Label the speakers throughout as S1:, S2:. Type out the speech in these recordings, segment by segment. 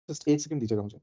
S1: Just 1 second दीजिएगा मुझे।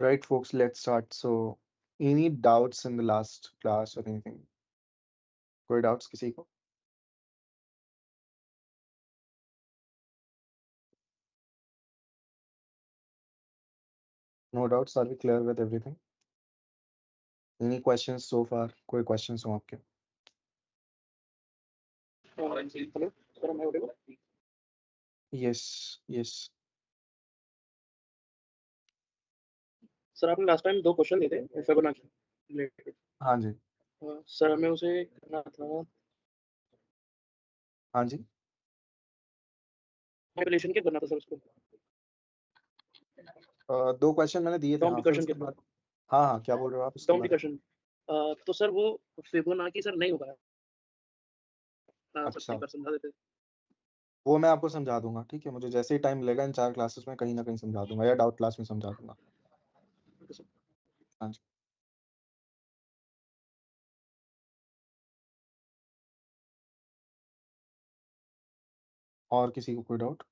S1: Right, folks, let's start. So, any doubts in the last class or anything? कोई doubts किसी को? No doubts. Are we clear with everything? Any questions so far? कोई questions हो आपके?
S2: Hello, sir, am I audible?
S1: Yes, yes.
S2: Sir आपने last time 2 question दिए थे Fibonacci related.
S1: हाँ जी,
S2: सर हमें उसे करना था
S1: हाँ जी।
S2: मैनिपुलेशन के करना था सर उसको।
S1: 2 क्वेश्चन मैंने दिए थे।
S2: डॉम
S1: हाँ, फिर
S2: डिकर्शन
S1: उसके
S2: के
S1: बाद हाँ हाँ, क्या बोल रहे हो आप उसके
S2: डॉम
S1: बाद?
S2: डिकर्शन तो सर वो फिबोनाची सर नहीं होगा। सर
S1: अच्छा,
S2: एक बार समझा देते।
S1: वो मैं आपको समझा दूंगा, ठीक है? मुझे जैसे ही टाइम मिलेगा इन 4 क्लासेस में कहीं ना कहीं समझा दूंगा, या डाउट क्लास में समझा दूंगा।
S2: Okay sir.
S1: हाँ जी। और किसी को कोई डाउट?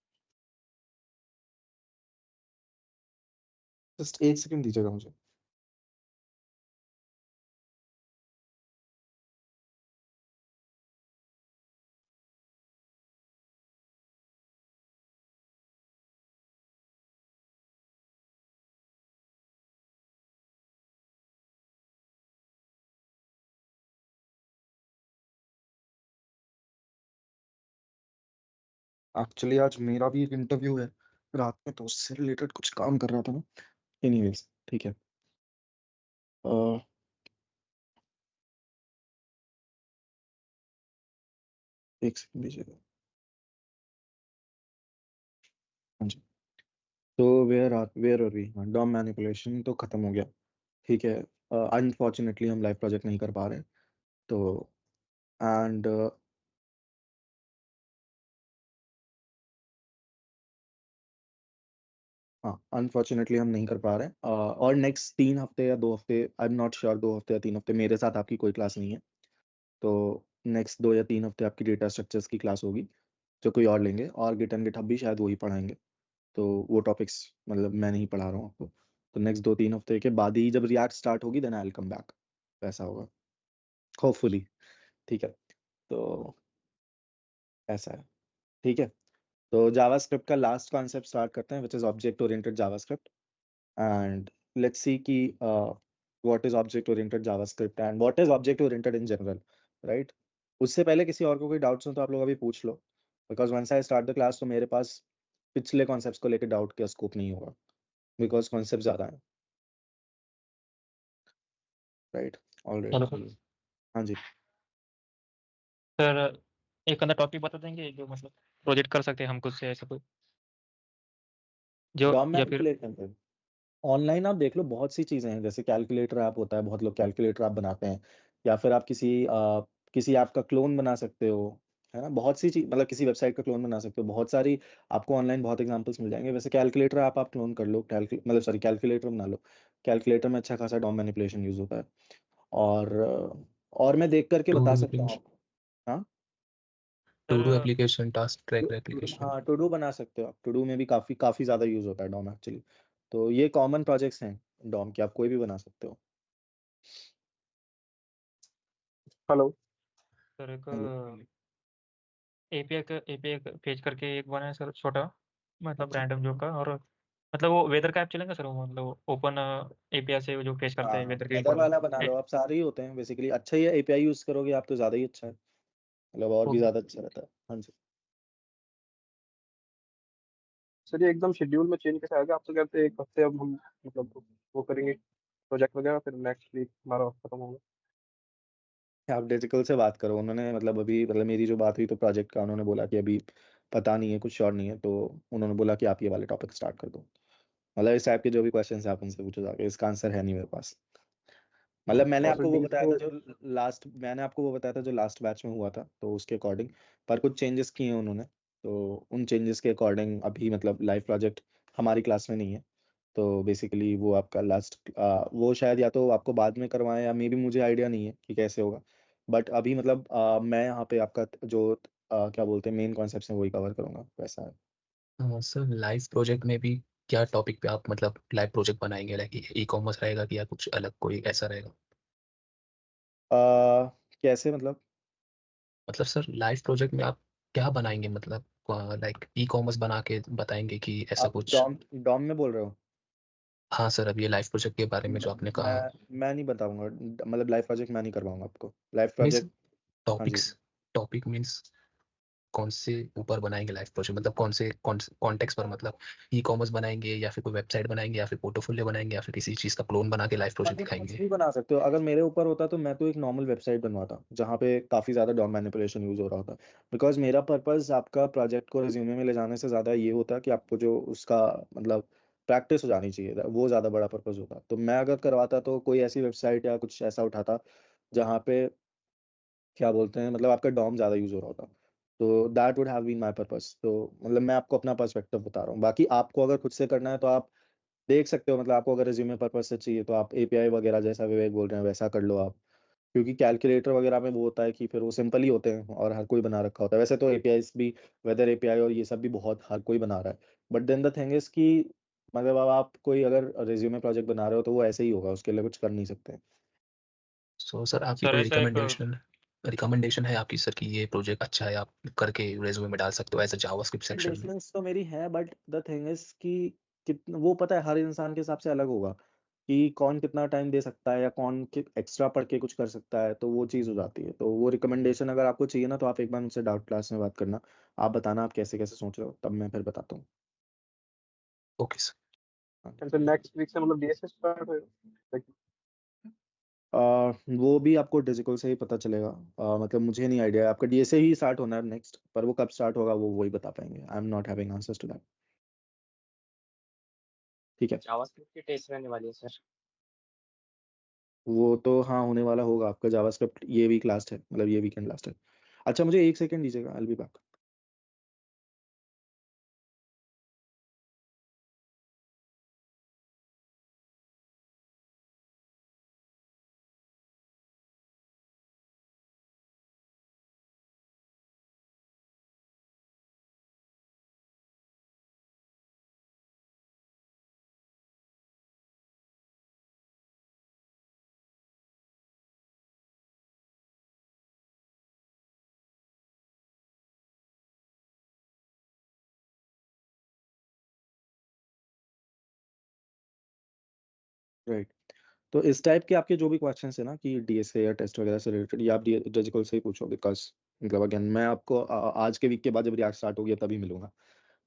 S1: जस्ट 1 सेकंड दीजिएगा मुझे। एक्चुअली आज मेरा भी एक इंटरव्यू है रात में, तो उससे रिलेटेड कुछ काम कर रहा था ना। एनीवेज, ठीक है। एक सेकंड दीजिएगा। हाँ जी। तो where are we? DOM manipulation तो खत्म हो गया, ठीक है। अनफॉर्चुनेटली हम लाइव प्रोजेक्ट नहीं कर पा रहे, तो एंड हाँ, अनफॉर्चुनेटली हम नहीं कर पा रहे हैं। और नेक्स्ट 3 हफ्ते या 2 हफ्ते, आई एम नॉट श्योर, 2 हफ्ते या 3 हफ्ते मेरे साथ आपकी कोई क्लास नहीं है। तो नेक्स्ट 2 या 3 हफ्ते आपकी डेटा स्ट्रक्चर्स की क्लास होगी, जो कोई और लेंगे, और गिट एंड गिटहब भी शायद वही पढ़ाएंगे। तो वो टॉपिक्स मतलब मैं नहीं पढ़ा रहा हूँ आपको। तो नेक्स्ट 2-3 हफ्ते के बाद ही जब रिएक्ट स्टार्ट होगी, then I will come back. ऐसा होगा होपफुली, ठीक है। तो ऐसा है, ठीक है। तो जावास्क्रिप्ट का लास्ट कॉन्सेप्ट स्टार्ट करते हैं, which is object oriented JavaScript. And let's see कि what is object oriented JavaScript and what is object oriented in general, right? उससे पहले किसी और को कोई डाउट्स हो तो आप लोग अभी पूछ लो, because once I start the class तो मेरे पास पिछले कॉन्सेप्ट्स को लेके डाउट का स्कोप नहीं होगा, बिकॉज़ कॉन्सेप्ट ज़्यादा हैं। Right, alright.
S3: Hello sir.
S1: हाँ जी।
S3: सर एक अंदर टॉपिक बता देंगे जो मतलब प्रोजेक्ट कर सकते हैं हम खुद से, ऐसा कोई जो
S1: डॉम
S3: या फिर
S1: मैनिपुलेशन पे ऑनलाइन आप देख लो, बहुत सी चीज़ें हैं, जैसे कैलकुलेटर ऐप होता है, बहुत लोग कैलकुलेटर ऐप बनाते हैं, या फिर आप किसी ऐप का क्लोन बना सकते हो, है ना? बहुत सी चीज़, मतलब किसी वेबसाइट का क्लोन बना सकते हो, बहुत सारी आपको ऑनलाइन बहुत एग्जांपल्स मिल जाएंगे। वैसे कैलकुलेटर ऐप आप क्लोन कर लो, मतलब सॉरी कैलकुलेटर बना लो, कैलकुलेटर में अच्छा खासा डॉम मैनिपुलेशन यूज़ होता है। और मैं देख करके
S3: टू
S1: बता
S3: डू
S1: सकता हूँ आपको। हाँ,
S3: to do
S2: sir
S3: application, task tracker application.
S1: हाँ, टू डू बना सकते हो आप। टू डू में भी काफ़ी काफ़ी ज़्यादा यूज़ होता है डॉम एक्चुअली। तो ये कॉमन प्रोजेक्ट्स हैं डॉम के, आप कोई भी बना सकते हो।
S2: हेलो।
S3: सर एक
S1: हेलो।
S3: एपीआई पेज करके एक बना है सर, छोटा, मतलब रैंडम जो का, और मतलब वो वेदर का ऐप चलेगा सर, वो मतलब ओपन एपीआई से वो जो पेश करते हैं
S1: हाँ,
S3: वेदर की
S1: वेदर
S3: रिपोर्टिंग।
S1: वाला बना लो आप, सारे ही होते हैं बेसिकली। अच्छा ही है, एपीआई यूज करोगे आप तो ज़्यादा ही अच्छा है, मतलब और भी
S3: ओके।
S1: ज़्यादा अच्छा रहता है। हाँ जी।
S2: सर ये एकदम शेड्यूल में चेंज कैसे आएगा? आप तो कहते हैं एक हफ्ते अब हम मतलब वो करेंगे प्रोजेक्ट वगैरह, फिर नेक्स्ट वीक हमारा खत्म होगा।
S1: आप डिजिकल से बात करो, उन्होंने मतलब अभी, मतलब मेरी जो बात हुई तो प्रोजेक्ट का, उन्होंने बोला कि अभी पता नहीं है, कुछ श्योर नहीं है, तो उन्होंने बोला कि आप ये वाले टॉपिक स्टार्ट कर दो। मतलब इस टाइप के जो भी क्वेश्चन है आप उनसे पूछो जाके, इसका आंसर है नहीं मेरे पास। मतलब
S2: और सर डीएस को
S1: मैंने आपको वो बताया था जो लास्ट बैच में हुआ था, तो उसके अकॉर्डिंग, पर कुछ चेंजेस किए हैं उन्होंने, तो उन चेंजेस के अकॉर्डिंग अभी मतलब लाइव प्रोजेक्ट हमारी क्लास में नहीं है। तो बेसिकली वो आपका वो शायद या तो आपको बाद में करवाएं, या मे बी, मुझे आइडिया नहीं है कि कैसे होगा। बट अभी मतलब मैं यहाँ पे आपका जो क्या बोलते हैं मेन कॉन्सेप्ट है वही कवर करूंगा, वैसा है।
S3: सर लाइव प्रोजेक्ट में भी क्या टॉपिक पे आप मतलब लाइव प्रोजेक्ट बनाएंगे, लाइक ई कॉमर्स रहेगा कि या कुछ अलग कोई ऐसा रहेगा?
S1: कैसे मतलब?
S3: मतलब सर लाइव प्रोजेक्ट में आप क्या बनाएंगे, मतलब लाइक ई कॉमर्स बना के बताएंगे कि ऐसा
S1: आप
S3: कुछ?
S1: डॉम डॉम में बोल रहे हो?
S3: हाँ सर, अब ये लाइव प्रोजेक्ट के बारे में जो आपने कहा।
S1: मैं नहीं बताऊंगा, मतलब लाइव प्रोजेक्ट मैं नहीं करवाऊंगा आपको, लाइव
S3: मीन्स
S1: प्रोजेक्ट। हाँ जी।
S3: टॉपिक्स, टॉपिक मीन्स कौन से ऊपर बनाएंगे लाइव प्रोजेक्ट, मतलब कौन से कॉन्टेक्स्ट पर, मतलब ई कॉमर्स बनाएंगे या फिर कोई वेबसाइट बनाएंगे या फिर पोर्टफोलियो बनाएंगे या फिर किसी चीज का क्लोन बना के लाइव प्रोजेक्ट
S1: मतलब कुछ
S3: दिखाएंगे?
S1: भी बना सकते हो। अगर मेरे ऊपर होता तो मैं तो एक नॉर्मल वेबसाइट बनवाता जहाँ पे काफ़ी ज़्यादा डॉम मैनिपुलेशन यूज़ हो रहा होता, बिकॉज मेरा पर्पस आपका प्रोजेक्ट को रिज्यूमे में ले जाने से ज़्यादा ये होता कि आपको जो उसका मतलब प्रैक्टिस हो जानी चाहिए, वो ज़्यादा बड़ा पर्पस होता। तो मैं अगर करवाता तो कोई ऐसी वेबसाइट या कुछ ऐसा उठाता जहाँ पे क्या बोलते हैं, मतलब आपका डॉम ज़्यादा यूज़ हो रहा होता। तो that would have been my purpose. तो मतलब मैं आपको अपना पर्सपेक्टिव बता रहा हूँ, बाकी आपको अगर खुद से करना है तो आप देख सकते हो। मतलब आपको अगर रिज्यूमे पर्पस से चाहिए तो आप एपीआई वगैरह, जैसा विवेक बोल रहे हैं वैसा कर लो आप, क्योंकि कैलकुलेटर वगैरह में वो होता है कि फिर वो सिंपल ही होते हैं और हर कोई बना रखा होता है। वैसे तो एपीआई भी, वेदर एपीआई और ये सब भी बहुत हर कोई बना रहा है, but then the thing is कि मतलब अब आप कोई अगर रिज्यूमे प्रोजेक्ट बना रहे हो तो वो ऐसे ही होगा, उसके लिए कुछ कर नहीं सकते।
S3: सो सर आपकी
S2: सर
S3: कोई
S2: ऐसा एक
S3: रिकमेंडेशन है आपकी सर कि ये प्रोजेक्ट अच्छा है, आप करके रेज्यूमे में डाल सकते हो एज अ जावास्क्रिप्ट सेक्शन में?
S1: रिकमेंडेशंस तो मेरी है, बट द थिंग इज कि कितना वो पता है, हर इंसान के हिसाब से अलग होगा कि कौन कितना टाइम दे सकता है या कौन एक्स्ट्रा पढ़ के कुछ कर सकता है, तो वो चीज़ हो जाती है। तो वो रिकमेंडेशन अगर आपको चाहिए ना, तो आप एक बार मुझसे डाउट क्लास में बात करना, आप बताना आप कैसे कैसे सोच रहे हो, तब मैं फिर बताता हूँ।
S3: Okay sir.
S1: हाँ।
S2: सर नेक्स्ट वीक से मतलब डीएस से स्टार्ट होएगा?
S1: वो भी आपको डिजिटल से ही पता चलेगा। मतलब मुझे नहीं आइडिया, आपका डीए से ही स्टार्ट होना है नेक्स्ट, पर वो कब स्टार्ट होगा वो वही बता पाएंगे। I am not having answers to that. ठीक है।
S4: जावास्क्रिप्ट की टेस्ट रहने वाली है सर।
S1: वो तो हाँ होने वाला होगा आपका जावास्क्रिप्ट, ये वीक लास्ट है, मतलब ये वीकेंड लास्ट है। अच्छा, मुझे एक सेकंड दीजिएगा, I will be back. Right. तो इस टाइप के आपके जो भी क्वेश्चन है ना कि डीएसए या टेस्ट वगैरह से रिलेटेड, ये आप डिजिकल से ही पूछो, बिकॉज मतलब अगेन मैं आपको आज के वीक के बाद जब रिएक्ट स्टार्ट हो गया तभी मिलूंगा।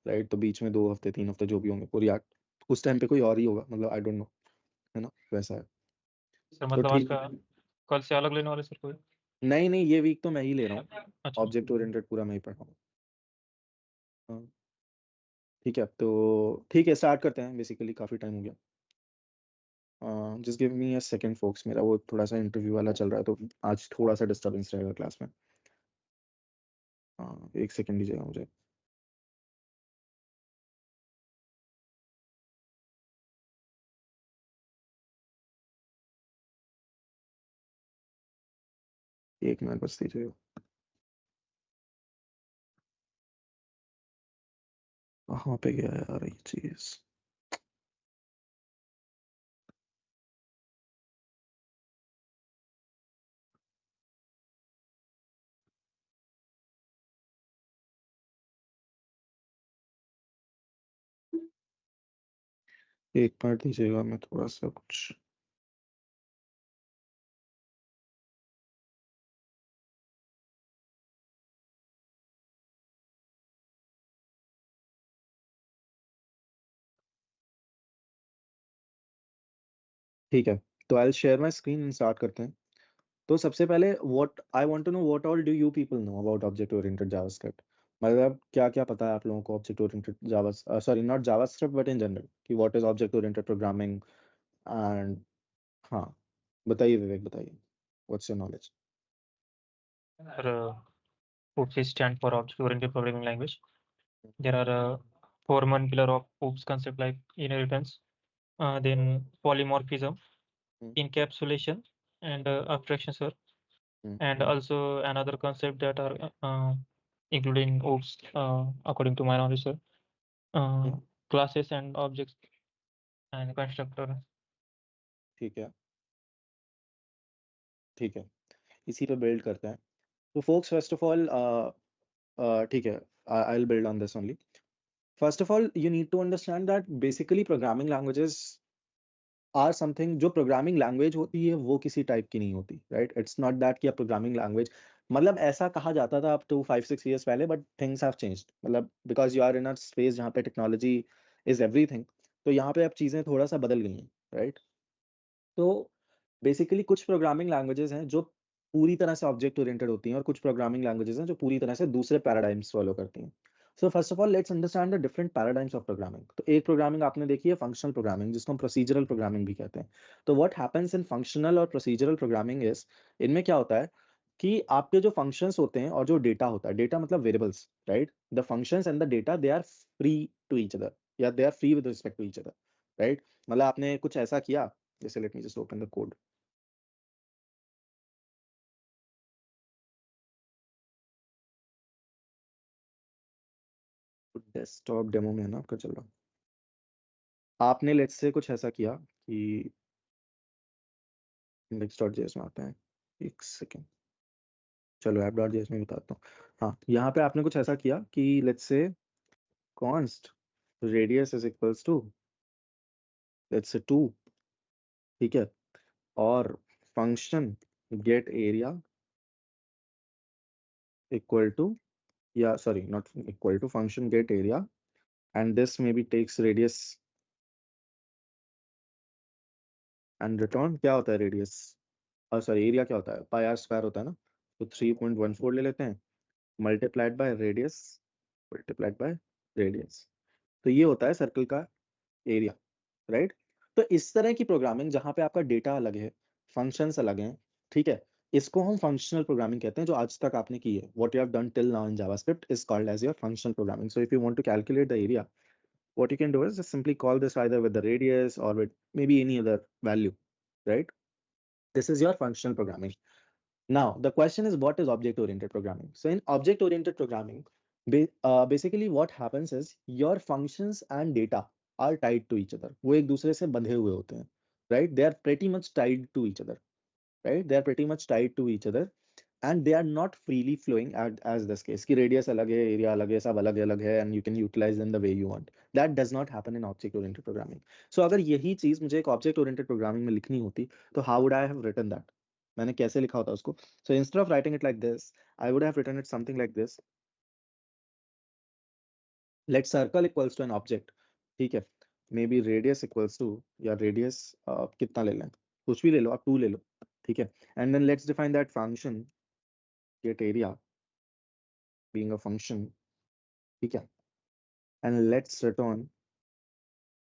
S1: राइट? तो बीच में 2 हफ्ते 3 हफ्ते जो भी होंगे वो रिएक्ट उस टाइम पे कोई और ही होगा, मतलब आई डोंट नो, है ना, वैसा है।
S5: सर
S1: तो
S5: मतलब आज
S1: ठीक,
S5: का कल से अलग लेने वाले सर कोई?
S1: नहीं नहीं, ये वीक तो मैं ही ले रहा हूँ,
S5: अच्छा
S1: ऑब्जेक्ट ओरिएंटेड पूरा मैं ही पढ़ रहा हूँ। हाँ, ठीक है, तो ठीक है, स्टार्ट करते हैं। बेसिकली काफ़ी टाइम हो गया। Just give me a second folks, मेरा वो थोड़ा सा इंटरव्यू वाला चल रहा है तो आज थोड़ा सा डिस्टर्बेंस रहेगा क्लास में। एक सेकंड दीजिएगा मुझे। एक मिनट बस दीजिएगा। कहाँ पे गया यार ये चीज? एक मिनट दीजिएगा, मैं थोड़ा सा कुछ ठीक है, तो I will share my screen and start करते हैं। तो सबसे पहले what I want to know, what all do you people know about object oriented JavaScript? मतलब क्या क्या पता है आप लोगों को object oriented Java, sorry not JavaScript but in general, कि what is object oriented programming and, हाँ बताइए विवेक, बताइए, what's your knowledge?
S5: Sir OOPS stand for Object Oriented Programming Language. There are 4 main pillar of OOPS concept like inheritance, then polymorphism, encapsulation, and abstraction, sir. And also another concept that are included in OOPS, according to my knowledge, sir. Classes and objects and constructor.
S1: ठीक है, ठीक है, इसी पे build करते हैं। तो focus first of all, ठीक है, I will build on this only. First of all you need to understand that basically programming languages are something, जो प्रोग्रामिंग लैंग्वेज होती है वो किसी टाइप की नहीं होती, राइट? इट्स नॉट दैट कि अब प्रोग्रामिंग लैंग्वेज, मतलब ऐसा कहा जाता था अब टू 5-6 years पहले, बट थिंग्स हैव चेंज्ड, मतलब because you are in a space जहाँ पे टेक्नोलॉजी इज एवरीथिंग, तो यहाँ पे अब चीज़ें थोड़ा सा बदल गई हैं, राइट? तो बेसिकली कुछ प्रोग्रामिंग लैंग्वेजेस हैं जो पूरी तरह से ऑब्जेक्ट ओरिएंटेड होती हैं, और कुछ प्रोग्रामिंग लैंग्वेजेस हैं जो पूरी तरह से दूसरे पैराडाइम्स फॉलो करती हैं। So first of all let's understand the different paradigms of programming. तो एक प्रोग्रामिंग आपने देखी है फंक्शनल प्रोग्रामिंग, जिसको हम प्रोसीजरल प्रोग्रामिंग भी कहते हैं। तो व्हाट हैपेंस इन फंक्शनल और प्रोसीजरल प्रोग्रामिंग इज, इनमें क्या होता है कि आपके जो फंक्शंस होते हैं और जो डेटा होता है, डेटा मतलब variables, right? The functions and the data they are free to each other, या they are free with respect to each other, right? मतलब आपने कुछ ऐसा किया, जैसे let me just open the code. Desktop demo में है ना आपका चल रहा। आपने लेट्स से कुछ ऐसा किया कि index.js में आता है, एक सेकेंड, चलो app.js में बताता हूँ। हाँ, यहाँ पे आपने कुछ ऐसा किया कि लेट्स से const radius is equals to let's say 2, ठीक है, और function get area equal to, या sorry not equal to, function get area and this maybe takes radius and return, क्या होता है रेडियस, और सॉरी एरिया क्या होता है, पाई आर स्क्वायर होता है ना, तो 3.14 ले लेते हैं, multiplied by radius, multiplied by radius, तो ये होता है सर्कल का एरिया, राइट? तो इस तरह की प्रोग्रामिंग जहां पे आपका डेटा अलग है, फंक्शंस अलग हैं, ठीक है, इसको हम फंक्शनल प्रोग्रामिंग कहते हैं, जो आज तक आपने की है। What you have done till now in JavaScript is called as your functional programming. So if you want to calculate the area, what you can do is just simply call this either with the radius or with maybe any other value, right? This is your functional programming. Now the question is, what is object oriented programming? So in object oriented programming, basically what happens is your functions and data are tied to each other, वो एक दूसरे से बंधे हुए होते हैं, right? They are pretty much tied to each other, right? They are pretty much tied to each other and they are not freely flowing as this case कि radius अलग है, area अलग है, सब अलग है and you can utilize them the way you want. That does not happen in object oriented programming. So अगर यही चीज मुझे एक object oriented programming में लिखनी होती, तो how would I have written that? मैंने कैसे लिखा होता उसको? So instead of writing it like this, I would have written it something like this. Let circle equals to an object, ठीक है, maybe radius equals to, या radius कितना ले लें, कुछ भी ले लो आप, 2 ले लो, ठीक है, and then let's define that function get area being a function, ठीक है, and let's return.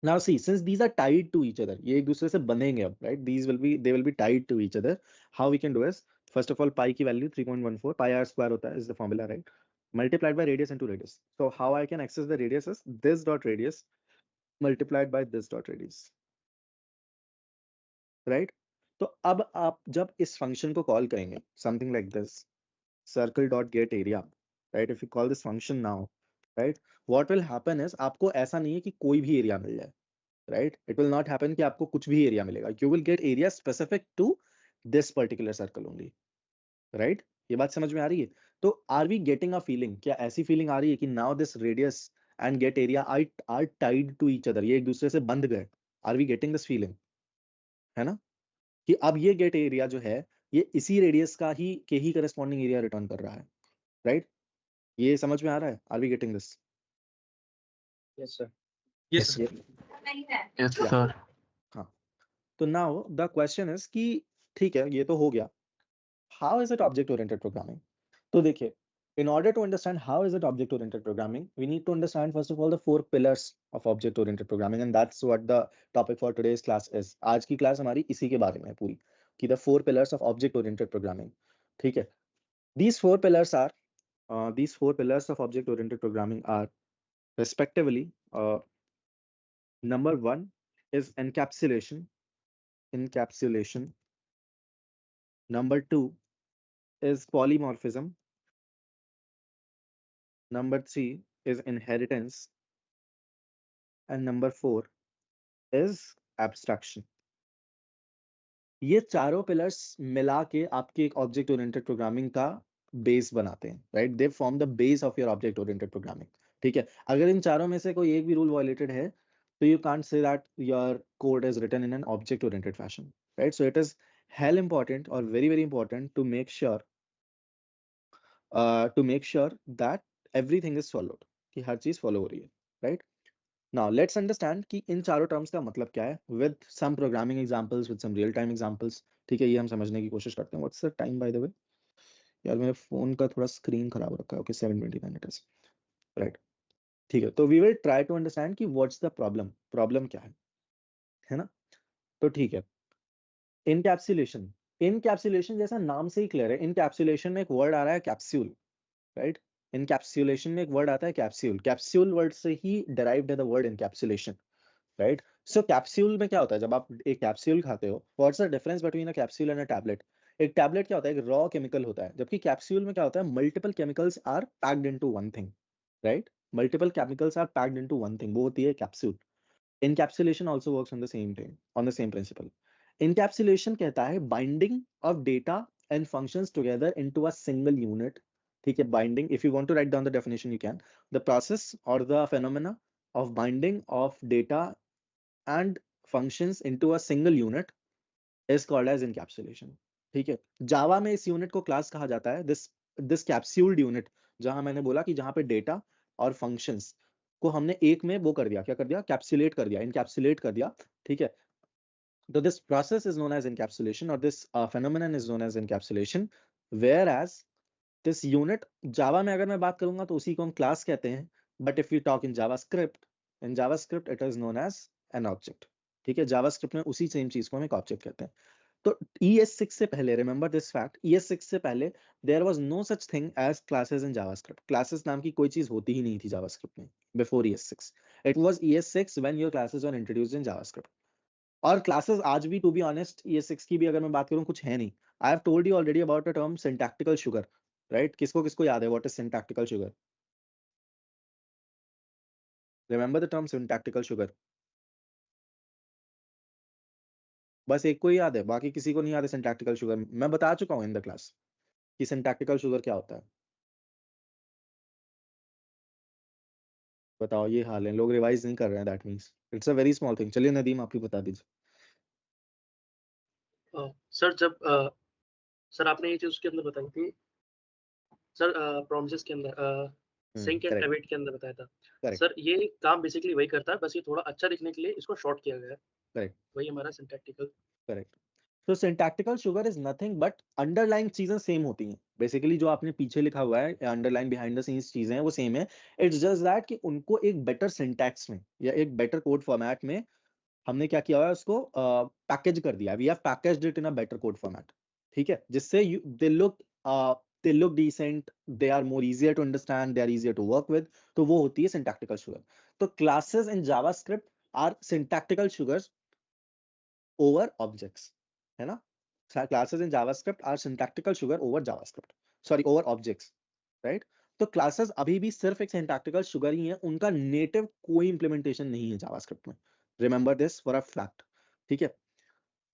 S1: Now see, since these are tied to each other, ये एक दूसरे से बनेंगे अब, right? They will be tied to each other. How we can do is, first of all, pi की value 3.14, pi r square होता है, is the formula, right? Multiplied by radius into radius. So how I can access the radius is this dot radius multiplied by this dot radius, right? तो अब आप जब इस function को call करेंगे, something like this, circle dot get area, right? If you call this function now, right? What will happen is आपको ऐसा नहीं है कि कोई भी area मिल जाए, right? It will not happen कि आपको कुछ भी एरिया मिलेगा. You will get area specific to this particular circle only, right? ये बात समझ में आ रही है? तो are we getting a feeling? क्या ऐसी feeling आ रही है कि now this radius and get area are tied to each other? ये एक दूसरे से बंध गए. Are we getting this feeling? है ना? कि अब ये get area जो है, ये इसी radius का ही के ही corresponding area return कर रहा है, right? ये समझ में आ रहा है? Are we getting this?
S4: Yes, sir.
S3: Yes,
S1: Yes.
S3: yes
S1: Yeah.
S3: sir.
S1: हाँ. तो now the question is कि ठीक है, ये तो हो गया. How is it object oriented programming? तो देखिए, in order to understand how is it object oriented programming, we need to understand first of all the 4 pillars of object oriented programming, and that's what the topic for today's class is. आज की class हमारी इसी के बारे में है पूरी, कि the 4 pillars of object oriented programming, ठीक है. These 4 pillars of object oriented programming are respectively, number 1 is encapsulation. Number 2 is polymorphism. Number 3 is inheritance. And number 4 is abstraction. ये चारों पिलर्स मिला के आपके एक ऑब्जेक्ट ओरिएंटेड प्रोग्रामिंग का base बनाते हैं, right? They form the base of your object oriented programming, ठीक है. अगर इन चारों में से कोई एक भी रूल वायलेटेड है, तो you can't say that your code is written in an object oriented fashion, right? So it is hell important और very very important to make sure that everything is followed, कि हर चीज follow हो रही है, right? Now let's understand कि इन चारों terms का मतलब क्या है with some programming examples, with some real time examples, ठीक है. ये हम समझने की कोशिश करते हैं. What's the time by the way? यार मेरे फोन का थोड़ा स्क्रीन खराब रखा है. Okay, 7:29 it is, right? ठीक है. तो we will try to understand कि what's the problem क्या है ना? तो ठीक है. Encapsulation जैसा नाम से ही क्लियर है. Encapsulation में एक वर्ड आ रहा है कैप्सूल, राइट? Encapsulation में एक वर्ड आता है कैप्सूल वर्ड से ही derived है the word encapsulation, right? So capsule में क्या होता है, जब आप एक कैप्सूल खाते हो, what's the difference between a capsule and a tablet? एक टैबलेट क्या होता है, एक रॉ केमिकल होता है, जबकि कैप्सूल में क्या होता है, multiple chemicals are packed into one thing, right? Multiple chemicals are packed into one thing, वो होती है capsule. Encapsulation also works on the same thing, on the same principle. Encapsulation कहता है binding of data and functions together into a single unit, ठीक है. Binding, if you want to write down the definition you can. The process और the phenomena of binding of data and functions into a single unit is called as encapsulation, ठीक है. जावा में इस unit को class कहा जाता है, this capsuled unit, जहां मैंने बोला कि जहां पे डेटा और फंक्शंस को हमने एक में वो कर दिया, क्या कर दिया, कैप्सुलेट कर दिया, इनकैप्सुलेट कर दिया, ठीक है. तो this process is known as encapsulation, or this phenomenon is known as encapsulation, whereas this unit, जावा में अगर मैं बात करूंगा तो उसी को हम क्लास कहते हैं, but if we talk in JavaScript it is known as an object, ठीक है. जावास्क्रिप्ट में उसी सेम चीज को हम एक ऑब्जेक्ट कहते हैं. तो ES6 से पहले, रिमेंबर दिस फैक्ट, ES6 से पहले there was no such thing as classes in JavaScript. Classes नाम की कोई चीज होती ही नहीं थी जावास्क्रिप्ट में before ES6. It was ES6 when your classes were introduced in JavaScript. और क्लासेस आज भी, टू बी ऑनेस्ट, ES6 की भी अगर मैं बात करूं, कुछ है नहीं. I have told you already about the term syntactical sugar, right? किसको किसको याद है what is syntactical sugar? Remember the term syntactical sugar? बस एक को ही याद है, बाकी किसी को नहीं याद है सिंटैक्टिकल शुगर? मैं बता चुका हूं इन द क्लास कि सिंटैक्टिकल शुगर क्या होता है. बताओ, ये हाल है, लोग रिवाइज नहीं कर रहे हैं, that means it's a very small thing. चलिए नदीम, आप ही बता दीजिए.
S6: सर जब सर आपने ये चीज उसके अंदर बताई थी सर, प्रॉमिसेस के अंदर, सिंक एंड
S1: correct.
S6: अवेट के अंदर बताया था.
S1: Correct.
S6: सर ये काम बेसिकली वही करता है, बस ये थोड़ा अच्छा दिखने के लिए इसको शॉर्ट किया गया है।
S1: Correct.
S6: वही हमारा सिंटैक्टिकल।
S1: करेक्ट. तो syntactical sugar is nothing but underlying चीजें सेम होती हैं. बेसिकली जो आपने पीछे लिखा हुआ है अंडरलाइन बिहाइंड द सीन्स चीजें हैं वो सेम है. इट्स जस्ट दैट कि उनको एक बेटर सिंटैक्स में या एक बेटर कोड फॉर्मेट में हमने क्या किया हुआ है उसको पैकेज कर दिया. We have packaged it in a better code format. ठीक है, जिससे they look decent, they are more easier to understand, they are easier to work with. तो वो होती है सिंटैक्टिकल शुगर. तो classes in JavaScript are syntactical sugars over objects, है ना. Classes in JavaScript are syntactical sugar over JavaScript, sorry over objects, right. तो classes अभी भी सिर्फ एक syntactical sugar ही है, उनका native कोई implementation नहीं है JavaScript में. Remember this for a fact. ठीक है,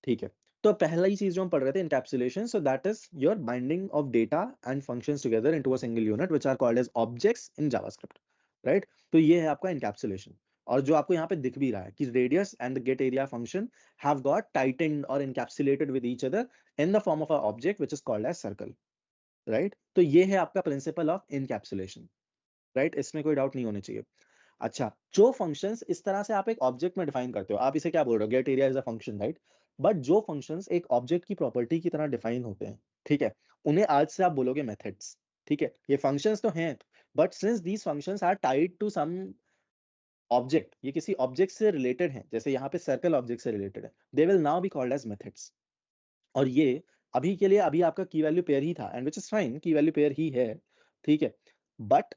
S1: ठीक है. तो पहला ही चीज जो हम पढ़ रहे थे encapsulation, so that is your binding of data and functions together into a single unit which are called as objects in JavaScript, right. तो ये है आपका encapsulation. और जो आपको यहाँ पे दिख भी रहा है कि radius and the get area function have got tightened or encapsulated with each other in the form of an object which is called as circle, right. तो ये है आपका principle of encapsulation, right. इसमें कोई डाउट नहीं होने चाहिए. अच्छा, जो फंक्शंस इस तरह से आप एक ऑब्जेक्ट में डिफाइन करते हो, आप इसे क्या बोल रहे हो, get area is a function, right. But जो फंक्शंस एक ऑब्जेक्ट की प्रॉपर्टी की तरह डिफाइन होते हैं, ठीक है, उन्हें आज से आप बोलोगे मेथड्स. ठीक है, ये फंक्शंस तो हैं, but since these functions are tied to some object, ये किसी ऑब्जेक्ट से रिलेटेड हैं, जैसे यहाँ पे सर्कल ऑब्जेक्ट से रिलेटेड है, they will now be called as methods. और ये अभी के लिए अभी आपका की वैल्यू पेयर ही था, and which is fine, key value pair ही है, ठीक है, बट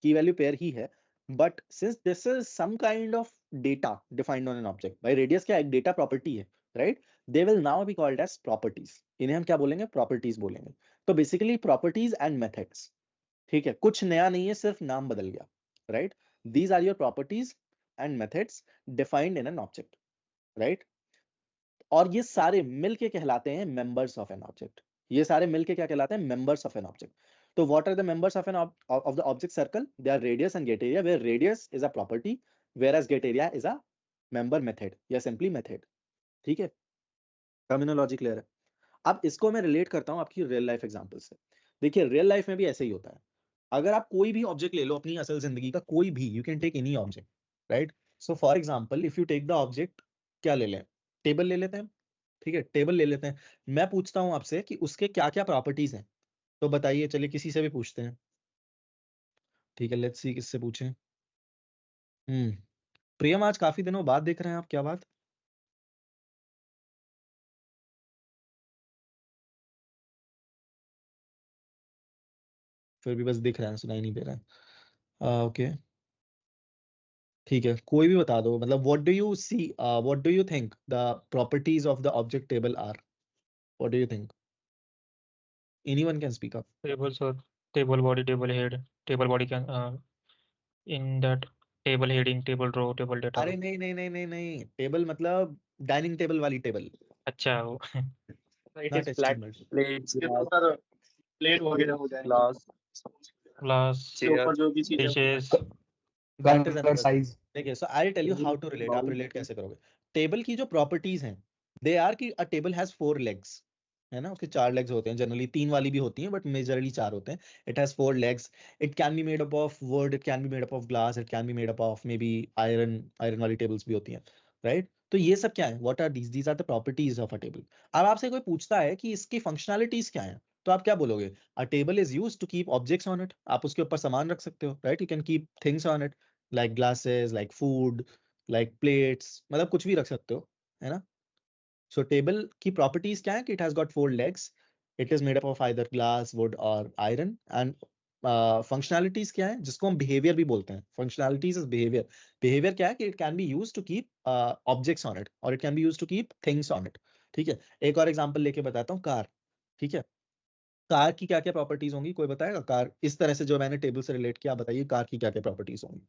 S1: की वैल्यू पेयर ही है. But since this is some kind of data defined on an object, भाई रेडियस क्या एक डेटा प्रॉपर्टी है, right. They will now be called as properties. इन्हें हम क्या बोलेंगे, प्रॉपर्टीज बोलेंगे. तो बेसिकली प्रॉपर्टीज एंड मेथड्स, ठीक है, कुछ नया नहीं है, सिर्फ नाम बदल गया, right. These are your properties and methods defined in an object, right. और ये सारे मिलके कहलाते हैं मेंबर्स ऑफ एन ऑब्जेक्ट. ये सारे मिलके क्या कहलाते हैं, मेंबर्स ऑफ एन ऑब्जेक्ट. तो what are the members of an of the object circle, they are radius and get area, where radius is a property whereas get area is a member method या simply method. ठीक है, terminology clear है. अब इसको मैं relate करता हूं आपकी रियल लाइफ एग्जांपल से. देखिए रियल लाइफ में भी ऐसे ही होता है. अगर आप कोई भी ऑब्जेक्ट ले लो अपनी असल जिंदगी का, कोई भी, you can take any object, right. So for example if you take the object, क्या ले लें, टेबल ले लेते हैं. ठीक है, टेबल ले लेते हैं. मैं पूछता हूं आपसे कि उसके क्या क्या प्रॉपर्टीज हैं, तो बताइए. चलिए किसी से भी पूछते हैं. ठीक है, लेट्स सी किससे पूछें. प्रियम, आज काफी दिनों बाद देख रहे हैं आप, क्या बात. फिर भी बस दिख रहा है, सुनाई नहीं दे रहा है. ओके, ठीक है, कोई भी बता दो. मतलब what do you see, what do you think the properties of the object table are, what do you think. Anyone can speak up.
S5: Tables or table body, table head, table body can in that table heading, table row, table data.
S1: अरे नहीं नहीं नहीं नहीं नहीं, table मतलब dining table वाली table,
S5: अच्छा वो
S4: It
S1: not
S4: is flat
S1: HTML.
S4: plates,
S2: plate वगैरह हो जाएंगे,
S4: glass,
S5: glass,
S4: chair,
S2: ऊपर जो भी चीजें
S5: dishes,
S1: that is
S3: Gun
S1: another
S3: size.
S1: देखिए. So I tell you how to relate. आप रिलेट कैसे करोगे. टेबल की जो प्रॉपर्टीज हैं, दे आर कि अ टेबल हैज 4 लेग्स, है ना. उसके 4 लेग्स होते हैं, जनरली 3 वाली भी होती हैं बट मेजरली 4 होते हैं. It has 4 legs. It can be made up of wood, it can be made up of glass, it can be made up of maybe iron वाली टेबल्स भी होती हैं, राइट. तो ये सब क्या है, what are these are the properties of a table. अब आपसे कोई पूछता है कि इसकी फंक्शनैलिटीज क्या है, तो आप क्या बोलोगे. A table is used to keep objects on it. आप उसके ऊपर सामान रख सकते हो, right. You can keep things on it like glasses, like food, like plates, मतलब कुछ भी रख सकते हो, है ना. So table की properties क्या है कि it has got 4 legs, it is made up of either glass, wood or iron, and functionalities क्या है, जिसको हम behavior भी बोलते हैं. Functionalities is behavior. Behavior क्या है कि it can be used to keep objects on it, or it can be used to keep things on it. ठीक है, एक और एग्जांपल लेके बताता हूँ. कार, ठीक है, कार की क्या क्या प्रॉपर्टीज होंगी, कोई बताएगा. कार इस तरह से जो मैंने टेबल से रिलेट किया, बताइए कार की क्या क्या प्रॉपर्टीज होंगी.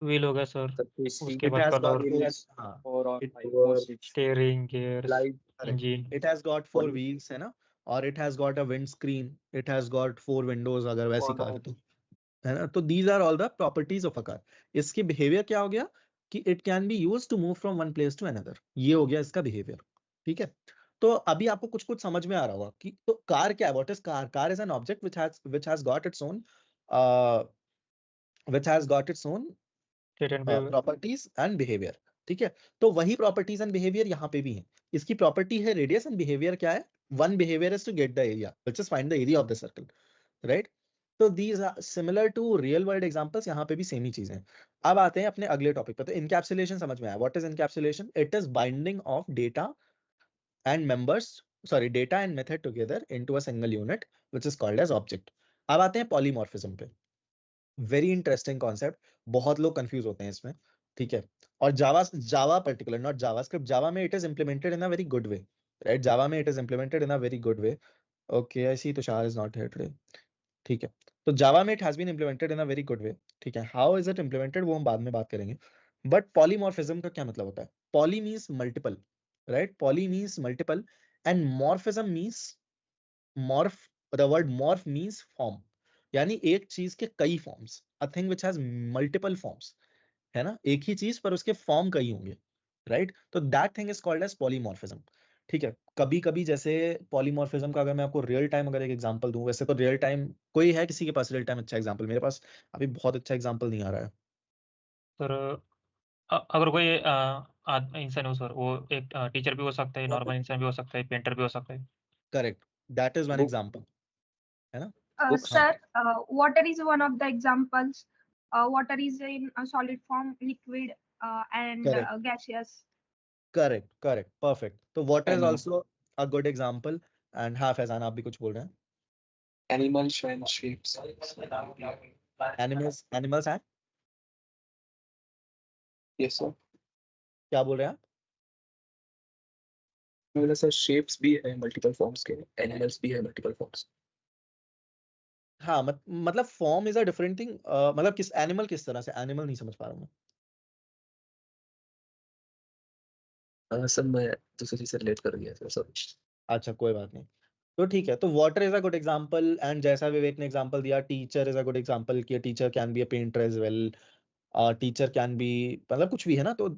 S5: wheel हो गया सर, उसके
S1: It
S5: बाद
S1: has got
S5: कलर,
S1: wheels, हाँ,
S2: और
S1: it-
S2: 5 और 6
S5: steering, gears,
S4: light,
S5: engine.
S1: it has got 4 wheels, है ना. और it has got a windscreen, it has got 4 windows अगर वैसी
S2: और
S1: कार तो, है ना. तो these are all the properties of a car. इसकी behavior क्या हो गया कि it can be used to move from one place to another. ये हो गया इसका behavior, ठीक है. तो अभी आपको कुछ कुछ समझ में आ रहा होगा कि तो कार क्या है, what is car. Car is an object which has got its own which has got its own
S5: State and behavior.
S1: properties and behavior. ठीक है, तो वही properties and behavior यहाँ पे भी है. इसकी property है radius and behavior क्या है? One behavior is to get the area, which is find the area of the circle, right? तो these are similar to real world examples. यहाँ पे भी सेम ही चीजें हैं. अब आते हैं अपने अगले टॉपिक पे. तो encapsulation समझ में आया. What is encapsulation? It is binding of data and members, sorry, data and method together into a single unit, which is called as object. अब आते हैं polymorphism पे. Very interesting concept. बहुत लोग कंफ्यूज होते हैं इसमें. ठीक है, और Java particular, not JavaScript. Java में it is implemented in a very good way, right? Java में it is implemented in a very good way. Okay, I see Tushar is not here today. ठीक है, तो जावा में it has been implemented in a very good way. ठीक है, how is it implemented वो हम बाद में बात करेंगे. बट पॉलीमॉर्फिज्म का क्या मतलब होता है? Poly means multiple, right? Poly means multiple and morphism means morph. The word morph means form, यानी एक चीज के कई forms. A thing which has multiple forms, है ना? एक ही चीज पर उसके फॉर्म कई होंगे, राइट? तो that thing is called as polymorphism. ठीक है, कभी कभी जैसे पॉलीमॉर्फिज्म का अगर मैं आपको रियल टाइम अगर एक एग्जांपल दूं, वैसे तो रियल टाइम कोई है किसी के पास रियल टाइम अच्छा एग्जांपल? मेरे पास अभी बहुत अच्छा एग्जांपल नहीं आ रहा है.
S5: सर अगर कोई इंसान हो सर, वो एक टीचर भी हो सकता है, नॉर्मल इंसान भी हो सकता है, पेंटर भी हो सकता है.
S1: Correct, that is one example, है ना?
S7: Sir, water is one of the examples. Water is in a solid form, liquid, and
S1: Correct.
S7: gaseous.
S1: Correct, correct, perfect. तो water is
S8: Animal.
S1: Also a good example. And हाँ फैजान, आप भी कुछ बोल रहे हैं?
S8: Animals and shapes.
S1: एनिमल्स हैं?
S8: Yes sir.
S1: क्या बोल रहे हैं आप?
S8: बोला सर shapes भी है multiple forms के, animals भी है multiple forms.
S1: हाँ, मतलब form is a different thing. मतलब किस एनिमल, किस तरह से एनिमल नहीं समझ पा रहा हूँ मैं.
S8: सर मैं दूसरी चीज से रिलेट कर दिया सर, सॉरी.
S1: अच्छा, कोई बात नहीं. तो ठीक है, तो water is a good example. And जैसा विवेक ने एग्जांपल दिया, teacher is a good example कि teacher can be a painter as well. Teacher can be, मतलब कुछ भी है ना. तो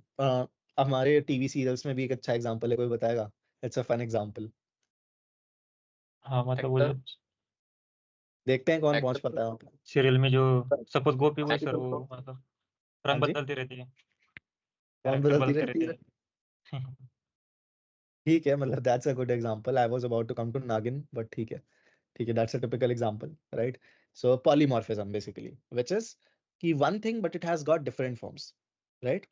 S1: हमारे टीवी सीरियल्स में भी एक अच्छा एग्जांपल है, कोई बताएगा? It's a fun example.
S5: हाँ, मतलब वो
S8: Actor.
S1: देखते हैं कौन
S8: Actor.
S1: पहुंच पाता है वहाँ पे.
S5: सीरियल में जो सपोज गोपी हुई सर,
S8: Actor.
S5: वो मतलब
S1: हाँ
S5: रंग
S1: जी,
S5: बदलती रहती है,
S1: कौन
S5: कैरेक्टर
S1: बदलती
S5: बदलते
S1: रहती है?
S5: रहते हैं.
S1: ठीक है, मतलब that's a good example. I was about to come to Nagin, but ठीक है. ठीक है, that's a typical example, right? So polymorphism basically, which is कि one thing but it has got different forms, right?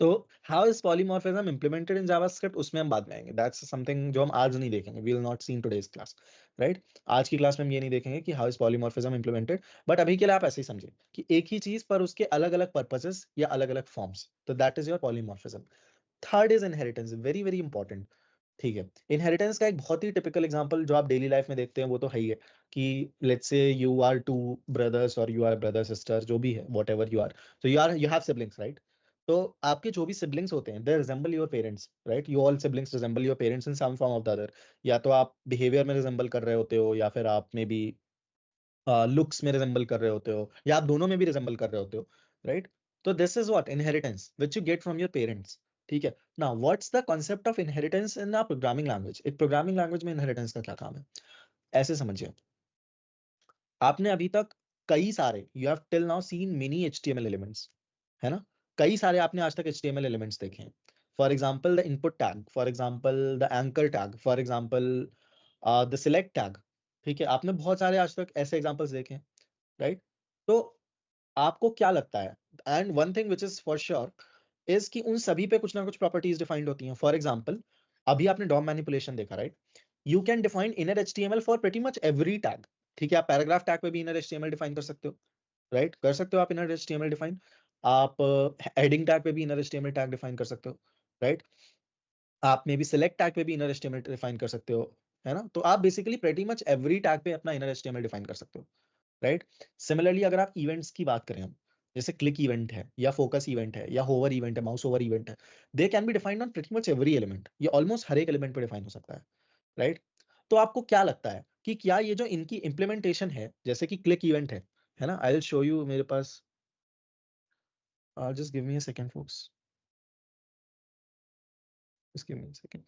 S1: तो how is polymorphism implemented in JavaScript, उसमें हम बाद में आएंगे. दैट्स समथिंग जो हम आज नहीं देखेंगे. We will not see in today's class, right? आज की क्लास में हम ये नहीं देखेंगे कि how is polymorphism implemented. But अभी के लिए आप ऐसे ही समझिए कि एक ही चीज पर उसके अलग अलग पर्पसेस या अलग अलग फॉर्म्स. तो that is your polymorphism. Third is inheritance, very very important. ठीक है, इनहेरिटेंस का एक बहुत ही टिपिकल एग्जांपल जो आप डेली लाइफ में देखते हैं वो तो है ही है कि let's say you are two brothers और यू आर ब्रदर सिस्टर, जो भी है, व्हाटएवर यू आर. तो यू हैव सिबलिंग्स, राइट? तो आपके जो भी सिबलिंग्स होते हैं, they resemble your parents, right? You all siblings resemble your parents in some form of the other. या तो आप बिहेवियर में रिजेंबल कर रहे होते हो, या फिर आप में भी लुक्स में रिजेंबल कर रहे होते हो, या आप दोनों में भी रिजेंबल कर रहे होते हो, राइट? तो this is what inheritance which you get from your parents. ठीक है, now what's the concept of inheritance in a programming language? एक प्रोग्रामिंग लैंग्वेज में इनहेरिटेंस का क्या काम है? ऐसे समझिए, आपने अभी तक कई सारे, you have till now seen many HTML elements, है ना? कई सारे आपने आज तक HTML एलिमेंट्स देखे हैं. For example the input tag, for example the anchor tag, for example the select tag. ठीक है, आपने बहुत सारे आज तक ऐसे एग्जांपल्स देखे हैं, राइट? तो आपको क्या लगता है? And one thing which is for sure is कि उन सभी पे कुछ ना कुछ प्रॉपर्टीज डिफाइंड होती हैं. फॉर एग्जांपल, अभी आपने डॉम मैनिपुलेशन देखा, right? You can define inner HTML for pretty much every tag. ठीक है, आप पैराग्राफ टैग पे भी इनर HTML डिफाइन कर सकते हो, राइट? कर सकते हो आप इनर HTML डिफाइन. आप हेडिंग टैग पे भी इनर HTML टैग डिफाइन कर सकते हो, राइट? आप मे बी सिलेक्ट टैग पे भी इनर HTML डिफाइन कर सकते हो, है ना? तो आप basically pretty much every tag पे अपना इनर HTML डिफाइन कर सकते हो, राइट? सिमिलरली अगर आप इवेंट्स की बात करें हम, जैसे क्लिक इवेंट है, या फोकस इवेंट है, या होवर इवेंट है, माउस ओवर इवेंट है, they can be defined on pretty much every element. ये ऑलमोस्ट हर एक एलिमेंट पे डिफाइन हो सकता है, राइट? तो आपको क्या लगता है कि क्या ये जो इनकी इंप्लीमेंटेशन है, जैसे कि क्लिक इवेंट है ना? I will show you. मेरे पास just give me a second folks, just give me a second.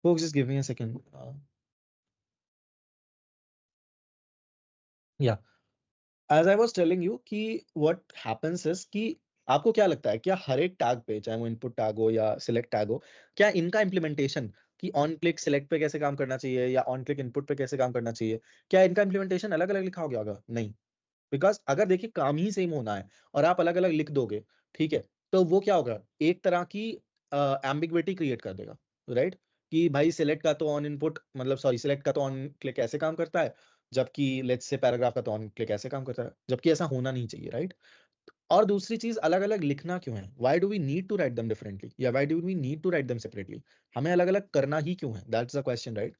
S1: Folks, just give me a second. या as I was telling you कि व्हाट हैपेंस इज कि आपको क्या लगता है, क्या हर एक टैग पे, चाहे वो इनपुट टैग हो या सिलेक्ट टैग हो, क्या इनका इम्प्लीमेंटेशन कि ऑन क्लिक सिलेक्ट पे कैसे काम करना चाहिए या ऑन क्लिक इनपुट पे कैसे काम करना चाहिए, क्या इनका इम्प्लीमेंटेशन अलग अलग लिखा हो गया होगा? नहीं, बिकॉज अगर देखिए काम ही सेम होना है और आप अलग अलग लिख दोगे, ठीक है, तो वो क्या होगा, एक तरह की एम्बिग्विटी क्रिएट कर देगा, राइट? कि भाई सिलेक्ट का तो ऑन इनपुट, मतलब सॉरी, सिलेक्ट का तो ऑन क्लिक ऐसे काम करता है, जबकि लेट्स से पैराग्राफ का तो ऑन क्लिक ऐसे काम करता है, जबकि ऐसा होना नहीं चाहिए, राइट? और दूसरी चीज, अलग अलग लिखना क्यों है? Why do we need to write them differently, या why do we need to write them separately? हमें अलग अलग करना ही क्यों है? That's the question, right?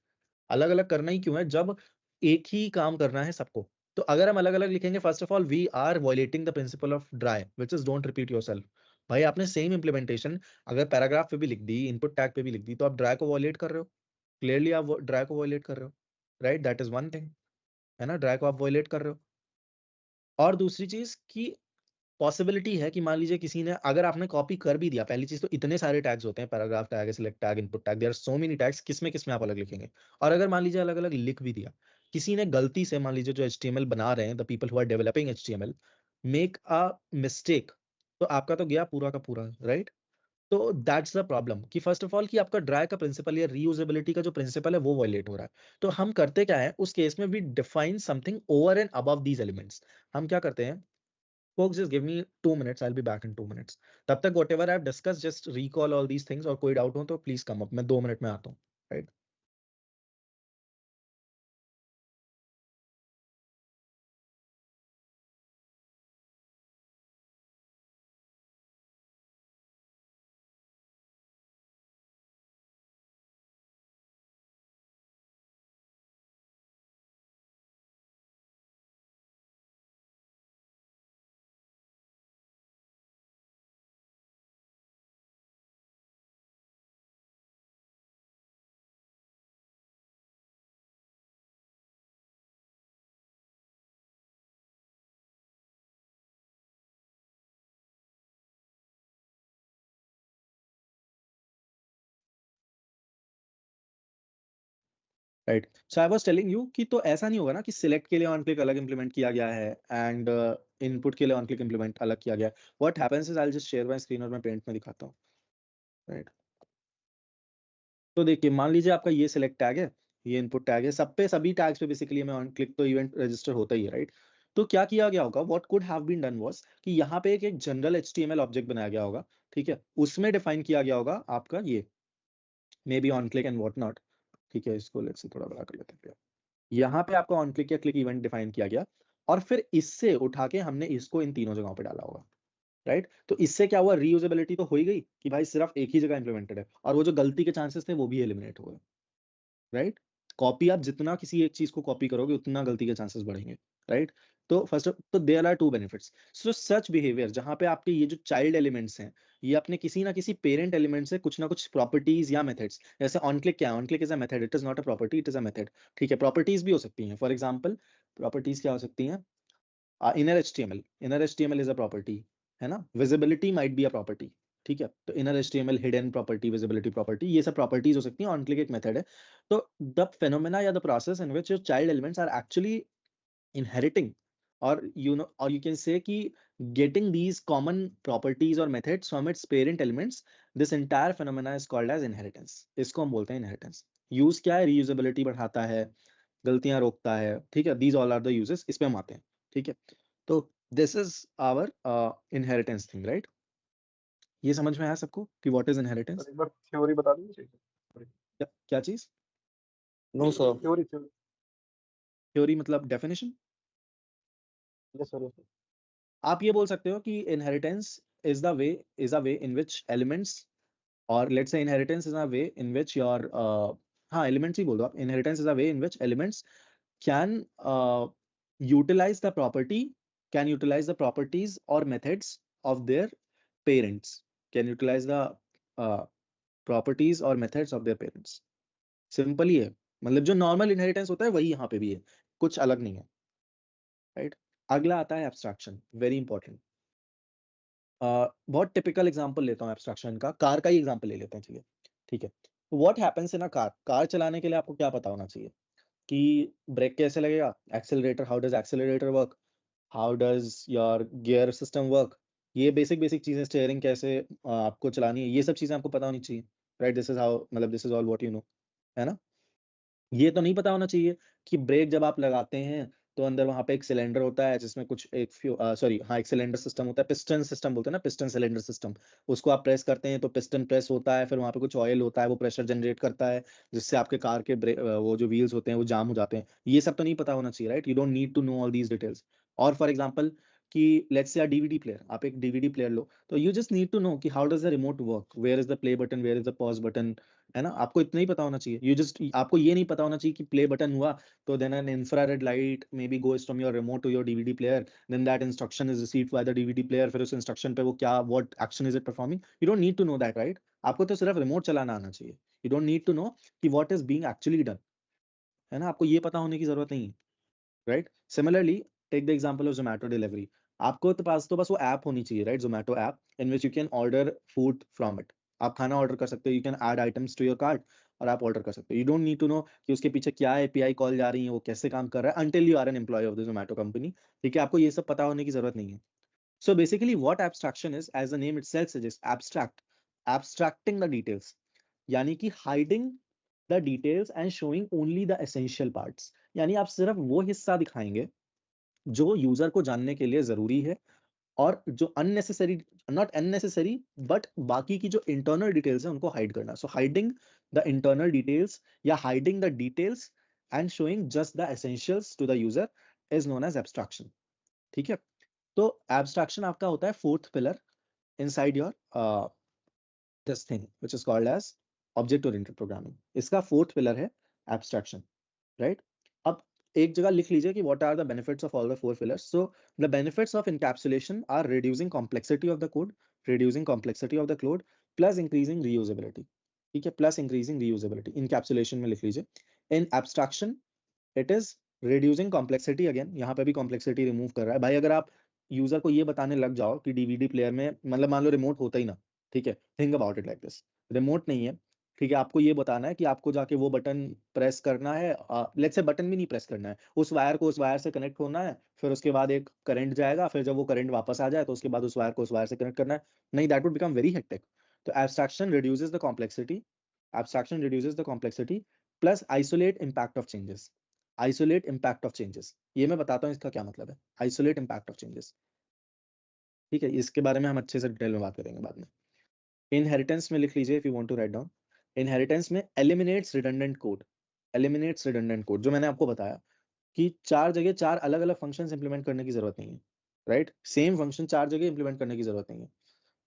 S1: अलग अलग करना ही क्यों है जब एक ही काम करना है सबको? तो अगर हम अलग अलग लिखेंगे, first of all we are violating the principle of DRY, which is don't repeat yourself. भाई आपने सेम इंप्लीमेंटेशन अगर पैराग्राफ पे भी लिख दी, इनपुट टैग पे भी लिख दी, तो आप ड्राई को वायलेट कर रहे हो, क्लियरली आप ड्राई को वायलेट कर रहे हो, right? That is one thing, है ना, ड्राई को आप वायलेट कर रहे हो। और दूसरी चीज की पॉसिबिलिटी है कि मान लीजिए किसी ने, अगर आपने कॉपी कर भी दिया, पहली चीज तो इतने सारे टैग्स होते हैं, paragraph tag, select tag, input tag, there are so many tags, किसमें आप अलग लिखेंगे? और अगर मान लीजिए अलग अलग लिख भी दिया, किसी ने गलती से, मान लीजिए जो HTML बना रहे हैं, the people who are developing HTML make a mistake, तो आपका तो गया पूरा का पूरा, राइट? तो दैट्स द प्रॉब्लम कि फर्स्ट ऑफ ऑल कि आपका ड्राई का प्रिंसिपल या रीयूजेबिलिटी का जो प्रिंसिपल है वो वायलेट हो रहा है। तो हम करते क्या है उस केस में, we define something over and above these elements. हम क्या करते हैं, folks, just give me 2 minutes, I'll be back in 2 minutes. तब तक whatever I've discussed, just recall all these things, और कोई डाउट हो तो प्लीज कम अप, मैं 2 मिनट में आता हूँ, right? Right, so I was telling you कि तो ऐसा नहीं होगा ना कि सिलेक्ट के लिए ऑन क्लिक अलग इंप्लीमेंट किया गया है एंड इनपुट के लिए ऑन क्लिक इंप्लीमेंट अलग किया गया है। What happens is, I will just share my screen और मैं पेंट में दिखाता हूँ, राइट? तो देखिए, मान लीजिए आपका ये सिलेक्ट टैग है, ये इनपुट टैग है, सब पे, सभी टैग्स पे बेसिकली मैं ऑन क्लिक तो इवेंट रजिस्टर होता ही है, राइट? तो क्या किया गया होगा, what could have been done was कि यहाँ पे एक जनरल HTML ऑब्जेक्ट बनाया गया होगा, ठीक है, उसमें डिफाइन किया गया होगा आपका ये may be on click and what not, ठीक है, इसको लेट्स से थोड़ा बड़ा कर लेते हैं। यहाँ पे आपका ऑन क्लिक या क्लिक इवेंट डिफाइन किया गया, और फिर इससे उठा के हमने इसको इन तीनों जगहों पे डाला होगा, राइट? तो इससे क्या हुआ, रीयूजेबिलिटी तो हो ही गई कि भाई सिर्फ एक ही जगह इंप्लीमेंटेड है, और वो जो गलती के चांसेस थे वो भी एलिमिनेट हो गए, राइट? कॉपी, आप जितना किसी एक चीज को कॉपी करोगे उतना गलती के चांसेस बढ़ेंगे, राइट? तो फर्स्ट, तो there are two benefits. So such behaviour जहां पे आपके ये जो चाइल्ड एलिमेंट्स हैं, ये अपने किसी ना किसी पेरेंट एलिमेंट से कुछ ना कुछ प्रॉपर्टीज या मेथड्स, जैसे ऑन क्लिक क्या है, on click is a method, it is not a property, it is a method, ठीक है? प्रॉपर्टीज भी हो सकती हैं, फॉर एग्जाम्पल प्रॉपर्टीज क्या हो सकती हैं, inner HTML is a property, है ना? Visibility might be a property, ठीक है? तो inner HTML, hidden property, visibility property, ये सब प्रॉपर्टीज हो सकती हैं। ऑन क्लिक एक मेथड है। तो द फेनोमेना या the process in which your child elements are actually inheriting, or you know, or you can say कि getting these common properties or methods from its parent elements, this entire phenomena is called as inheritance। इसको हम बोलते हैं inheritance। Use क्या है, reusability बढ़ाता है, गलतियां रोकता है, ठीक है? these all are the uses, इस पे हम आते हैं, ठीक है? तो this is our inheritance thing, right? ये समझ में आया सबको कि what is inheritance?
S2: सर एक बार थ्योरी बता दीजिए।
S1: क्या चीज?
S8: No, sir.
S2: थ्योरी
S1: थ्योरी मतलब डेफिनेशन?
S2: Yes sir, yes.
S1: आप ये बोल सकते हो कि inheritance is the way, is a way in which elements, or let's say inheritance is a way in which your हाँ, elements ही बोल दो आप। inheritance is a way in which elements can utilize the property, can utilize the properties or methods of their parents, can utilize the properties or methods of their parents। Simple ही है, मतलब जो normal inheritance होता है वही यहाँ पे भी है, कुछ अलग नहीं है, राइट? अगला आता है एब्स्ट्रैक्शन, वेरी इंपॉर्टेंट। बहुत टिपिकल एग्जांपल लेता हूँ एब्स्ट्रैक्शन का, कार का ही एग्जांपल ले लेते हैं, चलिए, ठीक है? What happens in a car, car चलाने के लिए आपको क्या पता होना चाहिए? कि ब्रेक कैसे लगेगा, accelerator, how does accelerator work, how does your gear system work, ये बेसिक चीजें, स्टीयरिंग कैसे आपको चलानी है, ये सब चीजें आपको पता होनी चाहिए, राइट? दिस इज हाउ, मतलब this is all what you know, है ना? ये तो नहीं पता होना चाहिए कि ब्रेक जब आप लगाते हैं तो अंदर वहां पे एक सिलेंडर होता है जिसमें कुछ एक एक सिलेंडर सिस्टम होता है, पिस्टन सिस्टम बोलते हैं ना, पिस्टन सिलेंडर सिस्टम। उसको आप प्रेस करते हैं तो पिस्टन प्रेस होता है, फिर वहां पे कुछ ऑयल होता है, वो प्रेशर जनरेट करता है जिससे आपके कार के वो जो व्हील्स होते हैं वो जाम हो जाते हैं। ये सब तो नहीं पता होना चाहिए, right? You don't need to know all these details. और फॉर एग्जाम्पल कि लेट्स से डीवीडी प्लेयर, आप एक डीवीडी प्लेयर लो, तो you just need to know कि how does the remote work, where is the play button, where is the pause button, है ना? आपको इतना ही पता होना चाहिए। आपको ये नहीं पता होना चाहिए कि प्ले बटन हुआ तो then an infrared light may be goes from your remote to your DVD player, then that instruction is received by the DVD player, फिर उस इंस्ट्रक्शन पे वो क्या, what action is it performing, you don't need to know that, right? आपको तो सिर्फ remote चलाना आना चाहिए। You don't need to know कि what is being actually done, है ना? आपको ये पता होने की जरूरत नहीं है, right? Similarly take the example of Zomato delivery. आपको तो पास तो बस वो ऐप होनी चाहिए, right? Zomato app in which you can order food from it. आप खाना ऑर्डर कर सकते हो, you can add items to your cart और आप ऑर्डर कर सकते हो। You don't need to know कि उसके पीछे क्या एपीआई कॉल जा रही है, वो कैसे काम कर रहा है, until you are an employee of the Zomato company. ठीक है, आपको ये सब पता होने की जरूरत नहीं है। So basically what abstraction is, as the name itself suggests, abstracting the details, यानी कि hiding the details and showing only the essential parts। यानी आप सिर्फ वो हिस्सा दिखाएंगे जो यूजर को जानने के लिए जरूरी है, और जो अननेसेसरी, नॉट अननेसेसरी बट बाकी की जो इंटरनल डिटेल्स है उनको हाइड करना। So hiding the internal details या hiding the details and showing just the essentials to the user is known as abstraction. ठीक है, तो एब्स्ट्रैक्शन आपका होता है fourth pillar inside your this thing which is called as object oriented programming। इसका fourth pillar है abstraction, right? अब एक जगह लिख लीजिए कि what are the benefits of all the four pillars। So the benefits of encapsulation are reducing complexity of the code, plus increasing reusability। ठीक है, plus increasing reusability encapsulation में लिख लीजिए। in abstraction it is reducing complexity, again यहाँ पे भी complexity remove कर रहा है भाई। अगर आप यूजर को ये बताने लग जाओ कि डीवीडी प्लेयर में, मतलब मान लो रिमोट होता ही ना, ठीक है, think about it like this, remote नहीं है, ठीक है, आपको ये बताना है कि आपको जाके वो बटन प्रेस करना है, लेट्स से बटन भी नहीं प्रेस करना है, उस वायर को उस वायर से कनेक्ट होना है, फिर उसके बाद एक करंट जाएगा, फिर जब वो करंट वापस आ जाए तो उसके बाद उस वायर को उस वायर से कनेक्ट करना है। नहीं, that would become very hectic. तो abstraction reduces the complexity, plus isolate impact of changes. Isolate impact of changes, ये मैं बताता हूँ इसका क्या मतलब है, आइसोलेट इम्पैक्ट ऑफ चेंजेस। ठीक है, इसके बारे में हम अच्छे से डिटेल में बात करेंगे बाद में। इनहेरिटेंस में लिख लीजिए if you want to write down. Inheritance में eliminates redundant code, eliminates redundant code, जो मैंने आपको बताया कि चार जगह चार अलग अलग फंक्शंस इंप्लीमेंट करने की जरूरत नहीं है, राइट? सेम फंक्शन चार जगह इंप्लीमेंट करने की जरूरत नहीं है।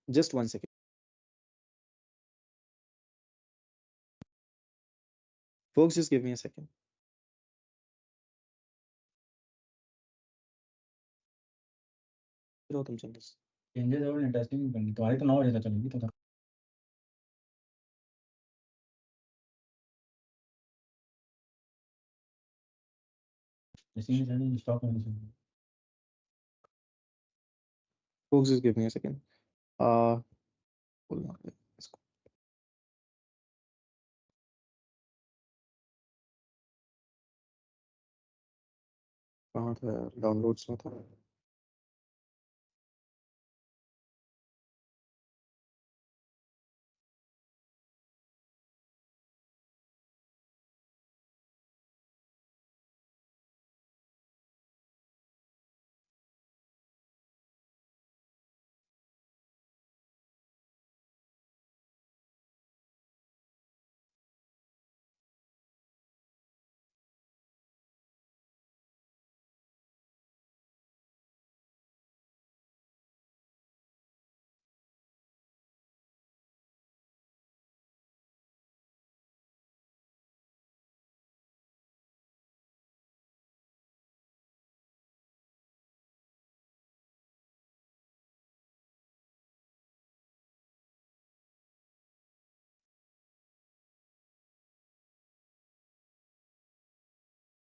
S1: Just 1 second folks, just give me a second। तुम चेंजेस
S9: और इंटरेस्टिंग करनी, तुम्हारी तो 9 बजे तक चलेगी तो इसी स्टॉक में नहीं।
S1: folks, just give me a second। hold on, इसको कहाँ था, डाउनलोड्स में था।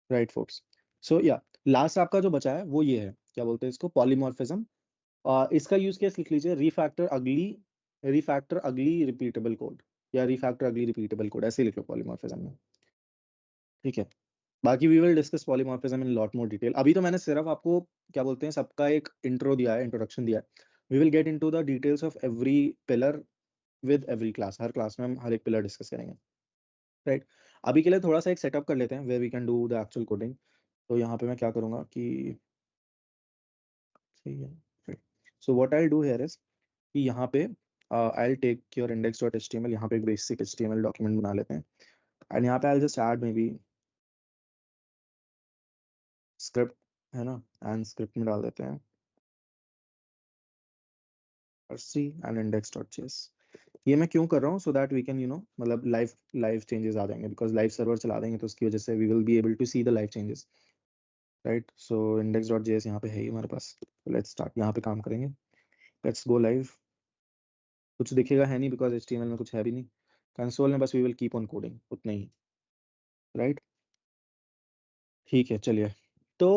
S1: Right force. सो या लास्ट आपका जो बचा है वो ये है, क्या बोलते हैं इसको, पॉलीमॉर्फिज्म। इसका यूज केस लिख लीजिए, रिफैक्टर अगली रिपीटेबल कोड, या रिफैक्टर अगली रिपीटेबल कोड, ऐसे लिख लो पॉलीमॉर्फिज्म में। ठीक है, बाकी we will discuss polymorphism in lot more detail. अभी तो मैंने सिर्फ आपको क्या बोलते हैं सबका एक इंट्रो दिया है, इंट्रोडक्शन दिया है। We will get into the details of every pillar with every class. हर क्लास में हम हर एक पिलर डिस्कस करेंगे, राइट। अभी के लिए थोड़ा सा एक सेटअप कर लेते हैं where we can do the actual coding. तो यहाँ पे मैं क्या करूँगा कि सही है, so what I will do here is कि यहाँ पे I will take your index.html, यहाँ पे एक बेसिक HTML डॉक्यूमेंट बना लेते हैं एंड यहाँ पे I will just add may be script, है ना, एंड स्क्रिप्ट में डाल देते हैं सी एंड index.js। ये मैं क्यों कर रहा हूँ, सो दैट वी कैन मतलब लाइव चेंजेस आ जाएंगे, बिकॉज लाइव सर्वर चला देंगे तो उसकी वजह से we will be able to see the live changes, right. So index.js यहाँ पे है ही हमारे पास। लेट्स स्टार्ट, यहाँ पे काम करेंगे, लेट्स गो लाइव। कुछ दिखेगा है नहीं बिकॉज HTML में कुछ है भी नहीं, कंसोल में बस we will keep on coding उतना ही, राइट। ठीक है, चलिए तो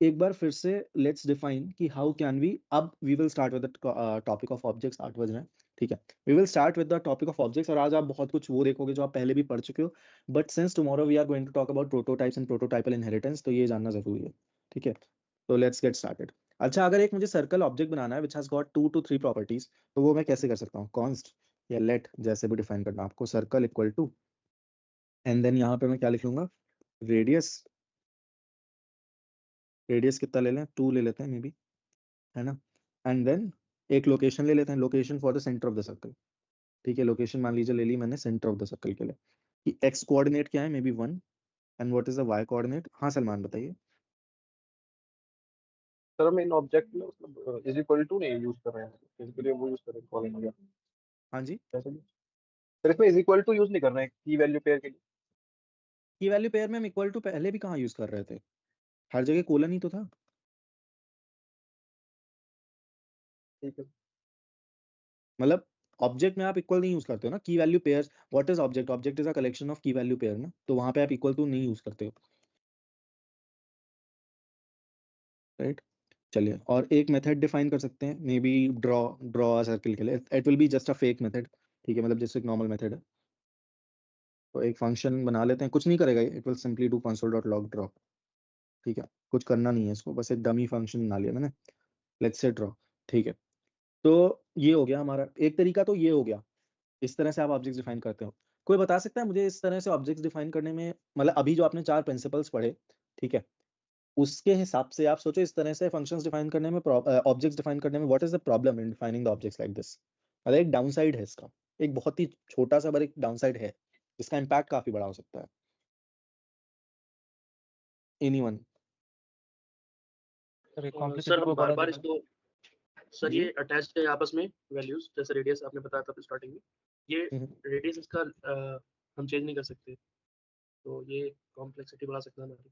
S1: एक बार फिर से लेट्स डिफाइन कि हाउ कैन वी, अब we will start with the topic of objects. 8 बज रहे हैं, ठीक है। We will start with the topic of objects, और आज आप बहुत कुछ वो देखोगे जो आप पहले भी पढ़ चुके हो, but since tomorrow we are going to talk about prototypes and prototypal inheritance, तो ये जानना जरूरी है, ठीक है। तो लेट्स गेट स्टार्टेड। अच्छा, अगर एक मुझे सर्कल ऑब्जेक्ट बनाना है which has got 2 to 3 properties, तो वो मैं कैसे कर सकता हूँ, कॉन्स्ट या लेट, जैसे भी डिफाइन करना आपको, circle equal to, and then यहाँ पे मैं क्या लिख लूंगा, रेडियस। रेडियस कितना ले लें, 2 ले लेते हैं मे बी, है ना। एंड देन एक लोकेशन ले लेते हैं, location for the centre of the circle, ठीक है। लोकेशन मान लीजिए ले ली मैंने सेंटर ऑफ द सर्कल के लिए, कि एक्स कोऑर्डिनेट क्या है, maybe 1, and what is the Y coordinate. हाँ सलमान बताइए।
S2: सर हम इन ऑब्जेक्ट में मतलब इज इक्वल टू नहीं यूज कर रहे हैं, इसके लिए वो यूज कर रहे हैं कॉलन वगैरह,
S1: हाँ जी,
S2: कैसे भी सर इसमें इज इक्वल टू यूज नहीं कर रहे हैं की वैल्यू पेयर के लिए।
S1: की वैल्यू पेयर में हम इक्वल टू पहले भी कहाँ यूज कर रहे थे, हर जगह कोलन ही तो था।
S2: ठीक है
S1: मतलब ऑब्जेक्ट में आप इक्वल नहीं यूज करते हो ना, की value pair. What is object, object is a collection of की वैल्यू पेयर ना, तो वहां पे आप इक्वल टू नहीं यूज करते हो, राइट। चलिए, और एक मेथड डिफाइन कर सकते हैं, मे बी ड्रॉ सर्कल के लिए it will be just a fake method, ठीक है, मतलब जैसे एक नॉर्मल मेथड है। तो एक फंक्शन बना लेते हैं, कुछ नहीं करेगा, it will simply do console.log draw, ठीक है। कुछ करना नहीं है इसको, बस एक डमी फंक्शन बना लिया मैंने, लेट्स से ड्रॉ, ठीक है। तो ये हो गया हमारा एक तरीका, तो ये हो गया, इस तरह से आप ऑब्जेक्ट्स डिफाइन करते हो। कोई बता सकता है मुझे इस तरह से ऑब्जेक्ट्स डिफाइन करने में, मतलब अभी जो आपने 4 प्रिंसिपल्स पढ़े, ठीक है, उसके हिसाब से आप सोचो इस तरह से फंक्शंस डिफाइन करने में, ऑब्जेक्ट्स डिफाइन करने में, what is the problem in defining the objects like this. मतलब एक डाउनसाइड है इसका, एक बहुत ही छोटा सा पर एक डाउनसाइड है, इसका इम्पैक्ट काफी बड़ा हो सकता है। एनीवन?
S5: सर ये
S6: सर
S5: कॉम्प्लेक्सिटी
S6: हम
S5: को
S6: बार
S5: बढ़ा
S6: बार
S5: देगा।
S6: इसको, सर
S1: जी?
S6: ये अटैच्ड है आपस में वैल्यूज, जैसे रेडियस आपने बताया था स्टार्टिंग में, ये रेडियस इसका हम चेंज नहीं कर सकते, तो ये कॉम्प्लेक्सिटी बढ़ा सकता है हमारी।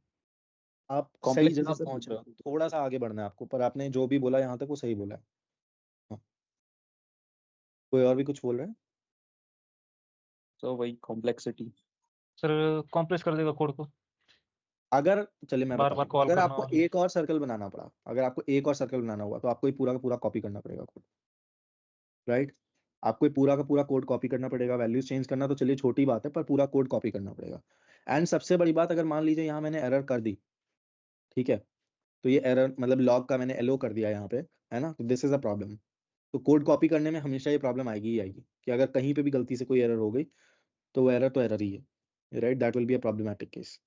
S1: आप सही जगह पहुंच रहे हो, थोड़ा सा आगे बढ़ना है आपको, पर आपने जो भी बोला यहाँ तक वो सही बोला है। हाँ। कोई और भी कुछ बोल रहा है?
S8: So वही complexity.
S5: सर कॉम्प्लेक्स कर देगा कोड को,
S1: अगर चलिए मैं
S5: बार
S1: बताता
S5: बार
S1: हूँ,
S5: कॉल
S1: अगर
S5: करना
S1: आपको
S5: और
S1: एक और सर्कल बनाना पड़ा, अगर आपको एक और सर्कल बनाना हुआ, तो आपको ये पूरा का पूरा कॉपी करना पड़ेगा कोड, राइट। आपको ये पूरा का पूरा कोड कॉपी करना पड़ेगा। वैल्यूज चेंज करना तो चलिए छोटी बात है, पर पूरा कोड कॉपी करना पड़ेगा। एंड सबसे बड़ी बात, अगर मान लीजिए यहाँ मैंने एरर कर दी, ठीक है, तो ये एरर मतलब लॉग का मैंने एलो कर दिया यहाँ पे, है ना, तो दिस इज अ प्रॉब्लम। तो कोड कॉपी करने में हमेशा ये प्रॉब्लम आएगी ही आएगी, कि अगर कहीं पे भी गलती से कोई एरर हो गई, तो वो एरर तो एरर ही है, right. That will be a problematic case,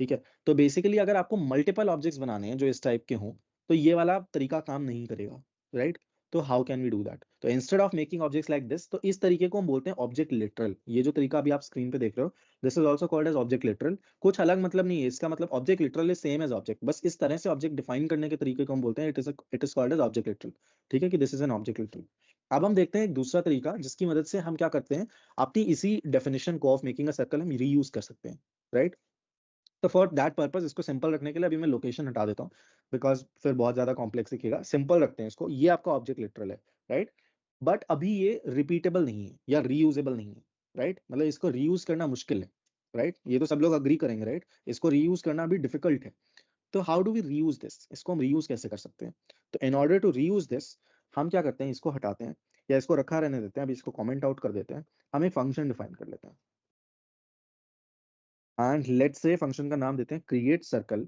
S1: ठीक है। तो बेसिकली अगर आपको मल्टीपल ऑब्जेक्ट्स बनाने हैं जो इस टाइप के हों, तो ये वाला तरीका काम नहीं करेगा, राइट। तो how can we do that, तो instead of making objects like this, तो इस तरीके को हम बोलते हैं ऑब्जेक्ट लिटरल। ये जो तरीका अभी आप स्क्रीन पे देख रहे हो, this is also called as object literal. कुछ अलग मतलब नहीं है इसका, मतलब object literal is same as object, बस इस तरह से ऑब्जेक्ट डिफाइन करने के तरीके को हम बोलते हैं it is called as object literal, ठीक है, कि this is an object literal. अब हम देखते हैं एक दूसरा तरीका, जिसकी मदद से हम क्या करते हैं, अपनी इसी डेफिनेशन को ऑफ मेकिंग अ सर्कल हम रीयूज कर सकते हैं, राइट। तो फॉर दैट पर्पस, इसको सिंपल रखने के लिए अभी मैं लोकेशन हटा देता हूँ, बिकॉज फिर बहुत ज्यादा कॉम्प्लेक्स दिखेगा। सिंपल रखते हैं इसको, ये आपका ऑब्जेक्ट लिटरल है, राइट। बट अभी ये रिपीटेबल नहीं है या रीयूजेबल नहीं है, राइट। मतलब इसको रीयूज करना मुश्किल है, राइट। ये तो सब लोग अग्री करेंगे, राइट। इसको रीयूज करना भी डिफिकल्ट है। तो how do we reuse this, इसको हम रीयूज कैसे कर सकते हैं। तो in order to reuse this, हम क्या करते हैं, इसको हटाते हैं या इसको रखा रहने देते हैं, अभी इसको कमेंट आउट कर देते हैं, हम एक फंक्शन डिफाइन कर लेते हैं। एंड लेट्स से फंक्शन का नाम देते हैं क्रिएट सर्कल,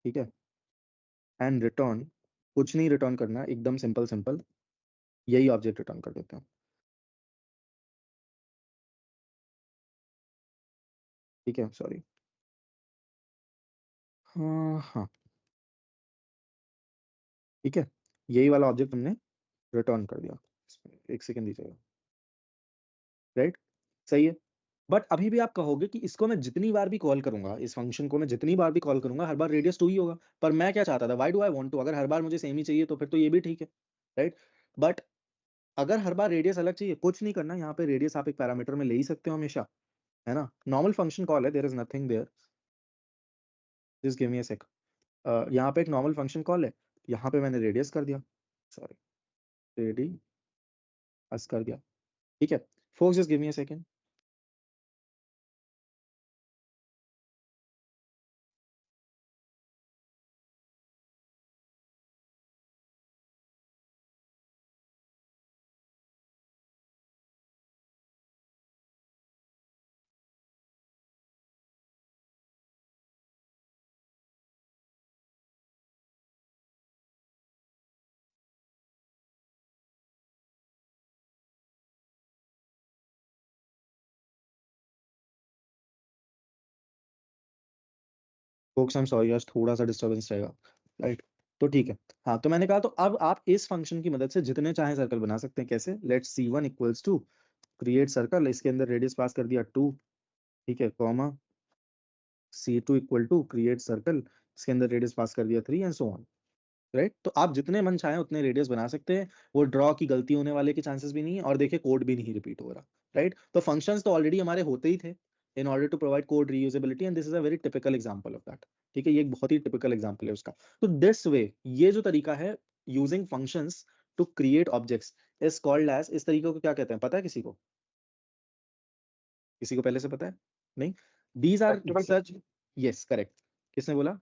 S1: ठीक है, एंड रिटर्न, कुछ नहीं रिटर्न करना, एकदम सिंपल सिंपल यही ऑब्जेक्ट रिटर्न कर देते हैं, ठीक है, सॉरी, हाँ, ठीक है, यही वाला ऑब्जेक्ट हमने रिटर्न कर दिया। एक सेकेंड दीजिएगा, राइट, सही है। बट अभी भी आप कहोगे कि इसको मैं जितनी बार भी कॉल करूंगा, इस फंक्शन को मैं जितनी बार भी कॉल करूंगा, हर बार रेडियस 2 ही होगा। पर मैं क्या चाहता था, why do I want to, अगर हर बार मुझे सेम ही चाहिए तो फिर तो ये भी ठीक है, राइट। बट अगर हर बार रेडियस अलग चाहिए, कुछ नहीं करना, यहाँ पे रेडियस आप एक पैरामीटर में ले ही सकते हो हमेशा, है ना, नॉर्मल फंक्शन कॉल है, there is nothing there, just give me a sec, यहाँ पे एक नॉर्मल फंक्शन कॉल है, यहाँ पे मैंने रेडियस कर दिया, सॉरी, रेडियस कर दिया, ठीक है। Folks just give me a second, folks I am sorry, आज थोड़ा सा डिस्टर्बेंस रहेगा, राइट, तो ठीक है। हाँ, तो मैंने कहा, तो अब आप इस फंक्शन की मदद से जितने चाहे सर्कल बना सकते हैं, कैसे, let's C1 equals to create circle, इसके अंदर रेडियस पास कर दिया 2, ठीक है, comma C2 equal to create circle, इसके अंदर रेडियस पास कर दिया 3 एंड सो ऑन, राइट। तो आप जितने मन चाहे उतने रेडियस बना सकते हैं, वो ड्रॉ की गलती होने वाले के चांसेस भी नहीं है, और देखिए कोड भी नहीं रिपीट हो रहा, राइट। तो फंक्शंस तो ऑलरेडी हमारे होते ही थे in order to provide code reusability, and this is a very typical example of that, ठीक है, ये एक बहुत ही टिपिकल एग्जांपल है उसका। तो दिस वे, ये जो तरीका है using functions to create objects is called as, इस तरीके को क्या कहते हैं, पता है किसी को, किसी को पहले से पता है, नहीं, these are such, yes correct, किसने बोला,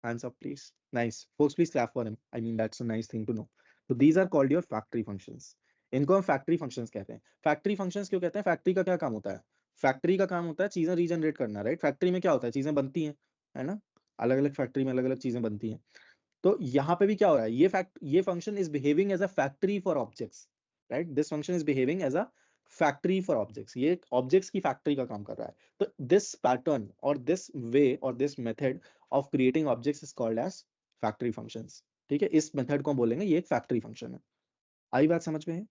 S1: hands up please, nice folks, please clap for him, I mean that's a nice thing to know. So these are called your factory functions, इनको हम फैक्ट्री फंक्शंस कहते हैं। Factory functions क्यों कहते हैं, factory का क्या काम होता है, फैक्ट्री का काम होता है चीजें रीजनरेट करना, राइट। फैक्ट्री में क्या होता है, चीजें बनती हैं, है ना, अलग अलग फैक्ट्री में अलग अलग चीजें बनती हैं। तो यहाँ पे भी क्या हो रहा है, ये function is behaving as a factory for objects, right, this function is behaving as a factory for objects, ये ऑब्जेक्ट्स की फैक्ट्री का काम कर रहा है। तो दिस पैटर्न और दिस वे और this method of creating objects is called as factory functions, ठीक है, इस मेथड को बोलेंगे ये एक फैक्ट्री फंक्शन है। आई बात समझ में है,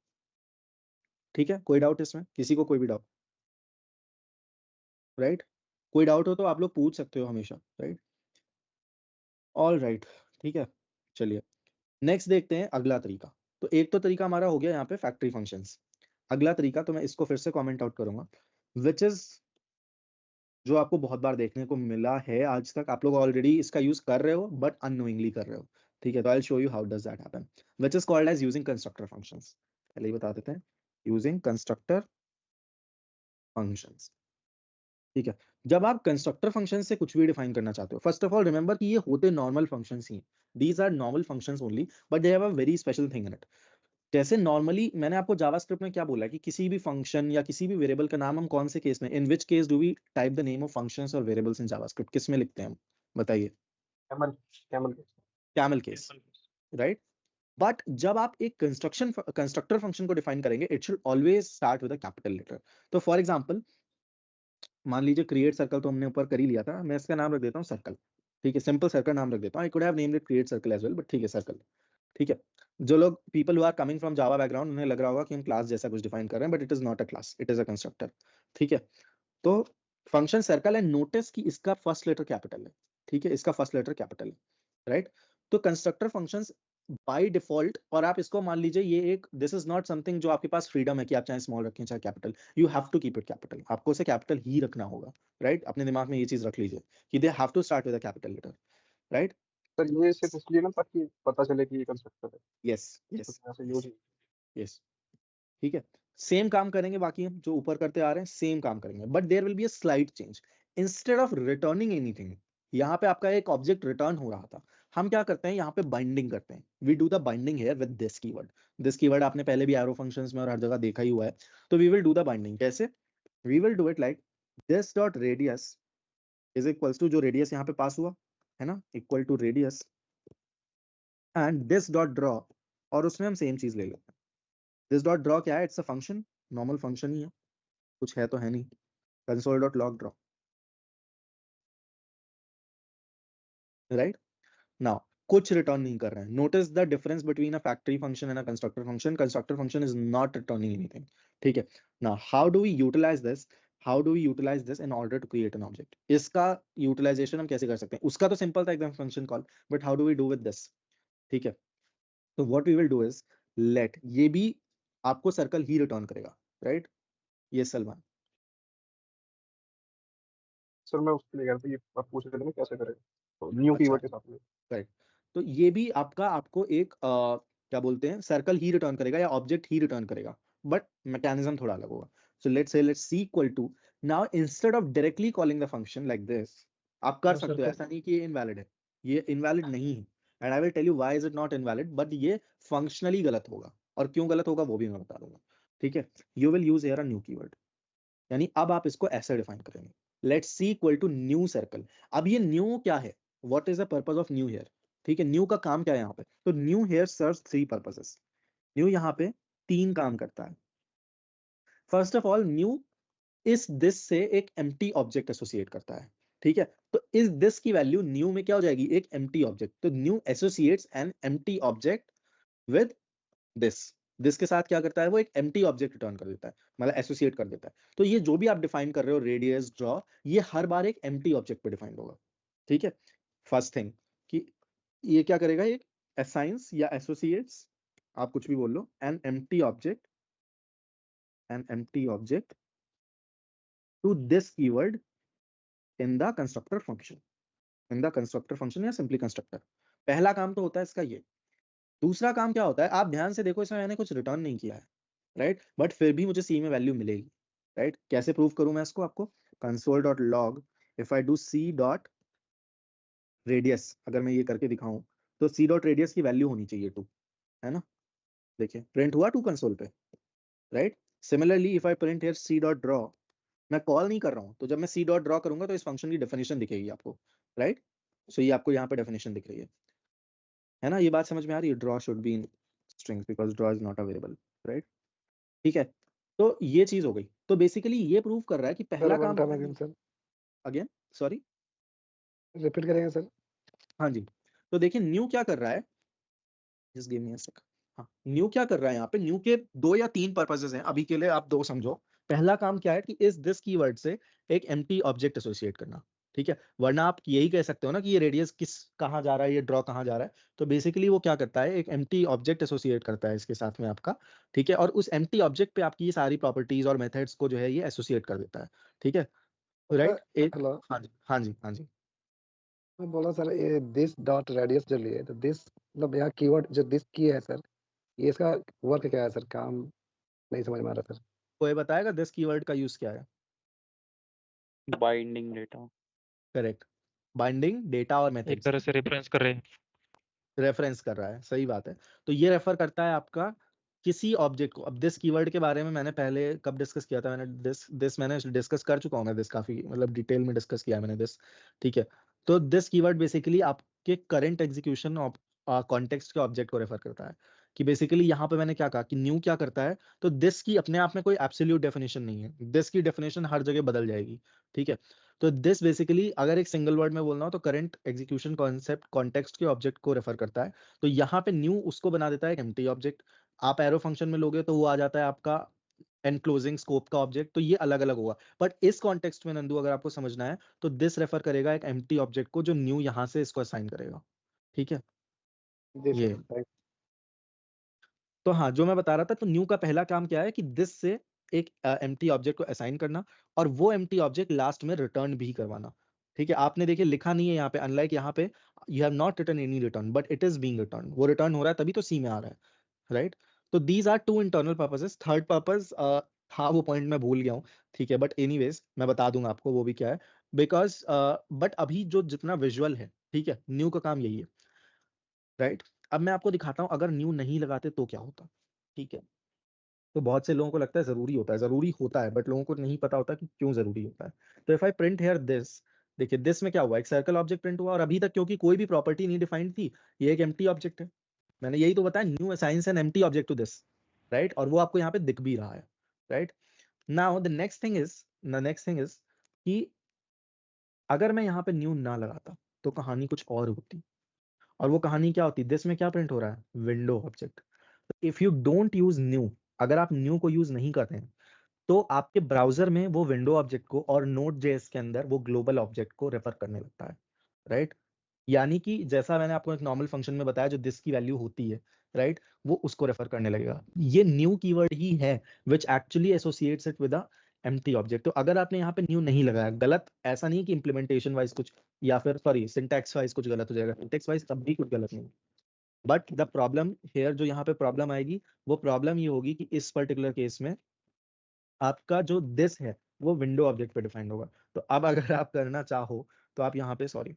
S1: ठीक है, कोई डाउट इसमें, किसी को कोई भी डाउट, राइट, कोई डाउट हो तो आप लोग पूछ सकते हो हमेशा, राइट, ऑल राइट, ठीक है, चलिए नेक्स्ट देखते हैं अगला तरीका। तो एक तो तरीका हमारा हो गया यहाँ पे फैक्ट्री फंक्शंस, अगला तरीका, तो मैं इसको फिर से कमेंट आउट करूंगा, विच इज जो आपको बहुत बार देखने को मिला है आज तक, आप लोग ऑलरेडी इसका यूज कर रहे हो बट अननोइंगली कर रहे हो, ठीक है। तो I will show you how does that happen, which is called as using constructor functions. पहले ही बता देते हैं, यूजिंग कंस्ट्रक्टर फंक्शंस, ठीक है। जब आप कंस्ट्रक्टर फंक्शन से कुछ भी डिफाइन करना चाहते हो, फर्स्ट ऑफ ऑल रिमेंबर कि ये होते नॉर्मल फंक्शंस ही, these are normal functions only, but they have a very special thing in it. जैसे नॉर्मली मैंने आपको जावास्क्रिप्ट में क्या बोला है कि किसी भी फंक्शन या किसी भी वेरिएबल का नाम हम कौन से केस में, in which case do we type the name of functions और वेरिएबल्स इन जावास्क्रिप्ट, किस में लिखते हैं हम, बताइए, कैमल केस, राइट। बट जब आप एक कंस्ट्रक्टर फंक्शन को डिफाइन करेंगे, it should always start with a capital letter. तो फॉर एग्जांपल मान लीजिए क्रिएट सर्कल तो हमने ऊपर कर ही लिया था, मैं इसका नाम रख देता हूँ सर्कल, ठीक है, सिंपल सर्कल नाम रख देता हूँ, I could have named it create circle as well, but ठीक है सर्कल, ठीक है। जो लोग people who are coming from Java background, उन्हें लग रहा होगा कि हम क्लास जैसा कुछ डिफाइन कर रहे हैं, but it is not a class, it is a constructor, ठीक है। तो फंक्शन सर्कल है, नोटिस कि इसका फर्स्ट लेटर कैपिटल है, ठीक है, इसका फर्स्ट लेटर कैपिटल है, राइट। तो कंस्ट्रक्टर फंक्शंस बाय डिफॉल्ट, और आप इसको मान लीजिए ये एक, दिस इज नॉट समथिंग जो आपके पास फ्रीडम है कि आप चाहे स्मॉल रखें चाहे capital, you have to keep it capital, आपको उसे कैपिटल ही रखना होगा, राइट। अपने दिमाग में ये चीज रख लीजिए कि they have to start with a capital letter, right.
S2: Sir ये सिर्फ इसलिए ना ताकि पता चले कि ये कंस्ट्रक्टर है,
S1: यस
S2: तो
S1: यस
S2: ऐसे यूज
S1: यस, ठीक है। सेम काम करेंगे, बाकी हम जो ऊपर करते आ रहे हैं सेम काम करेंगे, but there will be a slight change, instead of returning anything, यहाँ पे आपका एक ऑब्जेक्ट रिटर्न हो रहा था, हम क्या करते हैं यहाँ पे बाइंडिंग करते हैं, we do the binding here with this keyword, this keyword आपने पहले भी एरो फंक्शंस में और हर जगह देखा ही हुआ है। तो we will do the binding, कैसे, we will do it like this dot radius is equals to जो रेडियस यहाँ पे पास हुआ है ना, equal to radius and this dot draw, और उसमें हम सेम चीज ले लेते हैं। दिस डॉट ड्रॉ क्या है? It's a function, normal function ही है, कुछ है तो है नहीं। Console dot log draw, right. Now कुछ रिटर्न नहीं कर रहे हैं। Notice the difference between a factory function and a constructor function. Constructor function is not returning anything, ठीक है। Now how do we utilise this? How do we utilise this in order to create an object? इसका utilisation हम कैसे कर सकते हैं? उसका तो सिंपल था एकदम function call, but how do we do with this? ठीक है, तो what we will do is let, ये भी आपको सर्कल ही रिटर्न करेगा, राइट। ये सलमान,
S2: सर मैं उसके लिए कह रहा था, ये आप पूछ रहे थे ना कैसे करें, तो न्यू
S1: अच्छा
S2: कीवर्ड के साथ में।
S1: करेक्ट। तो ये भी आपको एक क्या बोलते हैं, सर्कल ही रिटर्न करेगा या ऑब्जेक्ट ही रिटर्न करेगा, बट मैकेनिज्म थोड़ा अलग होगा। So let's C equal to, now instead of directly calling the function like this, आप कर सकते हो, ऐसा नहीं कि ये इनवैलिड है, ये इनवैलिड नहीं है, and I will tell you why is it not invalid, but ये फंक्शनली गलत होगा, और क्यों गलत होगा वो भी मैं बता दूंगा, ठीक है। You will use here a new keyword, यानी अब आप इसको ऐसे डिफाइन करेंगे, let's C equal to new circle. अब ये न्यू क्या है? What is the purpose of new here? ठीक है, न्यू का काम क्या है यहाँ पे? तो new here serves 3 purposes. New यहाँ पे 3 काम करता है। फर्स्ट ऑफ ऑल, न्यू इस दिस से एक एम्प्टी ऑब्जेक्ट एसोसिएट करता है, ठीक है। तो इस दिस की वैल्यू न्यू में क्या हो जाएगी? एक एम्प्टी ऑब्जेक्ट। तो new associates N empty object with this. This के साथ क्या करता है? वो एक एम्प्टी ऑब्जेक्ट रिटर्न कर देता है, मतलब एसोसिएट कर देता है। तो ये जो भी आप डिफाइन कर रहे हो, रेडियस, ड्रॉ, ये हर बार एक एम्प्टी ऑब्जेक्ट पे डिफाइंड होगा, ठीक है। फर्स्ट थिंग कि ये क्या करेगा, ये असाइंस या एसोसिएट्स, आप कुछ भी बोल लो, an empty object to this keyword in the constructor function, या सिंपली कंस्ट्रक्टर। पहला काम तो होता है इसका ये। दूसरा काम क्या होता है, आप ध्यान से देखो, इसमें मैंने कुछ रिटर्न नहीं किया है, राइट, बट फिर भी मुझे सी में वैल्यू मिलेगी, राइट। कैसे प्रूव करूं मैं इसको आपको? Console dot log, if I do c dot radius, अगर मैं ये करके दिखाऊं, तो सी डॉट रेडियस की वैल्यू होनी चाहिए 2, है ना। देखिए प्रिंट हुआ 2 कंसोल पे, right. Similarly if I print here c dot draw, मैं कॉल नहीं कर रहा हूं, तो जब मैं सी डॉट ड्रॉ करूंगा तो इस फंक्शन की डेफिनेशन दिखेगी आपको, राइट। सो ये आपको यहाँ पे डेफिनेशन दिख रही है ना। ये बात समझ में आ रही है? Draw should be in strings because draw is not available, right, ठीक है। तो ये चीज हो गई। तो बेसिकली ये प्रूव कर रहा है कि पहला काम अगेन, सॉरी,
S10: रिपीट करेंगे सर?
S1: हाँ जी। तो देखिए न्यू क्या कर रहा है, just give me a second. हाँ, न्यू क्या कर रहा है यहाँ पे? न्यू के 2 या 3 पर्पसेस हैं, अभी के लिए आप 2 समझो। पहला काम क्या है कि इस दिस कीवर्ड से एक एम्प्टी ऑब्जेक्ट एसोसिएट करना, ठीक है। वरना आप यही कह सकते हो ना कि ये रेडियस कहाँ जा रहा है, ये ड्रॉ कहाँ जा रहा है। तो बेसिकली वो क्या करता है, एक एम्प्टी ऑब्जेक्ट एसोसिएट करता है इसके साथ में आपका, ठीक है। और उस एम्प्टी ऑब्जेक्ट पे आपकी ये सारी प्रॉपर्टीज और मेथड्स को जो है ये एसोसिएट कर देता है, ठीक है, राइट। एक,
S10: हेलो,
S1: हाँ जी, हाँ जी, हाँ जी।
S10: मैं बोला सर, ये दिस डॉट रेडियस जो लिए, तो दिस मतलब यहाँ कीवर्ड जो दिस की है सर, ये इसका वर्क क्या है सर? काम नहीं समझ में आ रहा सर।
S1: कोई बताएगा दिस कीवर्ड का यूज क्या है?
S11: Binding data.
S1: Correct, binding data और
S5: एक
S1: मेथड्स,
S5: तरह से रेफरेंस कर रहे हैं।
S1: रेफरेंस कर रहा है, सही बात है। तो ये रेफर करता है आपका किसी ऑब्जेक्ट को। अब दिस कीवर्ड के बारे में मैंने पहले कब डिस्कस किया था? मैंने दिस मैंने डिस्कस कर चुका हूं मैं, दिस काफी मतलब डिटेल में डिस्कस किया मैंने दिस, ठीक है। तो दिस कीवर्ड बेसिकली आपके करंट एग्जीक्यूशन कॉन्टेक्स्ट के ऑब्जेक्ट को रेफर करता है। कि बेसिकली यहाँ पे मैंने क्या कहा कि न्यू क्या करता है, तो दिस की अपने आप में कोई एब्सोल्यूट डेफिनेशन नहीं है, दिस की डेफिनेशन हर जगह बदल जाएगी, ठीक है। तो दिस बेसिकली अगर एक सिंगल वर्ड में बोलना हो तो करंट एग्जीक्यूशन कॉन्सेप्ट कॉन्टेक्स्ट के ऑब्जेक्ट को रेफर करता है। तो यहाँ पे न्यू उसको बना देता है एक एम्प्टी ऑब्जेक्ट। आप एरो फंक्शन में लोगे तो वो आ जाता है आपका एनक्लोजिंग स्कोप का ऑब्जेक्ट। तो ये अलग अलग होगा, बट इस कॉन्टेक्स्ट में नंदू अगर आपको समझना है तो दिस रेफर करेगा एक एम्प्टी ऑब्जेक्ट को जो न्यू यहाँ से इसको असाइन करेगा, ठीक है।
S10: जी
S1: ये
S10: सर, थैंक
S1: तो हाँ, जो मैं बता रहा था, तो न्यू का पहला काम क्या है कि दिस से एक एम्प्टी ऑब्जेक्ट को असाइन करना, और वो एम्प्टी ऑब्जेक्ट लास्ट में रिटर्न भी करवाना, ठीक है। आपने देखिए लिखा नहीं है यहाँ पे, अनलाइक यहाँ पे you have not return any return but it is being return, वो रिटर्न हो रहा है तभी तो सी में आ रहा है, राइट। तो these are 2 internal purposes. Third purpose था वो पॉइंट मैं भूल गया हूँ, ठीक है, बट एनीवेज मैं बता दूंगा आपको वो भी क्या है, बिकॉज बट अभी जो जितना विजुअल है, ठीक है, न्यू का काम यही है, राइट। अब मैं आपको दिखाता हूँ अगर न्यू नहीं लगाते तो क्या होता, ठीक है। तो बहुत से लोगों को लगता है जरूरी होता है बट लोगों को नहीं पता होता कि क्यों जरूरी होता है। तो if I print here this, देखिए दिस में क्या हुआ, एक सर्कल ऑब्जेक्ट प्रिंट हुआ और अभी तक क्योंकि कोई भी प्रॉपर्टी नहीं डिफाइंड थी, ये एक एम्प्टी ऑब्जेक्ट है। मैंने यही तो बताया, new assigns an empty object to this, right, और वो आपको यहाँ पे दिख भी रहा है, right. Now the next thing is कि अगर मैं यहाँ पे न्यू ना लगाता तो कहानी कुछ और होती, और वो कहानी क्या होती, दिस में क्या प्रिंट हो रहा है, window object. If you don't use new, अगर आप न्यू को यूज नहीं करते हैं तो आपके ब्राउजर में वो विंडो ऑब्जेक्ट को और नोड जेएस के अंदर वो ग्लोबल ऑब्जेक्ट को रेफर करने लगता है, राइट। यानी कि जैसा मैंने आपको एक नॉर्मल फंक्शन में बताया जो दिस की वैल्यू होती है, राइट, वो उसको रेफर करने लगेगा। ये न्यू कीवर्ड ही है which actually associates it with a empty object. तो अगर आपने यहाँ पे न्यू नहीं लगाया, गलत ऐसा नहीं कि इंप्लीमेंटेशन वाइज कुछ या फिर सॉरी सिंटैक्स वाइज कुछ गलत हो जाएगा, सिंटैक्स वाइज तब भी कुछ गलत नहीं, बट द प्रॉब्लम हियर, जो यहाँ पे प्रॉब्लम आएगी वो प्रॉब्लम ये होगी कि इस पर्टिकुलर केस में आपका जो दिस है वो विंडो ऑब्जेक्ट पे डिफाइंड होगा। तो अब अगर आप करना चाहो तो आप यहाँ पे सॉरी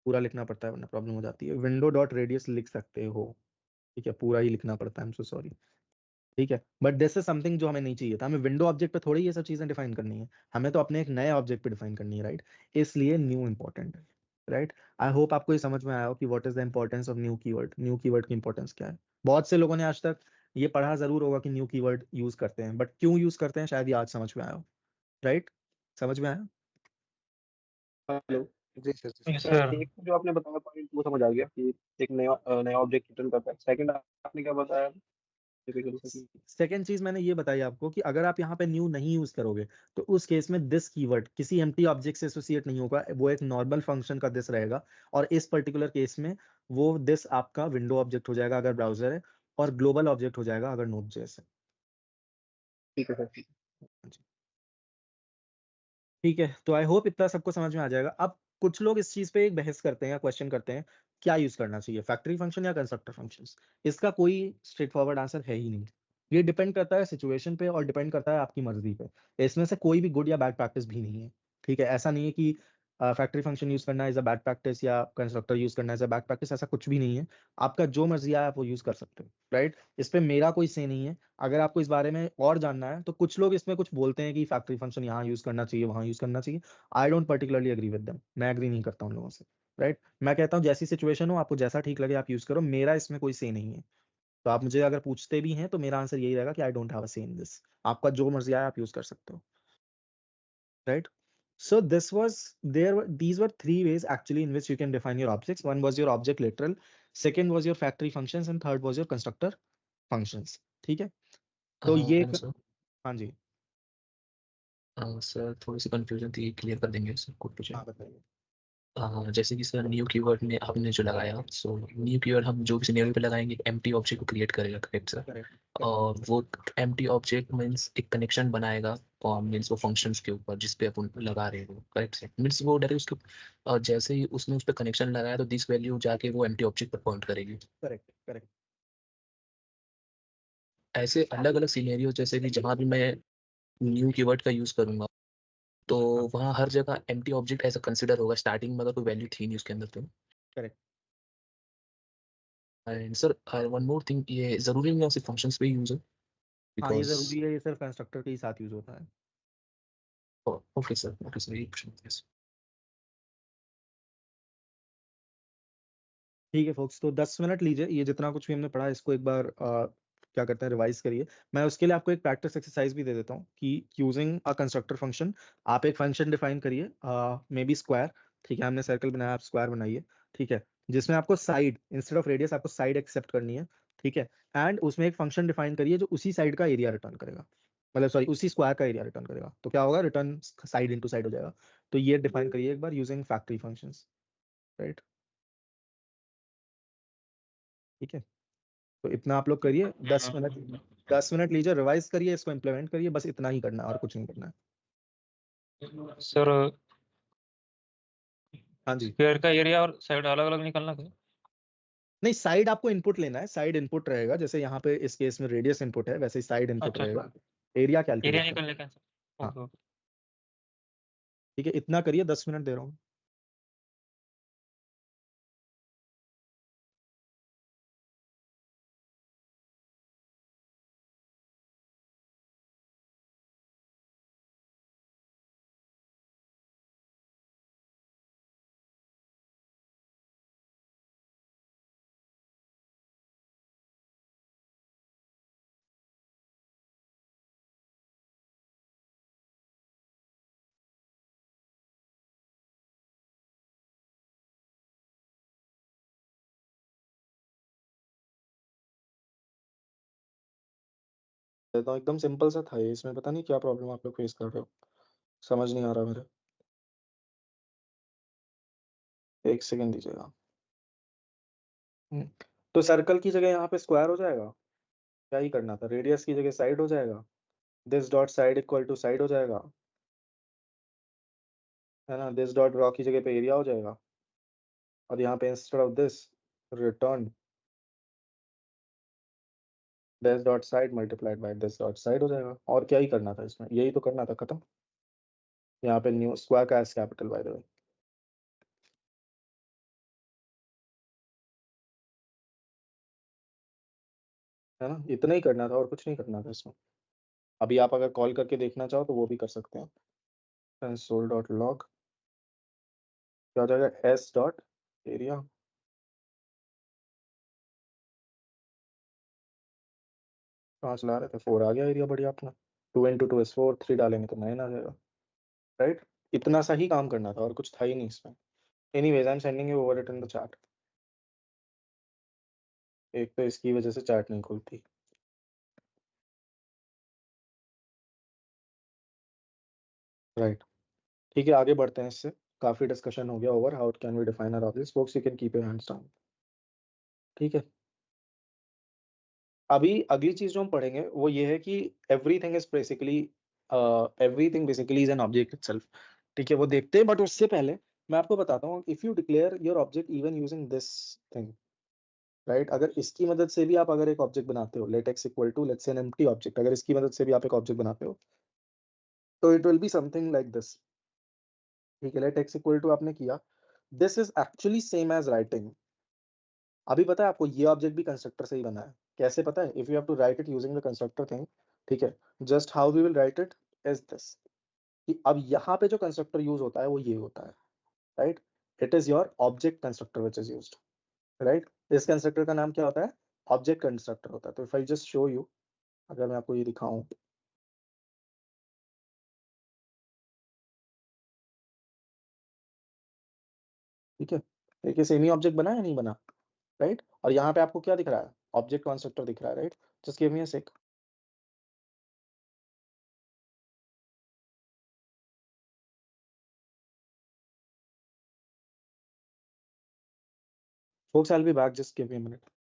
S1: पूरा लिखना पड़ता है वरना प्रॉब्लम हो जाती है, विंडो डॉट रेडियस लिख सकते हो, ठीक है, पूरा ही लिखना पड़ता है, आई एम सो सॉरी, ठीक है। बट दिस इज समथिंग जो हमें नहीं चाहिए था, हमें विंडो ऑब्जेक्ट पे थोड़ी ये सब चीजें डिफाइन करनी है, हमें तो अपने एक नए ऑब्जेक्ट पे डिफाइन करनी है, राइट। इसलिए न्यू इंपॉर्टेंट है, राइट। आई होप आपको ये समझ में आया हो कि what is the importance of new keyword की इंपॉर्टेंस क्या है। बहुत से लोगों ने आज तक ये पढ़ा जरूर होगा कि न्यू कीवर्ड यूज करते हैं, बट क्यों यूज करते हैं शायद ये आज समझ में आया हो, राइट, समझ में आया।
S2: हेलो
S10: जी सर, जी
S5: यस
S10: सर।
S5: सर।
S2: एक जो आपने बताया पॉइंट वो समझ आ गया कि एक नया ऑब्जेक्ट रिटर्न करता है। सेकंड आपने क्या बताया कि
S1: सेकेंड चीज मैंने ये बताई आपको कि अगर आप यहाँ पे न्यू नहीं यूज करोगे तो उस केस में दिस कीवर्ड किसी एम्प्टी ऑब्जेक्ट से एसोसिएट नहीं होगा, वो एक नॉर्मल फंक्शन का दिस रहेगा, और इस पर्टिकुलर केस में वो दिस आपका विंडो ऑब्जेक्ट हो जाएगा अगर ब्राउजर है, और ग्लोबल ऑब्जेक्ट हो जाएगा अगर नोड जेएस है।
S2: ठीक है सर, ठीक
S1: ठीक है, तो आई होप इतना सबको समझ में आ जाएगा। अब कुछ लोग इस चीज पे एक बहस करते हैं या क्वेश्चन करते हैं क्या यूज करना चाहिए, फैक्ट्री फंक्शन या कंस्ट्रक्टर फंक्शंस। इसका कोई स्ट्रेट फॉरवर्ड आंसर है ही नहीं, ये डिपेंड करता है सिचुएशन पे और डिपेंड करता है आपकी मर्जी पे। इसमें से कोई भी गुड या बैड प्रैक्टिस भी नहीं है, ठीक है। ऐसा नहीं है कि फैक्ट्री फंक्शन यूज करना इज अ बैड प्रैक्टिस या कंस्ट्रक्टर यूज करना इज अ बैड प्रैक्टिस, ऐसा कुछ भी नहीं है। आपका जो मर्जी आया आप वो यूज कर सकते हो, राइट। इस पे मेरा कोई से नहीं है। अगर आपको इस बारे में और जानना है तो कुछ लोग इसमें कुछ बोलते हैं कि फैक्ट्री फंक्शन यहाँ यूज करना चाहिए वहां यूज करना चाहिए। I don't particularly agree with them, मैं एग्री नहीं करता उन लोगों से, राइट। मैं कहता हूँ जैसी सिचुएशन हो आपको जैसा ठीक लगे आप यूज करो, मेरा इसमें कोई से नहीं है। तो आप मुझे अगर पूछते भी हैं तो मेरा आंसर यही रहेगा कि आई डोंट हैव अ से इन दिस। आपका जो मर्जी आया आप यूज कर सकते हो, right. So this was these were three ways actually in which you can define your objects. One was your object literal, second was your factory functions, and third was your constructor functions. ठीक है, तो ये
S3: hello sir.
S1: हाँ जी,
S3: sir थोड़ी सी confusion थी, clear कर देंगे sir कुछ पूछे।
S1: हाँ बताइए।
S3: जैसे कि सर न्यू कीवर्ड में आपने जो लगाया, सो न्यू कीवर्ड हम जो भी सिनेरियो पे लगाएंगे एम्प्टी ऑब्जेक्ट को क्रिएट करेगा, करेक्ट सर।
S1: करेक्ट,
S3: और वो एम्प्टी ऑब्जेक्ट मीन्स एक कनेक्शन बनाएगा और मीन्स वो फंक्शंस के ऊपर जिस पे अपन लगा रहे हो, करेक्ट सर। मीन्स वो डायरेक्ट उसके और जैसे ही उसने उस पर कनेक्शन लगाया तो दिस वैल्यू जाके वो एम्प्टी ऑब्जेक्ट पर पॉइंट करेगी।
S1: Correct, correct.
S3: ऐसे अलग अलग सिनेरियो जैसे कि जहाँ भी मैं न्यू कीवर्ड का यूज करूंगा तो वहाँ हर जगह एम्प्टी ऑब्जेक्ट ऐसा कंसिडर होगा, स्टार्टिंग में अगर कोई वैल्यू थी नहीं उसके अंदर तो।
S1: Correct.
S3: And sir one more thing, ये जरूरी नहीं है सिर्फ फंक्शंस पे यूज है
S1: हाँ ये
S3: बिकॉज।
S1: जरूरी है, ये सिर्फ कंस्ट्रक्टर के ही साथ यूज होता है।
S3: ओके सर यही क्वेश्चन था।
S1: ठीक है फोक्स, तो 10 मिनट लीजिए, ये जितना कुछ भी हमने पढ़ा इसको एक बार क्या करते हैं रिवाइज करिए। मैं उसके लिए आपको एक प्रैक्टिस एक्सरसाइज भी दे देता हूँ कि यूजिंग अ कंस्ट्रक्टर फंक्शन आप एक फंक्शन डिफाइन करिए, मे बी स्क्वायर, ठीक है, हमने सर्कल बनाया आप स्क्वायर बनाइए, ठीक है, जिसमें आपको साइड इंस्टेड ऑफ रेडियस आपको साइड एक्सेप्ट करनी है, ठीक है। एंड उसमें एक फंक्शन डिफाइन करिए जो उसी साइड का एरिया रिटर्न करेगा, मतलब सॉरी उसी स्क्वायर का एरिया रिटर्न करेगा। तो क्या होगा, रिटर्न साइड इनटू साइड हो जाएगा। तो ये डिफाइन करिए एक बार यूजिंग फैक्ट्री फंक्शंस, राइट, ठीक है। तो इतना आप लोग करिए, 10 मिनट, 10 मिनट लीजिए, रिवाइज करिए, इसको इम्प्लीमेंट करिए, बस इतना ही करना है और कुछ नहीं करना है।
S5: सर
S1: हाँ जी,
S5: स्क्वायर का एरिया और साइड अलग अलग निकालना क्या?
S1: नहीं साइड आपको इनपुट लेना है, साइड इनपुट रहेगा, जैसे यहाँ पे इस केस में रेडियस इनपुट है वैसे ही साइड इनपुट
S5: अच्छा
S1: रहेगा, एरिया
S5: एरिया
S1: कैलकुलेट कर।
S5: निकालने का।
S1: हाँ
S5: ओके।
S1: ठीक है, इतना करिए, 10 मिनट दे रहा हूँ। तो एकदम सिंपल सा था ये, इसमें पता नहीं क्या प्रॉब्लम आप लोग फेस कर रहे हो, समझ नहीं आ रहा मेरे। एक सेकेंड दीजिएगा। तो सर्कल की जगह यहाँ पे स्क्वायर हो जाएगा, क्या ही करना था, रेडियस की जगह साइड हो जाएगा, this dot side equal to side हो जाएगा, है ना, दिस डॉट रॉ की जगह पे एरिया हो जाएगा, और यहाँ पे instead of this return this dot side multiplied by this dot side हो जाएगा। और क्या ही करना था इसमें, यही तो करना था, खत्म। यहाँ पे न्यू स्क्वायर का S capital by the way, है ना, इतना ही करना था और कुछ नहीं करना था इसमें। अभी आप अगर कॉल करके देखना चाहो तो वो भी कर सकते हैं, कंसोल डॉट लॉग क्या हो जाएगा, एस डॉट एरिया, कहाँ चला रहे थे, 4 आ गया एरिया, बढ़िया अपना, 2 इंटू 2 इज 4, 3 डालेंगे तो 9 आ जाएगा, राइट। इतना सा ही काम करना था और कुछ था ही नहीं इसमें। Anyways I am sending you over it in the chat. एक तो इसकी वजह से चैट नहीं खुलती। राइट, ठीक है, आगे बढ़ते हैं इससे। काफी डिस्कशन हो गया over how can we define our objects. Folks you can keep your hands down. ठीक है, अभी अगली चीज जो हम पढ़ेंगे वो ये है कि everything is basically is an object itself. ठीक है, वो देखते हैं, बट उससे पहले मैं आपको बताता हूँ, if you declare your object even using this thing, right, अगर इसकी मदद से भी आप अगर एक ऑब्जेक्ट बनाते हो, let x equal to let's say an empty object, अगर इसकी मदद से भी आप एक ऑब्जेक्ट बनाते हो तो it will be something like this. ठीक है, लेट एक्स इक्वल टू आपने किया, this is actually same as writing. अभी पता है आपको ये ऑब्जेक्ट भी कंस्ट्रक्टर से ही बना है, कैसे पता है, if you have to write it using the constructor thing. ठीक है, just how we will write it is this, कि अब यहाँ पे जो कंस्ट्रक्टर यूज होता है वो ये होता है, right, it is your object constructor which is used, right. इस कंस्ट्रक्टर का नाम क्या होता है, ऑब्जेक्ट कंस्ट्रक्टर होता है। तो if I just show you, अगर मैं आपको ये दिखाऊं, ठीक है, देखिए सेम ही ऑब्जेक्ट बना या नहीं बना, राइट। और यहाँ पे आपको क्या दिख रहा है, ऑब्जेक्ट कंस्ट्रक्टर दिख रहा है, right. Just give me a sec. Folks, I'll be back, just give me a minute.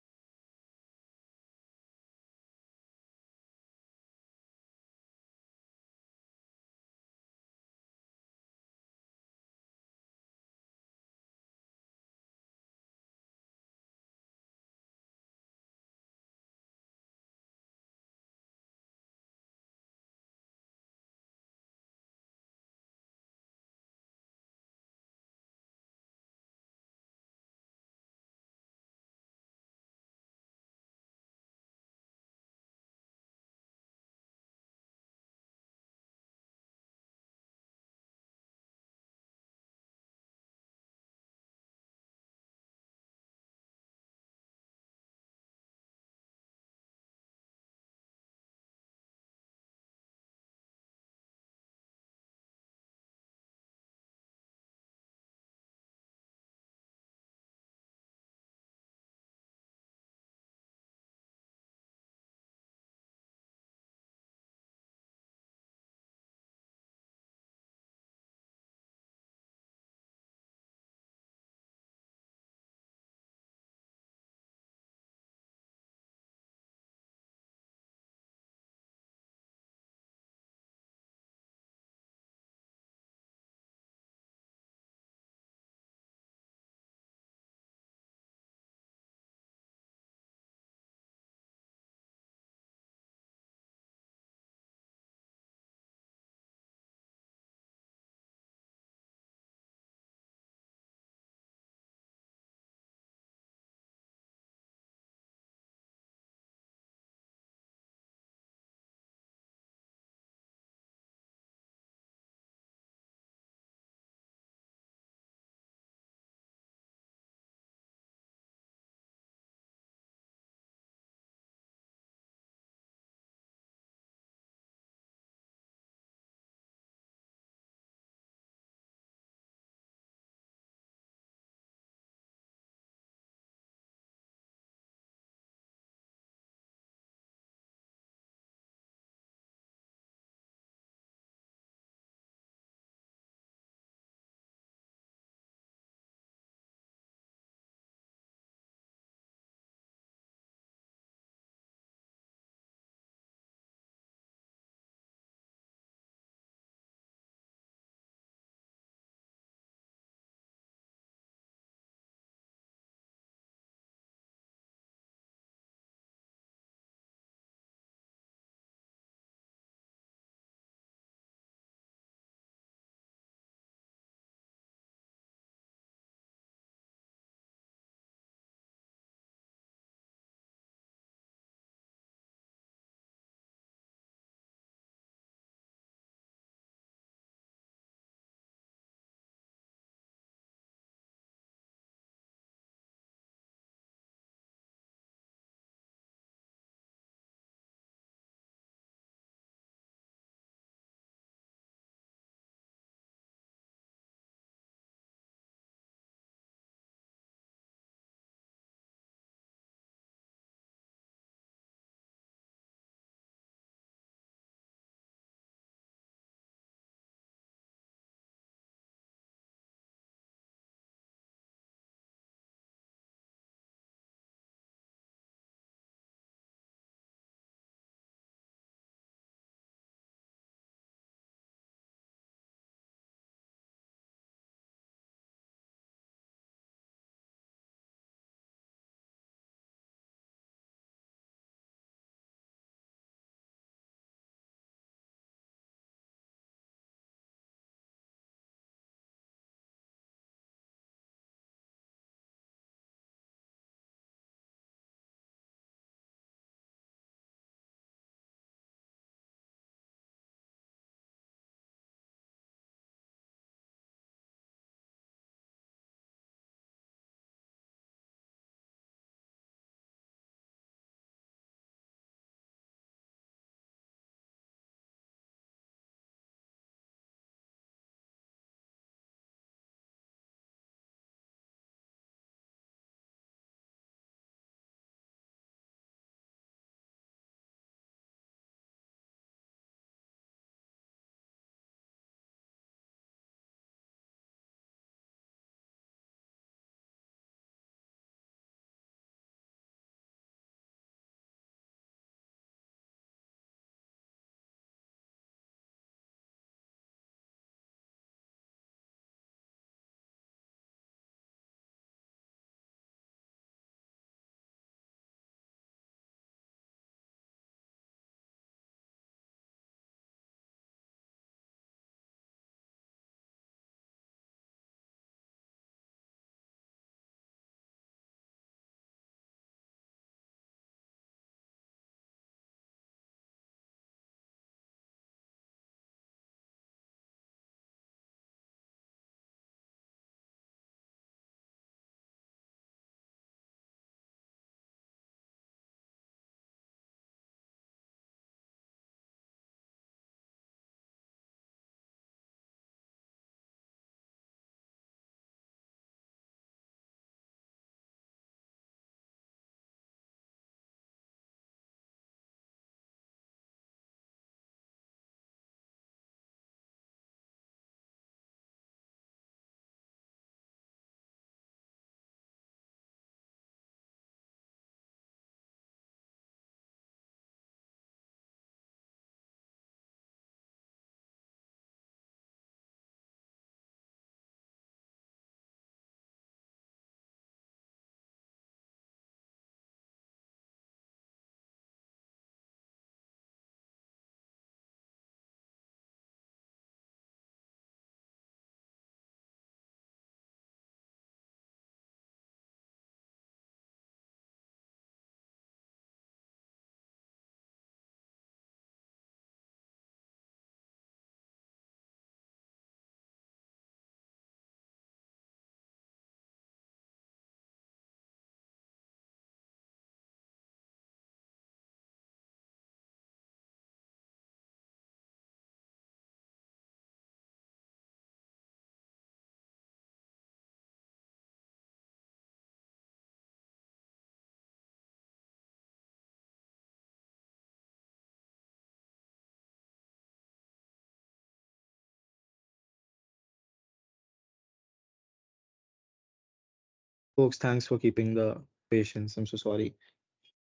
S1: Folks, thanks for keeping the patience. I'm so sorry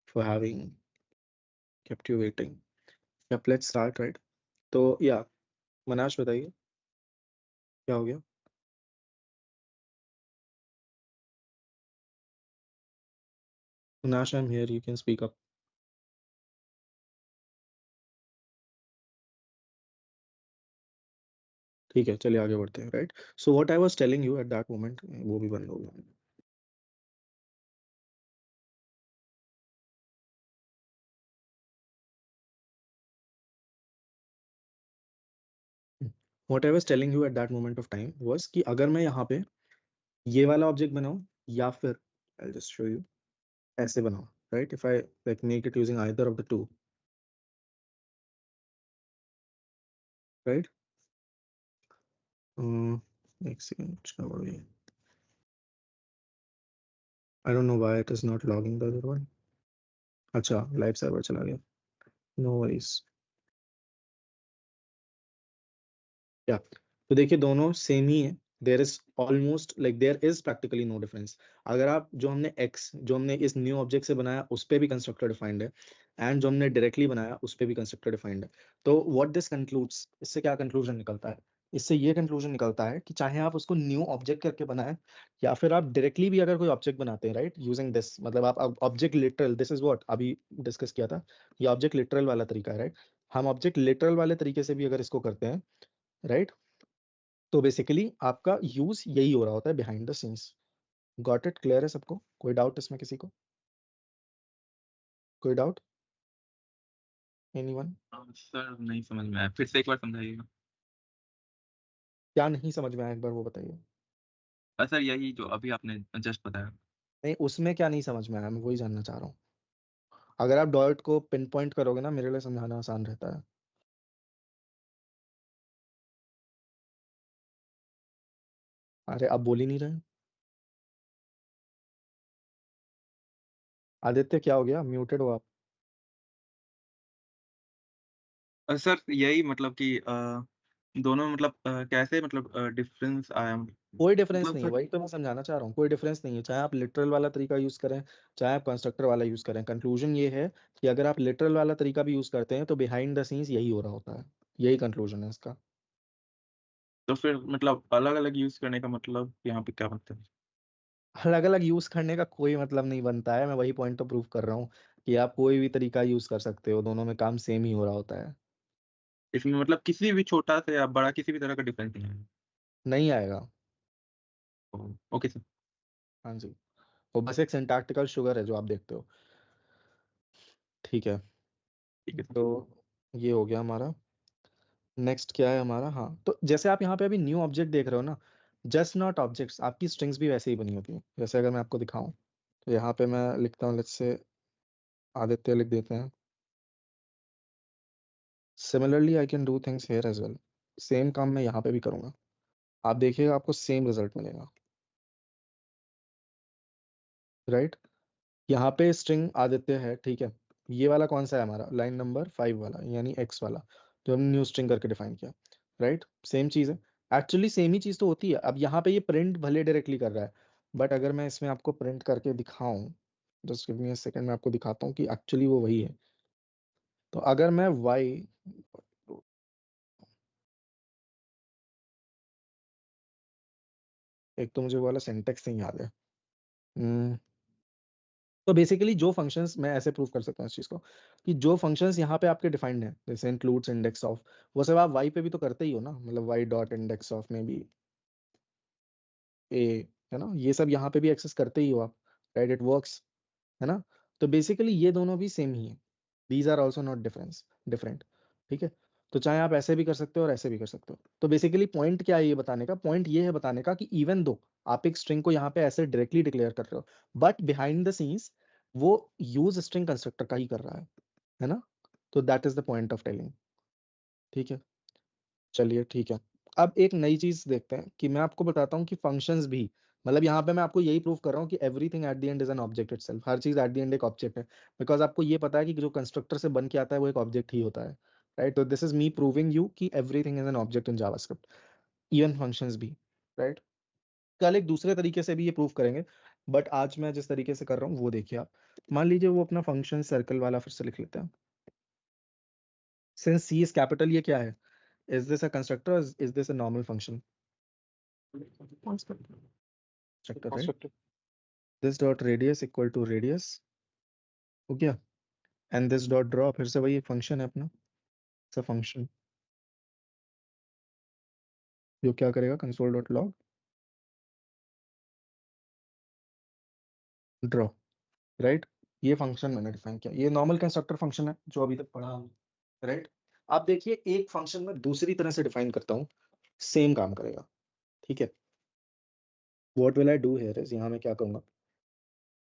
S1: for having kept you waiting. Yep, let's start, right? तो yeah, मनाश बताइए क्या हो गया? Manash, I'm here. You can speak up. ठीक है, चलिए आगे बढ़ते हैं, right? So what I was telling you at that moment, वो भी बंद हो गया. What I was telling you at that moment of time was कि अगर मैं यहाँ पे ये वाला ऑब्जेक्ट बनाऊं या फिर I'll just show you ऐसे बनाऊं, right? If I like make it using either of the two, right? एक second, क्या बोल रही है? I don't know why it is not logging the other one. अच्छा, लाइव सर्वर चला गया. No worries. या तो देखिए दोनों सेम ही है. There is almost like there is practically no difference. अगर आप जो हमने इस न्यू ऑब्जेक्ट से बनाया उस पे भी कंस्ट्रक्टर डिफाइंड है एंड जो हमने डायरेक्टली बनाया उस पे भी कंस्ट्रक्टर डिफाइंड है. तो व्हाट दिस कंक्लूड्स, इससे क्या कंक्लूजन निकलता है? इससे ये कंक्लूजन निकलता है कि चाहे आप उसको न्यू ऑब्जेक्ट करके बनाएं या फिर आप डायरेक्टली भी अगर कोई ऑब्जेक्ट बनाते हैं, राइट, यूजिंग दिस, मतलब आप object literal, this is what अभी डिस्कस किया था, ये ऑब्जेक्ट लिटरल वाला तरीका है, राइट? हम ऑब्जेक्ट लिटरल वाले तरीके से भी अगर इसको करते हैं, राइट, तो बेसिकली आपका यूज यही हो रहा होता है behind the scenes. Got it? Clear है सबको? कोई डाउट इसमें किसी को? कोई डाउट? एनीवन?
S11: सर नहीं समझ में आया, फिर से एक बार समझाइएगा.
S1: क्या नहीं समझ में आया, एक बार वो बताइए.
S11: सर यही जो अभी आपने जस्ट बताया.
S1: नहीं, उसमें क्या नहीं समझ में आया, मैं वही जानना चाह रहा हूँ. अगर आप डॉट को पिन पॉइंट करोगे ना, मेरे लिए समझाना आसान रहता है. अरे आप बोल ही नहीं रहे. आदित्य क्या हो गया, म्यूटेड हो आप?
S11: सर यही मतलब कि दोनों मतलब कैसे मतलब डिफरेंस आया.
S1: कोई डिफरेंस
S11: मतलब
S1: नहीं है,
S11: सर
S1: वही तो मैं समझाना चाह रहा हूँ. कोई डिफरेंस नहीं है, चाहे आप लिटरल वाला तरीका यूज करें चाहे आप कंस्ट्रक्टर वाला यूज करें. कंक्लूजन ये है कि अगर आप लिटरल वाला तरीका भी यूज करते हैं तो बिहाइंड द सीन्स यही हो रहा होता है. यही कंक्लूजन है इसका.
S11: तो फिर मतलब अलग अलग यूज करने का मतलब यहाँ पे क्या बनता है?
S1: अलग अलग यूज करने का कोई मतलब नहीं बनता है. मैं वही पॉइंट तो प्रूव कर रहा हूँ कि आप कोई भी तरीका यूज कर सकते हो, दोनों में काम सेम ही हो रहा होता है.
S11: इसमें मतलब किसी भी छोटा से या बड़ा किसी भी तरह का डिफरेंस नहीं है.
S1: नहीं आएगा.
S11: Okay sir.
S1: हाँ जी, वो बस एक सिंटैक्टिकल शुगर है जो आप देखते हो. ठीक है,
S11: ठीक है सर.
S1: तो ये हो गया हमारा. नेक्स्ट क्या है हमारा? हाँ, तो जैसे आप यहाँ पे अभी न्यू ऑब्जेक्ट देख रहे हो ना, जस्ट नॉट ऑब्जेक्ट्स, आपकी स्ट्रिंग्स भी वैसे ही बनी होती हैं. जैसे अगर मैं आपको दिखाऊं तो यहाँ पे मैं लिखता हूँ, लेट्स से आदित्य लिख देते हैं. Similarly I can do things here as well. Same काम मैं यहाँ पे भी करूंगा, आप देखिएगा आपको सेम रिजल्ट मिलेगा, राइट? यहाँ पे स्ट्रिंग आदित्य है, ठीक है. ये वाला कौन सा है हमारा? लाइन नंबर 5 वाला, यानी एक्स वाला, जो हमने न्यू स्ट्रिंग करके डिफाइन किया, राइट? सेम चीज है, एक्चुअली सेम ही चीज तो होती है. अब यहाँ पे ये प्रिंट भले डायरेक्टली कर रहा है, बट अगर मैं इसमें आपको प्रिंट करके दिखाऊं, just give me a second, मैं आपको दिखाता हूँ कि एक्चुअली वो वही है. तो अगर मैं y, एक तो मुझे वो वाला सिंटेक्स नहीं याद है. तो बेसिकली जो फंक्शंस, मैं ऐसे प्रूव कर सकता हूँ इस चीज को, कि जो फंक्शंस यहाँ पे आपके डिफाइंड हैं, जैसे इंक्लूड्स, इंडेक्स ऑफ, वो सब आप y पे भी तो करते ही हो ना. मतलब y डॉट इंडेक्स ऑफ में भी a है ना, ये सब यहाँ पे भी एक्सेस करते ही हो आप, राइट? इट वर्क्स, है ना? तो बेसिकली ये दोनों भी सेम ही है. These are also not different. ठीक है, तो चाहे आप ऐसे भी कर सकते हो और ऐसे भी कर सकते हो. तो बेसिकली पॉइंट क्या है ये बताने का? पॉइंट ये है बताने का कि इवन दो आप एक स्ट्रिंग को यहाँ पे ऐसे डायरेक्टली डिक्लेयर कर रहे हो, बट बिहाइंड द सीन्स वो यूज स्ट्रिंग कंस्ट्रक्टर का ही कर रहा है ना? तो that is the point of telling. ठीक है, चलिए ठीक है. अब एक नई चीज देखते हैं कि मैं आपको बताता हूँ कि फंक्शंस भी, मतलब यहाँ पे मैं आपको यही प्रूव कर रहा हूँ कि everything at the end is an object itself. हर चीज एट द एंड एक ऑब्जेक्ट है, बिकॉज आपको ये पता है कि जो कंस्ट्रक्टर से बन के आता है वो एक ऑब्जेक्ट ही होता है, राइट? तो this is me proving you कि everything is an object in JavaScript, even functions भी, राइट? कल एक दूसरे तरीके से भी ये प्रूव करेंगे, बट आज मैं जिस तरीके से कर रहा हूँ वो देखिए आप। मान लीजिए वो अपना फंक्शन सर्कल वाला फिर से लिख लेते हैं। सिंस सी इज कैपिटल, ये क्या है? Is this a constructor, is this a normal function? Constructor, right?
S2: Constructor
S1: this dot radius equal to radius हो गया, एंड दिस डॉट ड्रॉ फिर से वही फंक्शन है अपना, इट्स अ फंक्शन जो क्या करेगा, console dot log draw, right? ये फंक्शन मैंने डिफाइन किया, ये नॉर्मल कंस्ट्रक्टर फंक्शन है जो अभी तक पढ़ा हमने, राइट? आप देखिए एक फंक्शन में दूसरी तरह से डिफाइन करता हूँ, सेम काम करेगा, ठीक है? What will I do here is, यहाँ मैं क्या करूंगा,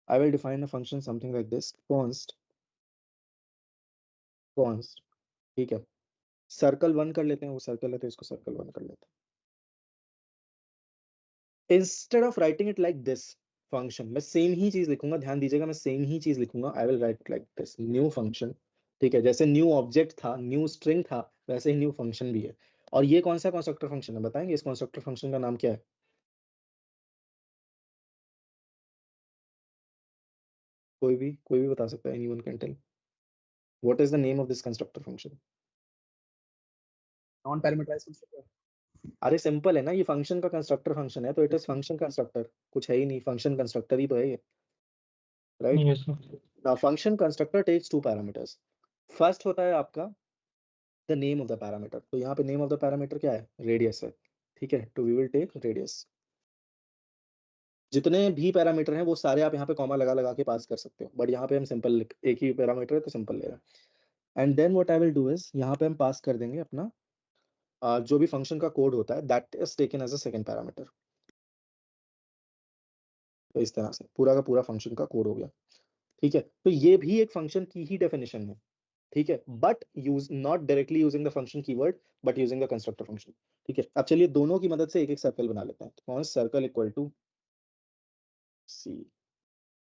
S1: I will define a function something like this, const, ठीक है? सर्कल 1 कर लेते हैं, वो सर्कल है तो इसको सर्कल 1 कर लेते हैं। Instead of writing it like this function, मैं सेम ही चीज लिखूंगा, ध्यान दीजिएगा, मैं सेम ही चीज लिखूंगा, I will write like this new function, ठीक है? जैसे न्यू ऑब्जेक्ट था, न्यू स्ट्रिंग था, वैसे ही न्यू फंक्शन भी है। और ये कौन सा कंस्ट्रक्टर फंक्शन है बताएंगे? इस कंस्ट्रक्टर फंक्शन का नाम क्या है? कोई भी बता सकता है, anyone can tell what is the name of this constructor function?
S4: Non parameterized constructor.
S1: अरे सिंपल है ना, ये फंक्शन का कंस्ट्रक्टर फंक्शन है तो इट इज फंक्शन कंस्ट्रक्टर, कुछ है ही नहीं, फंक्शन कंस्ट्रक्टर ही तो है ये, right?
S5: Yes, sir.
S1: Now function constructor takes two parameters. First होता है आपका the name of the parameter, तो यहाँ पे नेम ऑफ द पैरामीटर क्या है? रेडियस है, ठीक है? तो वी विल टेक रेडियस। जितने भी पैरामीटर हैं वो सारे आप यहाँ पे कॉमा लगा लगा के पास कर सकते हो, बट यहाँ पे हम सिंपल, एक ही पैरामीटर है तो सिंपल ले रहे हैं। And then what I will do is, यहाँ पे हम पास कर देंगे अपना जो भी फंक्शन का कोड होता है, that is taken as a second parameter. तो इस तरह से पूरा का पूरा फंक्शन का कोड हो गया, ठीक है? तो ये भी एक फंक्शन की ही डेफिनेशन है, ठीक है? But use not directly using the function keyword, but using the constructor function, ठीक है? अब चलिए दोनों की मदद से एक एक सर्कल बना लेते हैं। Const circle equal to c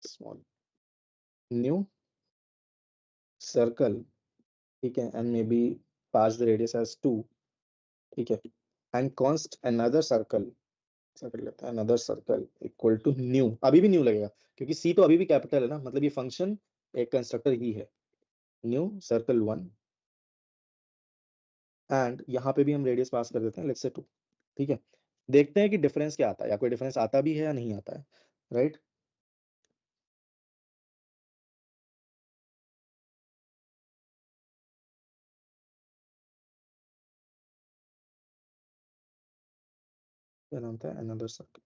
S1: small new circle, ठीक है? And may be pass the radius as 2, ठीक है? एंड कॉन्स्ट अनदर सर्कल, ऐसा कर लेते हैं, another circle equal to new, अभी भी न्यू लगेगा क्योंकि सी तो अभी भी कैपिटल है ना, मतलब ये फंक्शन एक कंस्ट्रक्टर ही है। न्यू सर्कल 1, एंड यहाँ पे भी हम रेडियस पास कर देते हैं, लेट्स से 2, ठीक है? देखते हैं कि डिफरेंस क्या आता है, या कोई डिफरेंस आता भी है या नहीं आता है, राइट? क्या नाम था, अनदर सर्कल,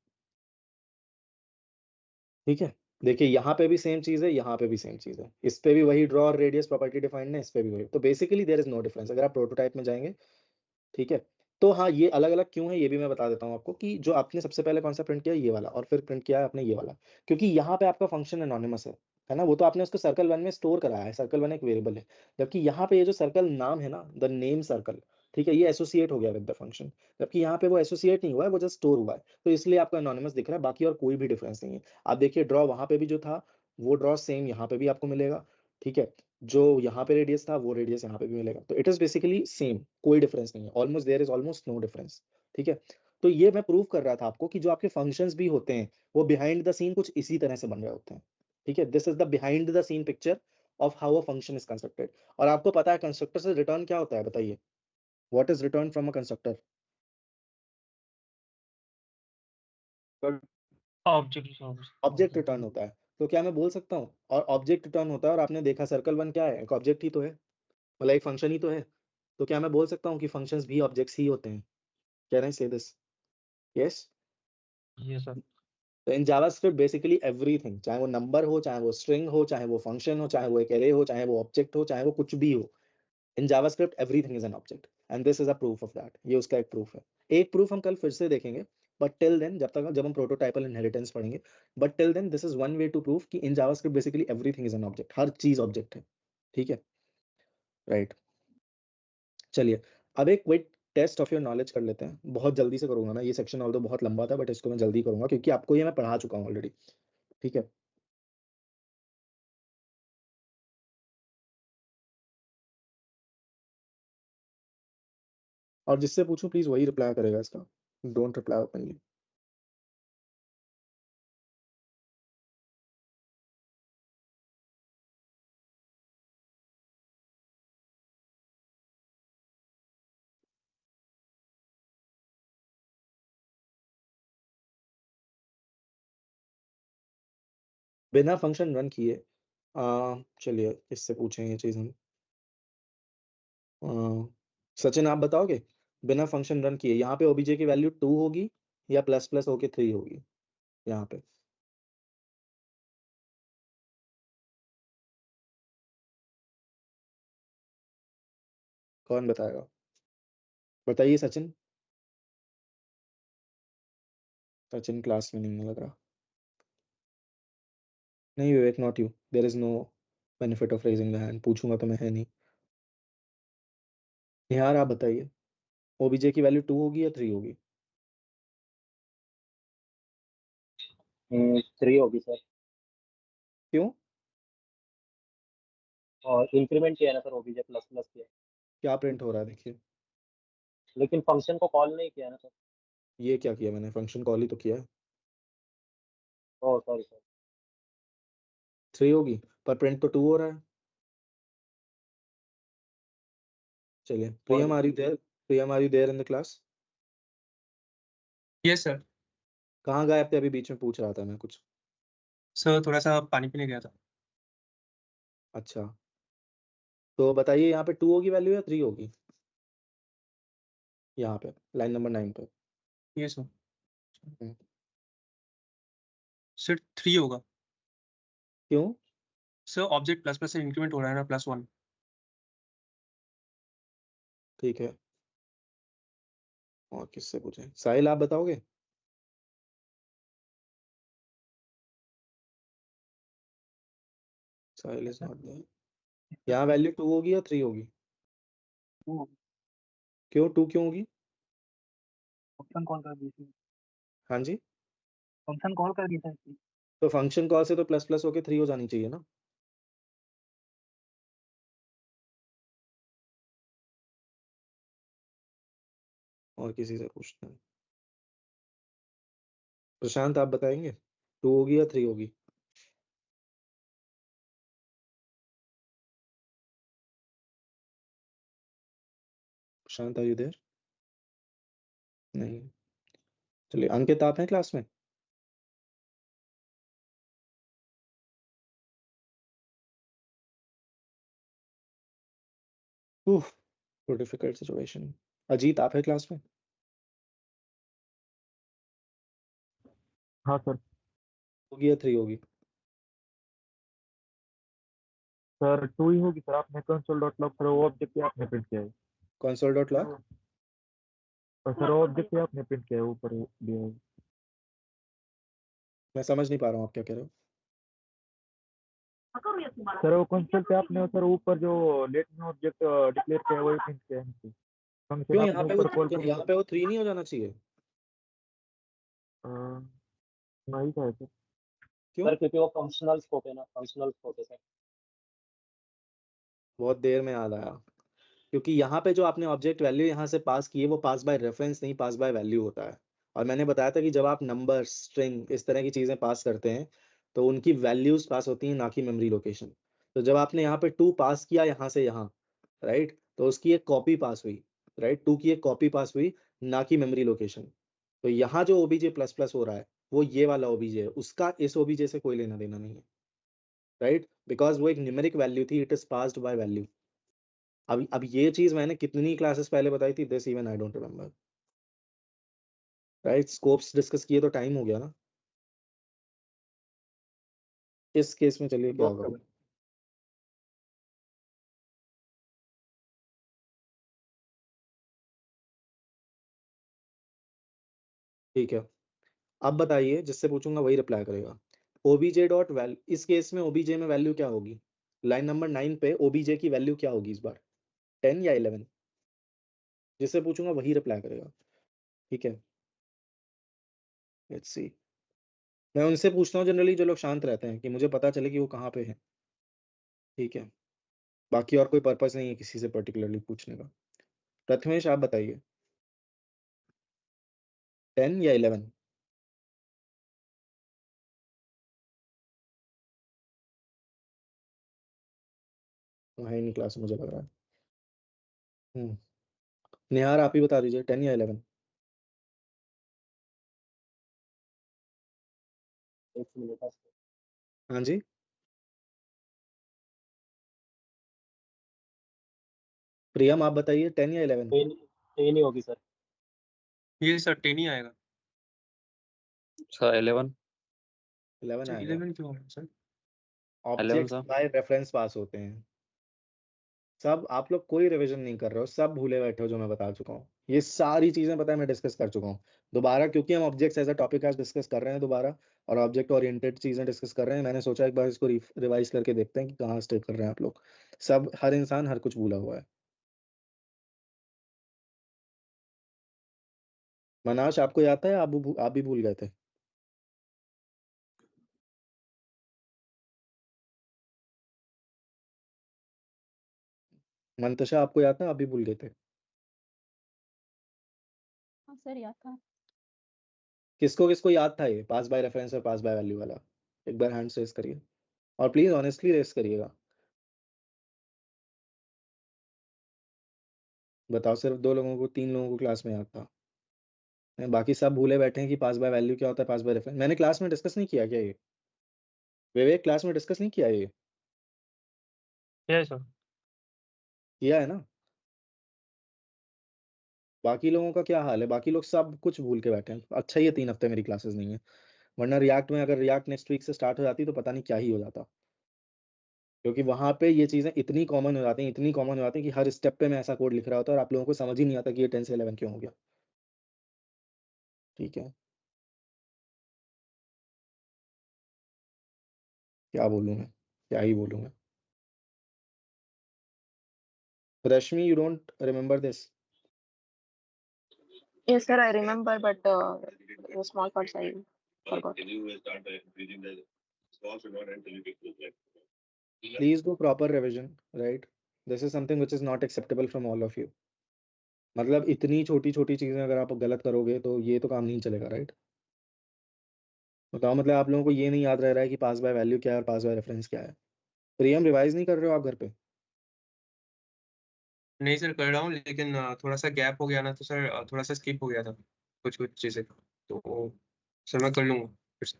S1: ठीक है? देखिए यहाँ पे भी सेम चीज है, यहाँ पे भी सेम चीज है, इस पे भी वही ड्रॉ और रेडियस प्रॉपर्टी डिफाइंड है, इस पे भी वही, तो basically there is no difference अगर आप प्रोटोटाइप में जाएंगे, ठीक है? तो हाँ, ये अलग अलग क्यों है ये भी मैं बता देता हूँ आपको, कि जो आपने सबसे पहले कौन सा प्रिंट किया, ये वाला, और फिर प्रिंट किया है आपने ये वाला, क्योंकि यहाँ पे आपका फंक्शन एनोनिमस है ना? वो तो आपने उसको सर्कल 1 में स्टोर कराया है, सर्कल 1 एक वेरिएबल है, जबकि यहाँ पे ये जो सर्कल नाम है ना, द नेम सर्कल, ठीक है, ये एसोसिएट हो गया विद द फंक्शन, जबकि यहाँ पे वो एसोसिएट नहीं हुआ है, वो जस्ट स्टोर हुआ है, तो इसलिए आपको एनोनिमस दिख रहा है, बाकी और कोई भी डिफरेंस नहीं है। आप देखिए ड्रॉ वहां पे भी जो था वो ड्रॉ सेम यहाँ पे भी आपको मिलेगा, ठीक है? जो यहाँ पे रेडियस था वो रेडियस यहाँ पे भी मिलेगा, तो इट इज बेसिकली सेम, कोई डिफरेंस नहीं है, almost there is almost no difference, ठीक है? तो ये मैं प्रूव कर रहा था आपको कि जो आपके फंक्शंस भी होते हैं वो बिहाइंड द सीन कुछ इसी तरह से बन रहे होते हैं, ठीक है? This is the behind the scene picture of how a function is constructed. और आपको पता है कंस्ट्रक्टर से रिटर्न क्या होता है, बताइए? What is return from a constructor?
S5: Object resource.
S1: Object return होता है, तो क्या मैं बोल सकता हूँ, और ऑब्जेक्ट रिटर्न होता है, और आपने देखा सर्कल 1 क्या है, एक ऑब्जेक्ट ही तो है, मतलब एक फंक्शन ही तो है, तो क्या मैं बोल सकता हूँ कि फंक्शंस भी ऑब्जेक्ट्स ही होते हैं? कैन आई से दिस? यस।
S5: Yes, sir.
S1: तो इन जावास्क्रिप्ट बेसिकली एवरीथिंग, चाहे वो नंबर हो, चाहे वो स्ट्रिंग हो, चाहे वो फंक्शन हो, चाहे वो एक एरे हो, चाहे वो ऑब्जेक्ट हो, चाहे वो कुछ भी हो, in JavaScript everything is an object, and this is a proof of that, ये उसका एक प्रूफ है। एक प्रूफ हम कल फिर से देखेंगे, बट टिल देन, जब हम प्रोटोटाइपल इनहेरिटेंस पढ़ेंगे, but till then this is one way to proof कि in JavaScript basically everything is an object, हर चीज ऑब्जेक्ट है, ठीक है? राइट, चलिए अब एक quick test of your knowledge कर लेते हैं, बहुत जल्दी से करूंगा मैं, ये सेक्शन ऑल्दो बहुत लंबा था, बट इसको मैं जल्दी करूंगा क्योंकि आपको ये मैं पढ़ा चुका हूँ ऑलरेडी, ठीक है? और जिससे पूछूं प्लीज वही रिप्लाई करेगा इसका, डोंट रिप्लाई ओपनली। बिना फंक्शन रन किए चलिए इससे पूछें ये चीज हम। सचिन आप बताओगे, बिना फंक्शन रन किए यहाँ पे ओबीजे की वैल्यू 2 होगी या प्लस प्लस होके 3 होगी यहाँ पे? कौन बताएगा? बताइए सचिन। सचिन क्लास में नहीं है लग रहा। नहीं Vivek, not you, there is no benefit of raising the hand. पूछूंगा तो मैं है नहीं। निहार आप बताइए, ओबीजे की वैल्यू 2 होगी या 3 होगी?
S12: 3 होगी सर।
S1: क्यों?
S12: और इंक्रीमेंट किया है ना सर ओबीजे प्लस प्लस किया,
S1: क्या प्रिंट हो रहा है देखिए।
S12: लेकिन फंक्शन को कॉल नहीं किया है ना सर।
S1: ये क्या किया मैंने, फंक्शन कॉल ही तो किया है।
S12: Oh sorry sir.
S1: 3 होगी पर प्रिंट तो 2 हो रहा है। चलिए Priyam are you there? Priyam are you there in the class?
S13: Yes sir.
S1: कहाँ गायब थे? अभी बीच में पूछ रहा था मैं कुछ।
S13: सर थोड़ा सा पानी पीने गया था।
S1: अच्छा तो बताइए यहाँ पे 2 होगी वैल्यू या 3 होगी? यहाँ पे लाइन नंबर 9 पे।
S13: Yes sir.
S1: हम्म,
S13: सर 3 होगा।
S1: क्यों?
S13: सर ऑब्जेक्ट प्लस प्लस से इंक्रीमेंट हो रहा है ना, +1।
S1: ठीक है, और किससे पूछें? साहिल आप बताओगे? साहिल इज नॉट देयर। यहाँ वैल्यू 2 होगी या 3 होगी? क्यों 2 क्यों होगी?
S4: फंक्शन कॉल कर दी थी,
S1: हाँ जी,
S4: फंक्शन कॉल कर दी था इसकी।
S1: तो फंक्शन कॉल से तो प्लस प्लस होके 3 हो जानी चाहिए ना। और किसी से पूछते हैं। प्रशांत आप बताएंगे 2 होगी या 3 होगी? प्रशांत आर यू देयर? नहीं। चलिए अंकित आप हैं क्लास में? उफ, तो डिफिकल्ट सिचुएशन। अजीत आप है क्लास में?
S5: हाँ सर।
S1: होगी या 3 होगी?
S5: सर 2 ही होगी सर। आपने कंसोल डॉट लॉग सर वो ऑब्जेक्ट ही आपने प्रिंट किया है।
S1: Console dot log?
S5: और सर वो ऑब्जेक्ट ही आपने प्रिंट किया है, ऊपर दिया है।
S1: मैं समझ नहीं पा रहा हूँ आप क्या कह रहे हो।
S5: सर वो कंसोल पे आपने सर ऊपर जो लेट में ऑब्जेक्ट डिक्लेयर किया है वही प्रिंट किया है नीचे। फंक्शन
S1: क्यों यहाँ
S5: आपने
S1: पे वो
S5: ऊपर कॉल कर
S1: यहाँ पे वो 3 नहीं हो जाना चाहिए?
S5: नहीं था सर।
S1: क्यों?
S12: सर क्योंकि वो फंक्शनल स्कोप है ना, फंक्शनल स्कोप है सर।
S1: बहुत देर में याद आया, क्योंकि यहाँ पे जो आपने ऑब्जेक्ट वैल्यू यहाँ से पास की है वो पास बाय रेफरेंस नहीं, पास बाय वैल्यू होता है। और मैंने बताया था कि जब आप नंबर, स्ट्रिंग, इस तरह की चीजें पास करते हैं तो उनकी वैल्यूज पास होती हैं, ना कि मेमोरी लोकेशन। तो जब आपने यहाँ पे 2 पास किया यहाँ से यहाँ, राइट, तो उसकी एक कॉपी पास हुई, राइट, 2 की एक कॉपी पास हुई, ना कि मेमोरी लोकेशन। तो यहाँ जो ओबीजे प्लस प्लस हो रहा है वो ये वाला ओबीजे है, उसका इस ओबीजे से कोई लेना देना नहीं है, राइट, बिकॉज वो एक न्यूमेरिक वैल्यू थी, it is passed by value. अब ये चीज मैंने कितनी क्लासेस पहले बताई थी, this even I don't remember, right. Scopes discuss किए तो टाइम हो गया ना। इस केस में चलिए क्या होगा, ठीक है। अब बताइए, जिससे पूछूंगा वही रिप्लाई करेगा। ओबीजे डॉट वैल्यू, इस केस में ओबीजे में वैल्यू क्या होगी? लाइन नंबर 9 पे ओबीजे की वैल्यू क्या होगी इस बार, 10 या 11? जिससे पूछूंगा वही रिप्लाई करेगा, ठीक है। लेट्स सी, मैं उनसे पूछता हूँ जनरली जो लोग शांत रहते हैं, कि मुझे पता चले कि वो कहाँ पे है, ठीक है। बाकी और कोई पर्पस नहीं है किसी से पर्टिकुलरली पूछने का। प्रथमेश आप बताइए, 10 या 11? तो है ही नहीं क्लास, मुझे लग रहा है। निहार आप ही बता दीजिए, 10 या 11?
S12: एक मिनट
S1: हाँ जी, प्रियम आप बताइए 10 या 11?
S12: 10 ही होगी सर।
S13: ये सर 10 ही आएगा।
S14: सर 11
S1: 11
S13: अच्छा
S1: आएगा।
S13: 11 क्यों आ रहा है sir?
S14: 11
S1: objects
S14: sir.
S1: By reference pass होते हैं। सब आप लोग कोई रिवीजन नहीं कर रहे हो, सब भूले बैठे हो जो मैं बता चुका हूँ। ये सारी चीजें पता है मैं डिस्कस कर चुका हूँ दोबारा, क्योंकि हम ऑब्जेक्ट्स एज अ टॉपिक आज डिस्कस कर रहे हैं दोबारा, और ऑब्जेक्ट ओरिएंटेड चीजें डिस्कस कर रहे हैं। मैंने सोचा एक बार इसको रिवाइज करके देखते हैं कि कहाँ स्टे कर रहे हैं आप लोग। सब हर इंसान हर कुछ भूला हुआ है। मनाश आपको याद है, आप भी भूल गए थे? मंतशा आपको याद था, आप भी भूल गए थे?
S15: हाँ सर याद था।
S1: किसको किसको याद था ये पास बाय रेफरेंस और पास बाय वैल्यू वाला? एक बार हैंड रेस करिए, और प्लीज ऑनेस्टली रेस करिएगा। बताओ, सिर्फ 2 लोगों को, 3 लोगों को क्लास में याद था, बाकी सब भूले बैठे हैं कि पास बाय वैल्यू क्या होता है, पास बाय रेफरेंस। मैंने क्लास में डिस्कस नहीं किया क्या ये? विवेक क्लास में डिस्कस नहीं किया ये?
S5: Yes sir.
S1: किया है ना? बाकी लोगों का क्या हाल है? बाकी लोग सब कुछ भूल के बैठे हैं। अच्छा ये 3 हफ्ते मेरी क्लासेस नहीं है, वरना रिएक्ट में अगर रिएक्ट नेक्स्ट वीक से स्टार्ट हो जाती तो पता नहीं क्या ही हो जाता, क्योंकि वहां पे ये चीजें इतनी कॉमन हो जाती हैं, इतनी कॉमन हो जाती हैं कि हर स्टेप पे मैं ऐसा कोड लिख रहा होता है और आप लोगों को समझ ही नहीं आता कि ये 10 से 11 क्यों हो गया। ठीक है, क्या बोलूं मैं, क्या ही बोलूं मैं। Rashmi, you don't remember this?
S15: Yes sir, I remember, but the small parts I forgot.
S1: Please do proper revision, right? This is something which is not acceptable from all of you. मतलब इतनी छोटी छोटी चीजें अगर आप गलत करोगे तो ये तो काम नहीं चलेगा, राइट? बताओ, मतलब आप लोगों को ये नहीं याद रह रहा है कि पास बाय वैल्यू क्या है और पास बाय रेफरेंस क्या है? प्रियम, रिवाइज नहीं कर रहे हो आप घर पे?
S13: नहीं सर कर रहा हूँ, लेकिन थोड़ा सा गैप हो गया ना, तो सर थोड़ा सा स्किप हो गया था कुछ कुछ चीजें, तो सर मैं कर लूंगा फिर से।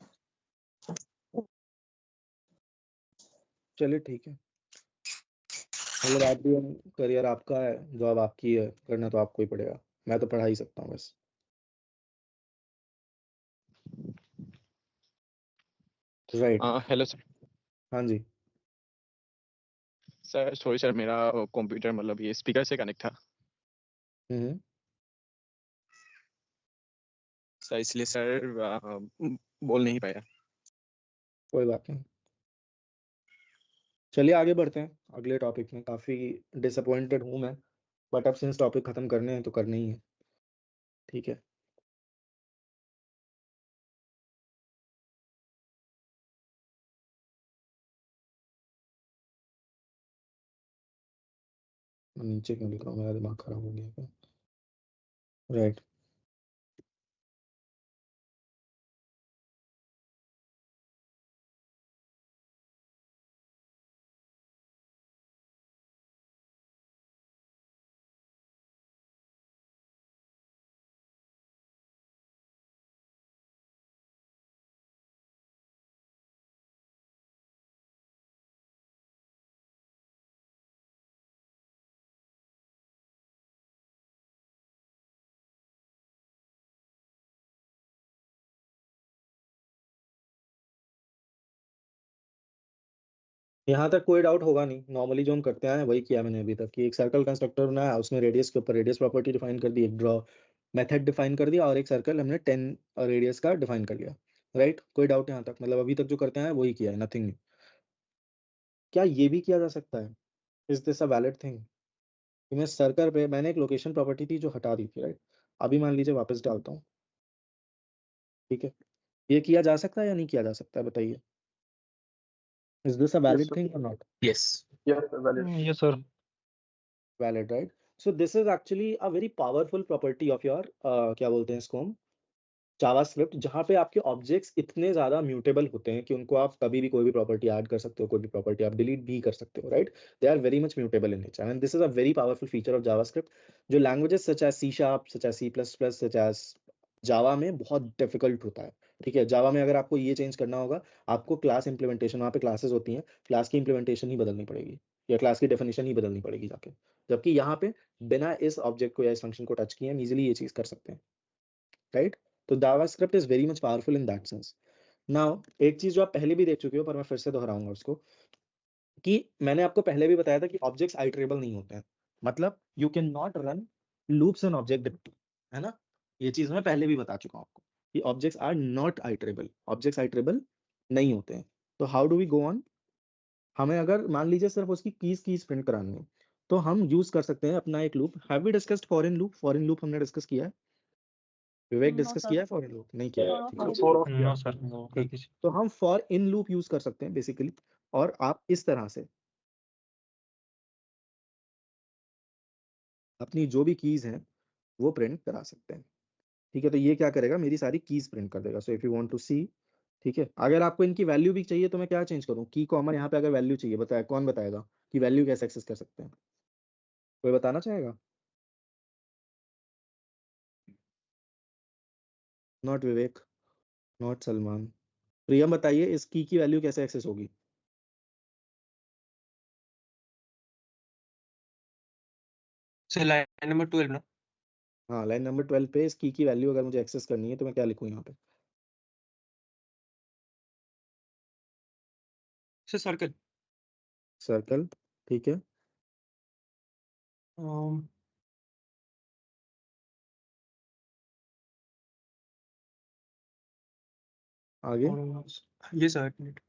S1: चलिए ठीक है, मतलब आप भी, करियर आपका है, जॉब आपकी है, करना तो आपको ही पड़ेगा, मैं तो पढ़ा ही सकता हूँ बस। राइट।
S14: Hello sir.
S1: हाँ जी।
S14: सर सॉरी सर, मेरा कंप्यूटर मतलब ये स्पीकर से कनेक्ट था सर, इसलिए सर बोल नहीं पाया।
S1: कोई बात नहीं, चलिए आगे बढ़ते हैं अगले टॉपिक में। काफी डिसअपॉइंटेड हूँ मैं, बट अब सिंस टॉपिक खत्म करने हैं तो करने ही है। ठीक है, नीचे क्यों लिख रहा हूँ, मेरा दिमाग खराब हो गया। राइट। यहाँ तक कोई डाउट होगा नहीं, नॉर्मली जो हम करते हैं वही किया मैंने अभी तक, कि एक सर्कल कंस्ट्रक्टर बनाया, उसमें रेडियस के ऊपर रेडियस प्रॉपर्टी डिफाइन कर दी, एक ड्रॉ मेथड डिफाइन कर दिया, और एक सर्कल हमने 10 रेडियस का डिफाइन कर लिया। राइट, कोई डाउट यहाँ तक? मतलब अभी तक जो करते हैं वही किया है, नथिंग न्यू। क्या ये भी किया जा सकता है? Is this a valid thing? मैं सर्कल पे मैंने एक लोकेशन प्रॉपर्टी थी जो हटा दी थी, राइट? अभी मान लीजिए वापस डालता हूँ, ठीक है? ये किया जा सकता है या नहीं किया जा सकता है, बताइए? Is this a valid thing और not?
S3: Yes.
S2: Yes, valid.
S5: Yes sir.
S1: Valid, right? So this is actually a very powerful property of your क्या बोलते हैं इसको हम, जावास्क्रिप्ट, जहाँ पे आपके ऑब्जेक्ट्स इतने ज्यादा म्यूटेबल होते हैं कि उनको आप कभी भी कोई भी प्रॉपर्टी ऐड कर सकते हो, कोई भी प्रॉपर्टी आप डिलीट भी कर सकते हो, right? They are very much mutable in nature, and this is a very powerful feature of JavaScript, जो languages such as C#, such as C++, such as Java में बहुत डिफिकल्ट होता है ठीक है, जावा में अगर आपको ये चेंज करना होगा, आपको क्लास इंप्लीमेंटेशन, वहाँ पे क्लासेस होती हैं, क्लास की इंप्लीमेंटेशन ही बदलनी पड़ेगी या क्लास की डेफिनेशन ही बदलनी पड़ेगी जाके, जबकि यहाँ पे बिना इस ऑब्जेक्ट को या इस फंक्शन को टच किए हम इजीली ये चीज कर सकते हैं, राइट। तो JavaScript is very much powerful in that sense. Now एक चीज जो आप पहले भी देख चुके हो पर मैं फिर से दोहराऊंगा उसको, कि मैंने आपको पहले भी बताया था कि ऑब्जेक्ट्स आइटरेबल नहीं होते हैं, मतलब you can not run loops an object, है ना। ये चीज मैं पहले भी बता चुका हूं आपको कि objects are not iterable, objects iterable नहीं होते हैं। तो how do we go on, हमें अगर मान लीजिए सिर्फ उसकी कीज प्रिंट करानी है तो हम यूज कर सकते हैं अपना एक loop. Have we discussed for in loop? For in loop हमने डिस्कस किया है, विवेक
S15: No,
S1: डिस्कस
S15: sir.
S1: किया है फॉरेन लूप? नहीं किया है,
S15: No,
S1: ठीक
S15: no,
S1: है।
S15: sir.
S5: नो सर, नो
S1: ठीक,
S5: किसी
S1: तो हम फॉर इन लूप यूज कर सकते हैं बेसिकली, और आप इस तरह से अपनी जो भी कीज हैं वो प्रिंट करा सकते हैं, ठीक है। तो ये क्या करेगा, मेरी सारी कीज प्रिंट कर देगा। So if you want to see, ठीक है, अगर आपको इनकी वैल्यू भी चाहिए तो मैं क्या चेंज करूं, की कॉमा यहाँ पे अगर वैल्यू चाहिए, बताया कौन बताएगा कि वैल्यू कैसे एक्सेस कर सकते हैं, कोई बताना चाहेगा? नॉट विवेक, नॉट सलमान, प्रियम बताइए इस की वैल्यू कैसे एक्सेस होगी?
S13: सर लाइन नंबर 12 ना?
S1: हाँ, लाइन नंबर 12 पे इस की वैल्यू अगर मुझे एक्सेस करनी है तो मैं क्या लिखूं यहाँ पे?
S13: Sir circle.
S1: सर्कल, ठीक है। आगे
S13: ये सर एक मिनट,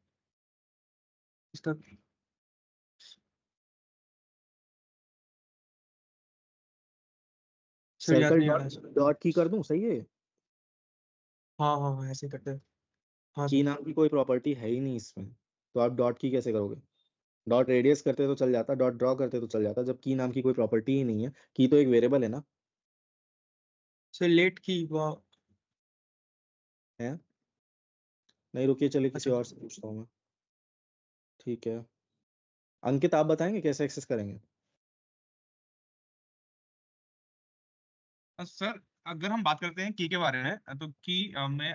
S13: इसका सर याद
S1: सर्कल
S13: नहीं आ रहा है सर।
S1: डॉट की कर दूं, सही है।
S13: हाँ हाँ हाँ, ऐसे ही करते हैं। हाँ
S1: की
S13: सर।
S1: नाम की कोई प्रॉपर्टी है ही नहीं इसमें, तो आप डॉट की कैसे करोगे? डॉट रेडियस करते तो चल जाता, डॉट ड्रॉ करते तो चल जाता, जब की नाम की कोई प्रॉपर्टी ही नहीं है। की तो एक वेरिएबल है ना।
S13: सर लेट की वाह।
S1: है, नहीं रुकिए, चलिए किसी
S13: अच्छा
S1: और से पूछता हूँ मैं, ठीक है। अंकित आप बताएंगे कैसे एक्सेस करेंगे?
S11: सर अगर हम बात करते हैं की के बारे में, तो की में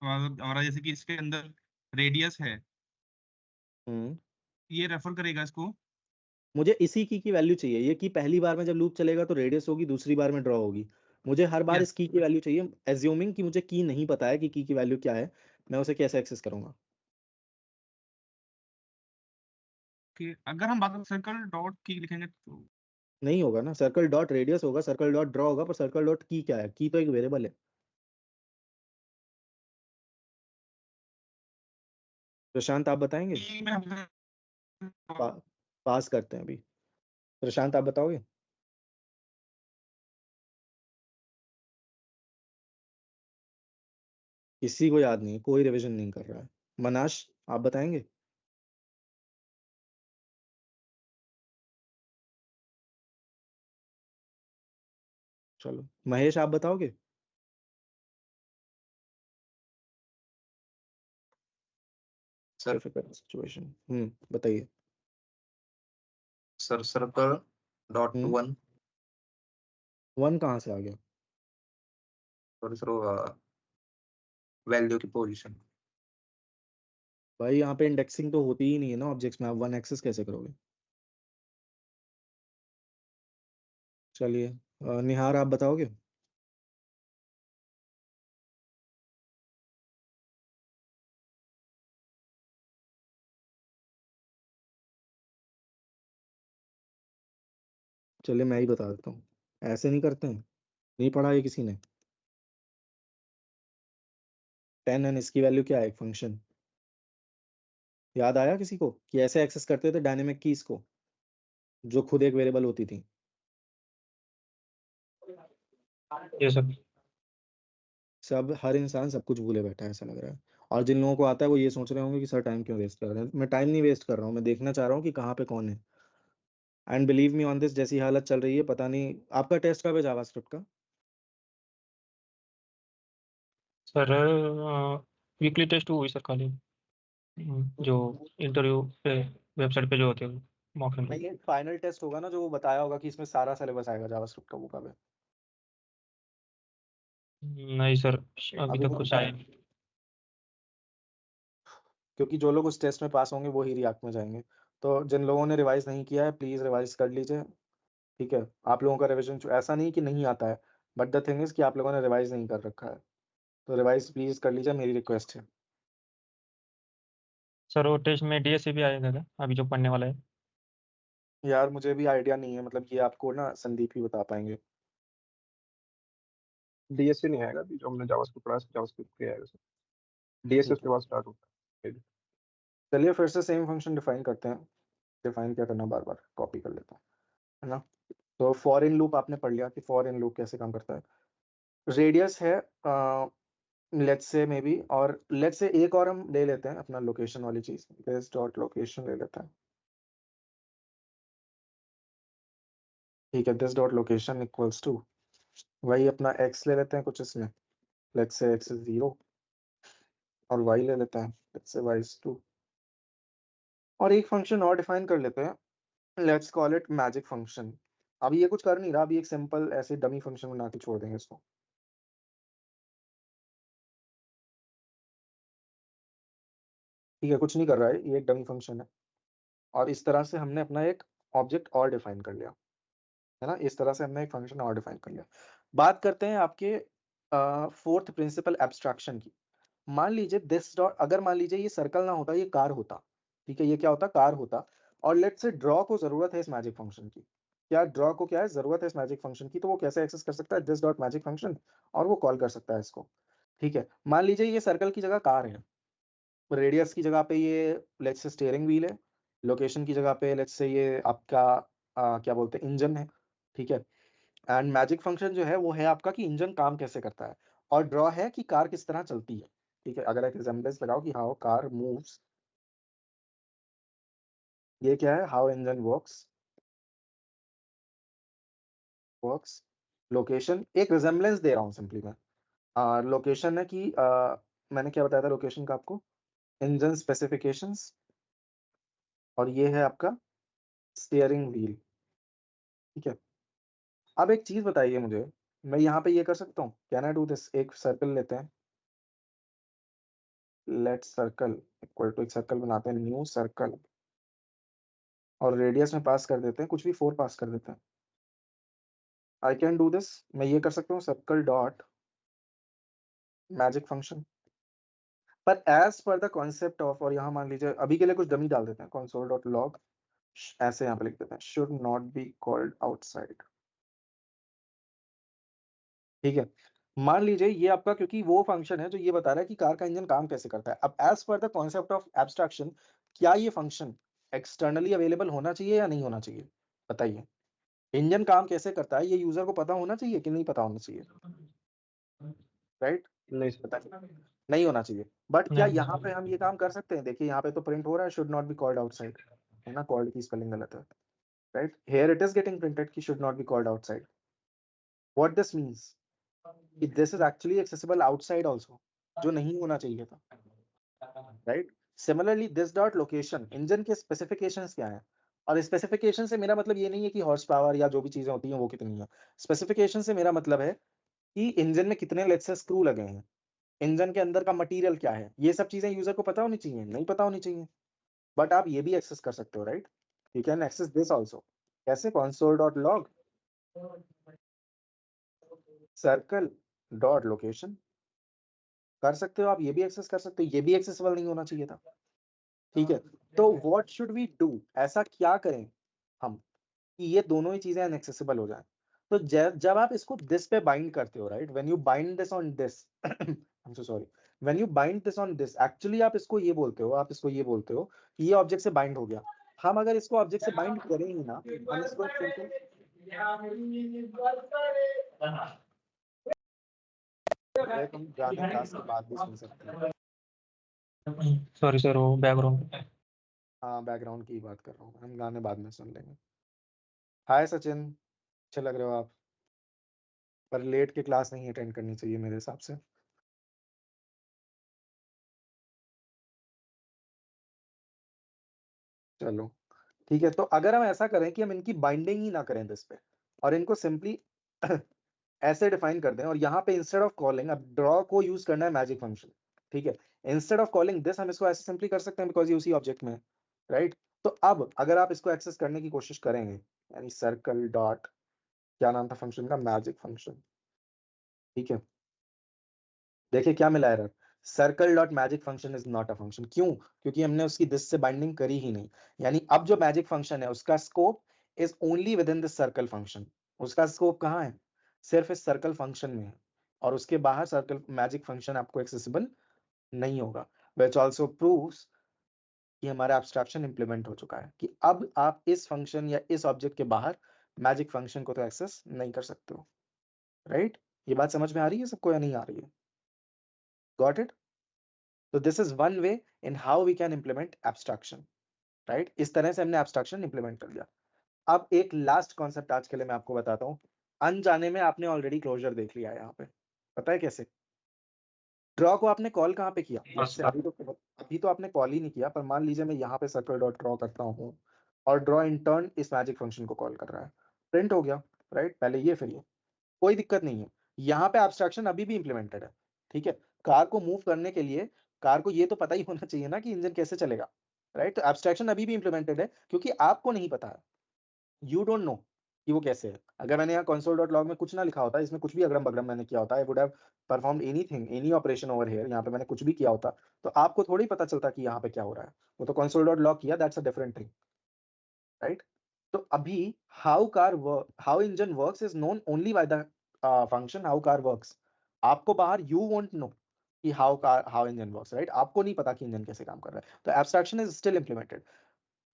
S11: हमारा जैसे कि इसके अंदर रेडियस है,
S1: हम्म,
S11: ये रेफर करेगा इसको।
S1: मुझे इसी की वैल्यू चाहिए। ये की पहली बार में जब लूप चलेगा तो रेडियस होगी, दूसरी बार में ड्रॉ होगी। मुझे हर बार
S11: यस,
S1: इस की वैल्यू चाहिए, एज्यूमिंग कि मुझे की नहीं पता है कि की वैल्यू क्या है, मैं उसे कैसे एक्सेस करूंगा?
S11: कि अगर हम बात करें सर्कल डॉट की लिखेंगे तो
S1: नहीं होगा ना, सर्कल डॉट रेडियस होगा, सर्कल डॉट ड्रॉ होगा, पर सर्कल डॉट की क्या है? की तो एक वेरिएबल है। प्रशांत आप बताएंगे?
S11: की में हम
S1: पा, पास करते हैं अभी। प्रशांत आप बताओगे? किसी को याद नहीं, कोई रिवीजन नहीं कर रहा है। मनाश आप बताएंगे? चलो महेश आप बताओगे?
S8: सर
S1: डिफिकल्ट सिचुएशन, बताइए।
S8: सर सर्कल डॉट
S1: हम्म,
S8: 1,
S1: 1 कहाँ से आ गया?
S8: सॉरी सर, वैल्यू की पोजीशन।
S1: भाई यहाँ पे इंडेक्सिंग तो होती ही नहीं है ना ऑब्जेक्ट्स में, आप 1 एक्सेस कैसे करोगे? चलिए निहार आप बताओगे? चलिए मैं ही बता देता हूँ, ऐसे नहीं करते हैं, नहीं पढ़ा ये किसी ने। 10 एंड इसकी वैल्यू क्या है, एक फंक्शन। याद आया किसी को कि ऐसे एक्सेस करते थे डायनेमिक कीज को, जो खुद एक वेरिएबल होती थी?
S5: ये सब
S1: सब हर इंसान सब कुछ भूले बैठा है ऐसा लग रहा है, और जिन लोगों को आता है वो ये सोच रहे होंगे कि सर टाइम क्यों वेस्ट कर रहे हैं। मैं टाइम नहीं वेस्ट कर रहा हूँ, मैं देखना चाह रहा हूँ कि कहाँ पे कौन है। And believe me on this, जैसी हालत चल रही है पता नहीं। आपका टेस्ट कब है जावास्क्रिप्ट का?
S5: सर वीकली टेस्ट हुई सर खाली, जो इंटरव्यू पे वेबसाइट पे जो होते हैं मॉक इंटरव्यू।
S1: नहीं, फाइनल टेस्ट होगा ना, जो वो बताया होगा कि इसमें सारा सिलेबस आएगा जावास्क्रिप्ट का, वो कब है?
S5: नहीं सर, अभी
S1: अभी
S5: तक
S1: तो
S5: कुछ
S1: पता
S5: आया
S1: है,
S5: नहीं।
S1: क्योंकि जो लोग उस टेस्ट में पास होंगे वो ही रिएक्ट में जाएंगे। तो जिन लोगों ने रिवाइज नहीं किया है प्लीज रिवाइज कर लीजिए, ठीक है। आप लोगों का रिविजन ऐसा नहीं कि नहीं आता है, बट द थिंग इज कि आप लोगों ने रिवाइज नहीं कर रखा है, तो रिवाइज प्लीज कर लीजिए, मेरी रिक्वेस्ट है।
S5: सर वो टेस्ट में डीएससी भी आएगा क्या अभी जो पढ़ने वाला है?
S1: यार मुझे भी आइडिया नहीं है, मतलब ये आपको ना संदीप ही बता पाएंगे।
S2: डीएससी नहीं आएगा अभी, जो हमने जावास्क्रिप्ट पढ़ा है जावास्क्रिप्ट पे आएगा सर। डीएससी
S1: ठीक
S2: उसके
S1: है,
S2: बाद स्टार्ट होता है।
S1: चलिए फिर से सेम फंक्शन डिफाइन करते हैं। डिफाइन क्या करना, बार बार कॉपी कर लेता हूँ, है ना। तो फॉर इन लूप आपने पढ़ लिया कि फॉर इन लूप कैसे काम करता है। रेडियस है लेट्स से मे बी, और लेट्स से एक और हम ले लेते हैं अपना लोकेशन वाली चीज, दिस डॉट लोकेशन ले लेते हैं, ठीक है। This dot location equals to वही अपना x ले लेते हैं कुछ इसमें, लेट्स से x इज 0, और y ले लेते हैं, लेट्स से y इज 2, और एक फंक्शन और डिफाइन कर लेते हैं, let's call it magic function. अभी ये कुछ कर नहीं रहा, अभी एक सिंपल ऐसे डमी फंक्शन बना के छोड़ देंगे इसको, ठीक है। कुछ नहीं कर रहा है, ये एक डमी फंक्शन है, और इस तरह से हमने अपना एक ऑब्जेक्ट और डिफाइन कर लिया, है ना। इस तरह से हमने एक फंक्शन और डिफाइन कर लिया। बात करते हैं आपके फोर्थ प्रिंसिपल एब्स्ट्रैक्शन की। मान लीजिए दिस डॉट, अगर मान लीजिए ये सर्कल ना होता, ये कार होता, ठीक है, ये क्या होता, कार होता, और लेट्स से ड्रॉ को जरूरत है इस मैजिक फंक्शन की। क्या ड्रॉ को क्या है जरूरत है इस मैजिक फंक्शन की, तो वो कैसे एक्सेस कर सकता है, दिस डॉट मैजिक फंक्शन, और वो कॉल कर सकता है इसको, ठीक है। मान लीजिए ये सर्कल की जगह कार है, रेडियस की जगह पे ये लेट्स से स्टीयरिंग व्हील है, लोकेशन की जगह पे लेट्स से ये आपका क्या बोलते हैं इंजन है, ठीक है। एंड मैजिक फंक्शन जो है वो है आपका कि इंजन काम कैसे करता है, और ड्रॉ है कि कार किस तरह चलती है, ठीक है। अगर एक रिजेम्बलेंस लगाओ कि हाउ कार मूव्स, ये क्या है, हाउ इंजन वर्क्स। लोकेशन एक रिजेम्बलेंस दे रहा हूँ सिंपली मैं, लोकेशन है कि मैंने क्या बताया था लोकेशन का आपको, इंजन स्पेसिफिकेशंस, और ये है आपका स्टीयरिंग व्हील, ठीक है। अब एक चीज बताइए मुझे, मैं यहाँ पे ये कर सकता हूँ, कैन आई डू दिस, एक सर्कल लेते हैं, लेट सर्कल इक्वल टू, एक सर्कल बनाते हैं, न्यू सर्कल, और रेडियस में पास कर देते हैं कुछ भी 4 पास कर देते हैं। आई कैन डू दिस, मैं ये कर सकता हूँ सर्कल डॉट मैजिक फंक्शन, पर as per the concept of, और यहाँ मान लीजिए अभी के लिए कुछ डमी डाल देते हैं, console डॉट लॉग, ऐसे यहाँ पे लिख देते हैं, should not be called outside, ठीक है। मान लीजिए ये आपका, क्योंकि वो फंक्शन है जो ये बता रहा है कि कार का इंजन काम कैसे करता है। अब as per the concept of abstraction, क्या ये फंक्शन एक्सटर्नली अवेलेबल होना चाहिए या नहीं होना चाहिए, बताइए। इंजन काम कैसे करता है ये यूजर को पता होना चाहिए कि नहीं पता होना चाहिए, राइट,
S2: नहीं सर,
S1: बताइए। नहीं होना चाहिए, बट क्या
S5: नहीं
S1: यहाँ पे हम ये काम कर सकते हैं, देखिए यहाँ पे तो प्रिंट हो रहा है should not be called outside, है ना, कॉल्ड की स्पेलिंग गलत है, right, here it is getting printed कि should not be called outside. What this means कि this is actually accessible outside also, जो नहीं होना चाहिए था, right. Similarly this dot location, engine के स्पेसिफिकेशंस क्या है, और स्पेसिफिकेशन से मेरा मतलब ये नहीं है कि हॉर्स पावर या जो भी चीजें होती हैं वो कितनी है। स्पेसिफिकेशन से मेरा मतलब है कि इंजन में कितने लेट्स से स्क्रू लगे हैं, इंजन के अंदर का मटेरियल क्या है, ये सब चीजें यूजर को पता होनी चाहिए, नहीं पता होनी चाहिए, बट आप ये भी एक्सेस कर सकते हो, right. You can access this also, कैसे, console dot log circle dot location, कर सकते हो आप, ये भी एक्सेस कर सकते हो, ये भी एक्सेसिबल नहीं होना चाहिए था, ठीक है। तो व्हाट शुड वी डू, ऐसा क्या करें हम कि ये दोनों ही चीजें अनएक्सेसिबल हो जाएं। तो जब आप इसको दिस पे बाइंड करते हो, right, when you bind this on this, I am so sorry, when you bind this on this, actually आप इसको ये बोलते हो, आप इसको ये बोलते हो कि ये ऑब्जेक्ट से बाइंड हो गया। हम अगर इसको ऑब्जेक्ट से बाइंड करें ही ना, हम इसको सिंपल, हम गाने क्लास के बाद भी सुन सकते हैं।
S5: सॉरी सर वो बैकग्राउंड।
S1: हाँ बैकग्राउंड की बात कर रहा हूँ, हम गाने बाद में सुन लेंगे। हाय सचिन, अच्छे लग रहे हो आप, पर लेट के क्लास नहीं अटेंड करनी चाहिए मेरे हिसाब से। चलो ठीक है, तो अगर हम ऐसा करें कि हम इनकी बाइंडिंग ही ना करें दिस पे, और इनको सिंपली ऐसे डिफाइन कर दें, और यहाँ पे इंस्टेड ऑफ कॉलिंग अब ड्रॉ को यूज करना है मैजिक फंक्शन, ठीक है। इंस्टेड ऑफ कॉलिंग दिस हम इसको ऐसे सिंपली कर सकते हैं बिकॉज ये उसी ऑब्जेक्ट में है, राइट। तो अब अगर आप इसको एक्सेस करने की कोशिश करेंगे, यानी सर्कल डॉट, क्या नाम था फंक्शन का, मैजिक फंक्शन, ठीक है। देखिए क्या मिला error, circle dot magic function is not a function. क्यों? क्योंकि हमने उसकी दिस से बाइंडिंग करी ही नहीं। यानी अब जो मैजिक फंक्शन है उसका scope is only with in this circle function. उसका स्कोप कहाँ है? सिर्फ इस सर्कल फंक्शन में है, और उसके बाहर सर्कल मैजिक फंक्शन आपको एक्सेसिबल नहीं होगा। विच ऑल्सो प्रूव्स कि हमारा एब्स्ट्रैक्शन इंप्लीमेंट हो चुका है, कि अब आप इस फंक्शन या इस ऑब्जेक्ट के बाहर मैजिक फंक्शन को तो एक्सेस नहीं कर सकते हो, राइट। ये बात समझ में आ रही है सबको या नहीं आ रही है? Got it? So this is one way in how we can implement abstraction, right? इस तरह से हमने abstraction implement कर दिया। अब एक लास्ट कॉन्सेप्ट आज के लिए मैं आपको बताता हूँ। अनजाने में आपने ऑलरेडी क्लोजर देख लिया है यहाँ पे, पता है कैसे? ड्रॉ को आपने कॉल कहाँ पे किया?
S5: Yes,
S1: अभी तो आपने कॉल ही नहीं किया, पर मान लीजिए मैं यहाँ पे सर्कल डॉट ड्रॉ करता हूँ और ड्रॉ इन टर्न इस मैजिक फंक्शन को कॉल कर रहा है, प्रिंट हो गया, राइट। पहले ये फिर ये, कोई दिक्कत नहीं है। यहाँ पे एब्स्ट्रैक्शन अभी भी इंप्लीमेंटेड है, ठीक है। कार को मूव करने के लिए कार को ये तो पता ही होना चाहिए ना कि इंजन कैसे चलेगा, राइट। तो एब्स्ट्रैक्शन अभी भी इंप्लीमेंटेड है, क्योंकि आपको नहीं पता है, यू डोंट नो कि वो कैसे है। अगर मैंने यहाँ console.log में कुछ ना लिखा होता, इसमें कुछ भी अगड़म बगड़म मैंने किया होता, I would have performed anything, any operation over here, यहाँ पे मैंने कुछ भी किया होता, तो आपको थोड़ी पता चलता कि यहाँ पे क्या हो रहा है। वो तो console.log किया, that's a different thing, right. तो अभी how engine works is known only by the function how car works. आपको बाहर यू वोंट नो कि हाउ इंजन वर्क्स, राइट। आपको नहीं पता कि इंजन कैसे काम कर रहा है, तो abstraction is still implemented.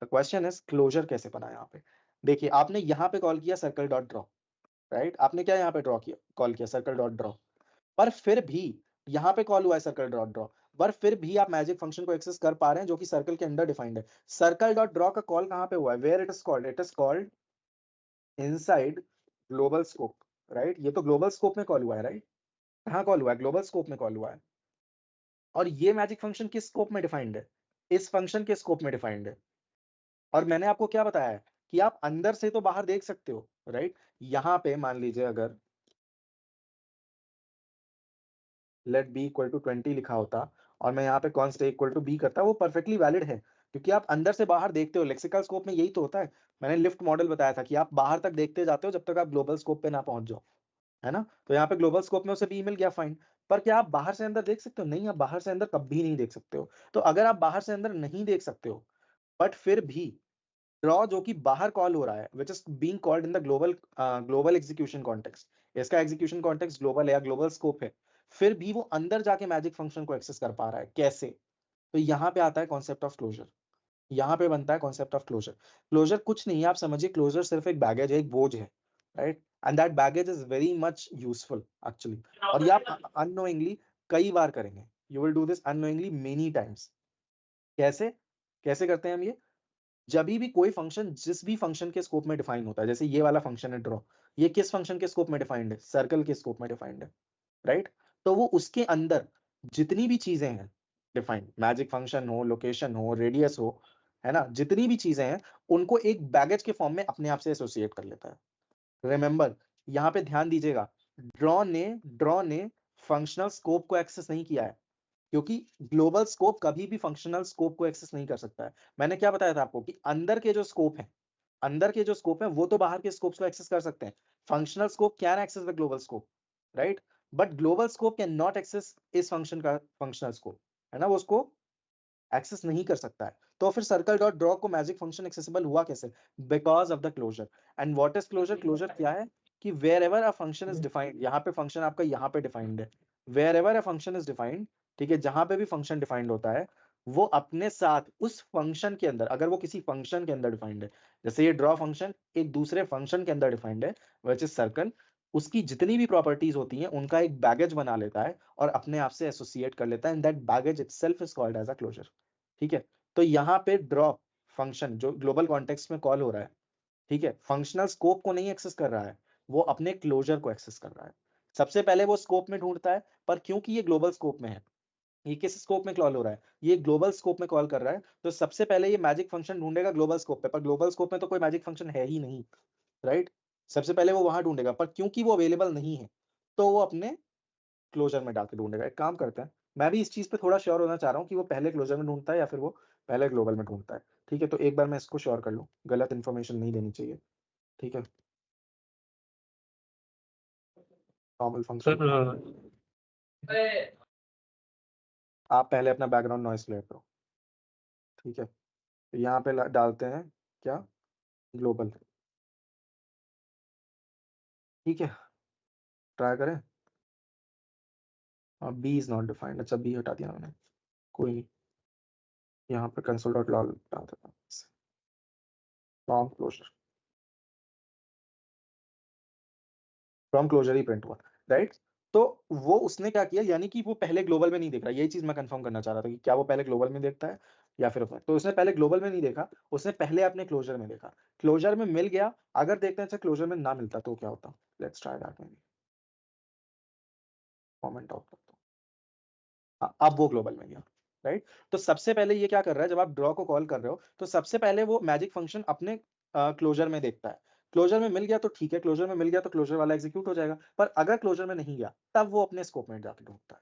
S1: The question is closure कैसे बना यहाँ पे। देखिए आपने यहाँ पे कॉल किया सर्कल डॉट ड्रॉ, राइट। आपने क्या यहाँ पे ड्रॉ किया, कॉल किया सर्कल डॉट ड्रॉ, पर फिर भी यहाँ पे कॉल हुआ है सर्कल डॉट ड्रॉ, पर फिर भी आप मैजिक फंक्शन को एक्सेस कर पा रहे हैं जो कि सर्कल के अंडर डिफाइंड है। सर्कल डॉट ड्रॉ का कॉल कहाँ पे हुआ है? Where it is called inside global scope, right. ये तो ग्लोबल स्कोप में कॉल हुआ है, राइट। कहाँ कॉल हुआ है? ग्लोबल स्कोप में कॉल हुआ है। और ये मैजिक फंक्शन किस स्कोप में डिफाइंड है? इस फंक्शन के स्कोप में डिफाइंड है। और मैंने आपको क्या बताया है कि आप अंदर से तो बाहर देख सकते हो, राइट। यहां पे मान लीजिए अगर लेट बी इक्वल टू 20 लिखा होता और मैं यहाँ पे कॉन्स्ट इक्वल टू बी करता, वो परफेक्टली वैलिड है, क्योंकि आप अंदर से बाहर देखते हो। लेक्सिकल स्कोप में यही तो होता है। मैंने लिफ्ट मॉडल बताया था कि आप बाहर तक देखते जाते हो जब तक आप ग्लोबल स्कोप पे ना पहुंच जाओ, है ना। तो यहाँ पे ग्लोबल स्कोप में उसे बी मिल गया, फाइन। पर क्या आप बाहर से अंदर देख सकते हो? नहीं, आप बाहर से अंदर कभी नहीं देख सकते हो। तो अगर आप बाहर से अंदर नहीं देख सकते हो, बट फिर भी ड्रॉ जो कि बाहर कॉल हो रहा है, which is being called in the global execution context, इसका एग्जीक्यूशन कॉन्टेक्स्ट ग्लोबल है या ग्लोबल स्कोप है, फिर भी वो अंदर जाके मैजिक फंक्शन को एक्सेस कर पा रहा है। कैसे? तो यहाँ पे आता है कॉन्सेप्ट ऑफ क्लोजर। यहाँ पे बनता है कॉन्सेप्ट ऑफ क्लोजर। क्लोजर कुछ नहीं है, आप समझिए, क्लोजर सिर्फ एक बैगेज है, एक बोझ है, right. And that baggage is very much useful actually. और ये आप अननोइंगली कई बार करेंगे, you will do this unknowingly many times. कैसे कैसे करते हैं हम ये? जब भी कोई फंक्शन जिस भी फंक्शन के स्कोप में डिफाइन होता है, जैसे ये वाला फंक्शन है ड्रॉ, ये किस फंक्शन के स्कोप में डिफाइंड है? सर्कल के स्कोप में डिफाइंड है, राइट। तो वो उसके अंदर जितनी भी चीजें हैं डिफाइंड, मैजिक फंक्शन हो, लोकेशन हो, रेडियस हो, है ना, जितनी भी चीजें हैं उनको एक बैगेज के फॉर्म में अपने आप से एसोसिएट कर लेता है। रिमेंबर, यहाँ पे ध्यान दीजिएगा, ड्रॉ ने फंक्शनल स्कोप को एक्सेस नहीं किया है, क्योंकि ग्लोबल स्कोप कभी भी फंक्शनल स्कोप को एक्सेस नहीं कर सकता है। मैंने क्या बताया था आपको कि अंदर के जो स्कोप है वो तो बाहर के स्कोप्स को एक्सेस कर सकते हैं। Functional scope can access the global scope, right, but global scope can not access इस फंक्शन का फंक्शनल स्कोप, है ना, वो उसको एक्सेस नहीं कर सकता है। तो फिर सर्कल डॉट ड्रॉ को मैजिक फंक्शन एक्सेसिबल हुआ कैसे? Because of the closure. And what is closure? Closure क्या है कि where ever a function is defined, यहाँ पे फंक्शन आपका यहाँ पे डिफाइंड है, where ever a function is defined, ठीक है, जहां पे भी फंक्शन डिफाइंड होता है वो अपने साथ उस फंक्शन के अंदर, अगर वो किसी फंक्शन के अंदर डिफाइंड है, जैसे ये ड्रॉ फंक्शन एक दूसरे फंक्शन के अंदर डिफाइंड है व्हिच इज सर्कल, उसकी जितनी भी प्रॉपर्टीज होती हैं उनका एक बैगेज बना लेता है और अपने आप से एसोसिएट कर लेता है, and that baggage itself is called as a closure, ठीक है। तो यहाँ पे ड्रॉ फंक्शन जो ग्लोबल कॉन्टेक्स्ट में कॉल हो रहा है, ठीक है, फंक्शनल स्कोप को नहीं एक्सेस कर रहा है, वो अपने क्लोजर को एक्सेस कर रहा है। सबसे पहले वो स्कोप में ढूंढता है, पर क्योंकि ये ग्लोबल स्कोप में है, ये किस स्कोप में कॉल हो रहा है? ये ग्लोबल स्कोप में कॉल कर रहा है, तो सबसे पहले ये मैजिक फंक्शन ढूंढेगा ग्लोबल स्कोप पे, पर ग्लोबल स्कोप में तो कोई मैजिक फंक्शन है ही नहीं, राइट। सबसे पहले वो वहां ढूंढेगा, पर क्योंकि वो अवेलेबल नहीं है तो वो अपने क्लोजर में डाल के ढूंढेगा। एक काम करते हैं, मैं भी इस चीज पे थोड़ा श्योर होना चाह रहा हूँ कि वो पहले क्लोजर में ढूंढता है या फिर वो पहले ग्लोबल में ढूंढता है। ठीक है, तो एक बार मैं इसको श्योर कर लूँ, गलत इन्फॉर्मेशन नहीं देनी चाहिए। ठीक है, नॉर्मल फंक्शन आप पहले अपना बैकग्राउंड नॉइस क्लियर करो। ठीक है, तो यहाँ पे डालते हैं क्या, ग्लोबल। ठीक है, ट्राई करें। बी इज नॉट डिफाइंड, अच्छा बी हटा दिया मैंने, कोई नहीं। यहाँ पे कंसोल डॉट लॉग डाल देता हूँ, फ्रॉम क्लोजर, फ्रॉम क्लोजर ही प्रिंट हुआ, राइट। तो वो उसने क्या किया, यानी कि वो पहले ग्लोबल में नहीं देख रहा, यही चीज मैं कंफर्म करना चाह रहा था कि क्या वो पहले ग्लोबल में देखता है या फिर उसमें। तो उसने पहले ग्लोबल में नहीं देखा, उसने पहले अपने क्लोजर में देखा, क्लोजर में मिल गया। अगर देखते हैं अच्छा क्लोजर में ना मिलता तो क्या होता, let's try that, may be comment out करता हूँ। हाँ, अब वो ग्लोबल में गया, राइट। तो सबसे पहले ये क्या कर रहा है, जब आप ड्रॉ को कॉल कर रहे हो तो सबसे पहले वो मैजिक फंक्शन अपने क्लोजर में देखता है। क्लोजर में मिल गया तो ठीक है, क्लोजर में मिल गया तो क्लोजर वाला एग्जीक्यूट हो जाएगा। पर अगर क्लोजर में नहीं गया तब वो अपने स्कोप में जाके ढूंढता है,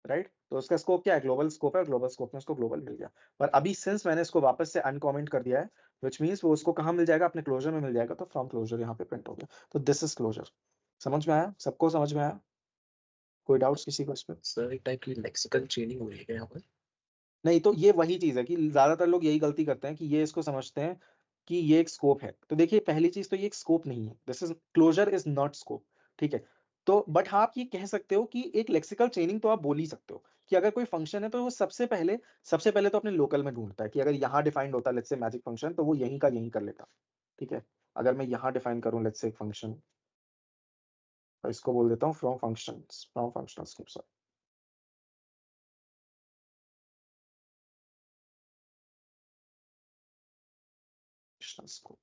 S1: राइट। तो उसका स्कोप क्या है, ग्लोबल स्कोप है, ग्लोबल स्कोप में उसको ग्लोबल मिल गया। पर अभी सिंस मैंने इसको वापस से अनकॉमेंट कर दिया है, विच मीन्स वो उसको कहाँ मिल जाएगा, अपने क्लोजर में मिल जाएगा। तो फ्रॉम क्लोजर यहाँ पे प्रिंट हो गया। तो दिस इज क्लोजर। समझ में आया, सबको समझ में आया, कोई डाउट्स किसी को इस पे?
S8: सर एक टाइप की लेक्सिकल चेनिंग हो रही है यहाँ पर।
S1: नहीं, तो ये वही चीज है कि ज्यादातर लोग यही गलती करते हैं कि ये इसको समझते हैं कि ये एक स्कोप है। तो देखिए पहली चीज तो ये एक स्कोप नहीं है, this is closure is not scope. ठीक है, तो बट हाँ आप ये कह सकते हो कि एक लेक्सिकल चेनिंग तो आप बोल ही सकते हो कि अगर कोई फंक्शन है तो वो सबसे पहले तो अपने लोकल में ढूंढता है कि अगर यहाँ डिफाइंड होता लेट्स से मैजिक फंक्शन, तो वो यहीं का यहीं कर लेता। ठीक है, अगर मैं यहाँ डिफाइन करूं लेट्स से एक फंक्शन, तो इसको बोल देता हूँ फ्रॉम फंक्शनल स्कोप। स्कोप,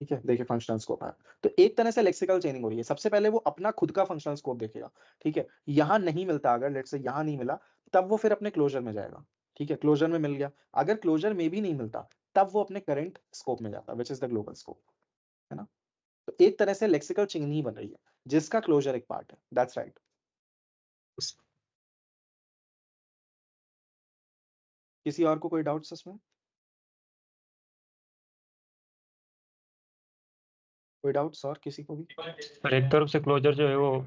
S1: ठीक है, देखिए फंक्शनल स्कोप है। तो एक तरह से लेक्सिकल चेनिंग हो रही है। सबसे पहले वो अपना खुद का फंक्शनल स्कोप देखेगा। ठीक है, यहां नहीं मिलता, अगर लेट्स से यहां नहीं मिला तब वो फिर अपने क्लोजर में जाएगा। ठीक है, क्लोजर में मिल गया, अगर क्लोजर में भी नहीं मिलता तब वो अपने करंट स्कोप में जाता, which is the global scope, है ना। तो एक तरह से लेक्सिकल चेनिंग ही बन रही है जिसका क्लोजर एक पार्ट है, दैट्स राइट। किसी और को कोई डाउट्स इसमें? कोई डाउट्स और किसी को भी?
S5: पर एक तरफ से क्लोजर जो है वो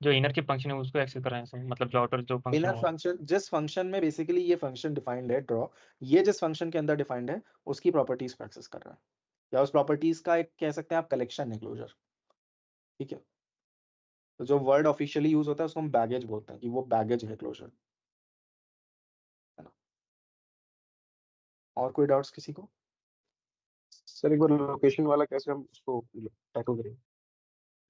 S5: जो इनर की फंक्शन है उसको एक्सेस कर रहे हैं सर, मतलब जो आउटर जो फंक्शन
S1: इनर फंक्शन, जिस फंक्शन में बेसिकली ये फंक्शन डिफाइंड है ड्रॉ, ये जिस फंक्शन के अंदर डिफाइंड है उसकी प्रॉपर्टीज को एक्सेस कर रहा है, या उस प्रॉपर्टीज का एक कह सकते हैं आप कलेक्शन है क्लोजर। ठीक है, तो जो वर्ड ऑफिशियली यूज होता है उसको हम बैगेज बोलते हैं कि वो बैगेज है क्लोजर, है ना। और कोई डाउट्स किसी को?
S2: सर एक बार लोकेशन वाला कैसे हम उसको टैकल करेंगे?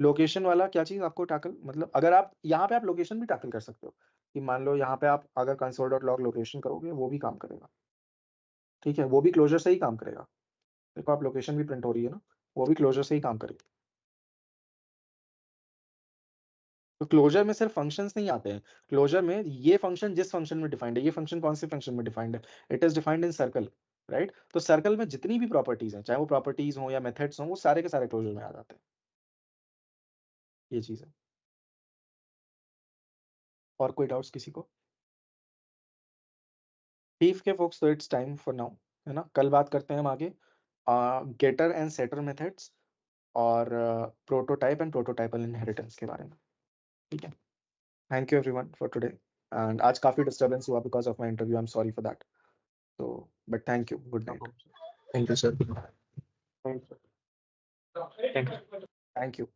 S1: लोकेशन वाला क्या चीज आपको टैकल, मतलब अगर आप यहाँ पे आप लोकेशन भी टैकल कर सकते हो कि मान लो यहाँ पे आप अगर कंसोल डॉट लॉग लोकेशन करोगे वो भी काम करेगा। ठीक है, वो भी क्लोजर से ही काम करेगा। देखो आप लोकेशन भी प्रिंट हो रही है ना, वो भी क्लोजर से ही काम करेगी। तो क्लोजर में सिर्फ फंक्शंस नहीं आते हैं, क्लोजर में ये फंक्शन जिस फंक्शन में डिफाइंड है, ये फंक्शन कौन से फंक्शन में डिफाइंड है, it is defined in circle, right. तो सर्कल में जितनी भी प्रॉपर्टीज हैं, चाहे वो प्रॉपर्टीज हो या मेथड्स हो, वो सारे के सारे क्लोजर में आ जाते हैं। ये चीज है। और कोई डाउट्स किसी को? ठीक है फोक्स, तो इट्स टाइम फॉर नाउ, है ना। कल बात करते हैं हम आगे गेटर एंड सेटर मेथड्स और प्रोटोटाइप एंड प्रोटोटाइपल इनहेरिटेंस के बारे में। ठीक है, thank you everyone for today. And आज काफी डिस्टर्बेंस हुआ because of my interview, I am sorry for that. तो but thank you, good night.
S8: Thank you sir.
S2: Thank you.
S5: Thank you.
S1: Thank you.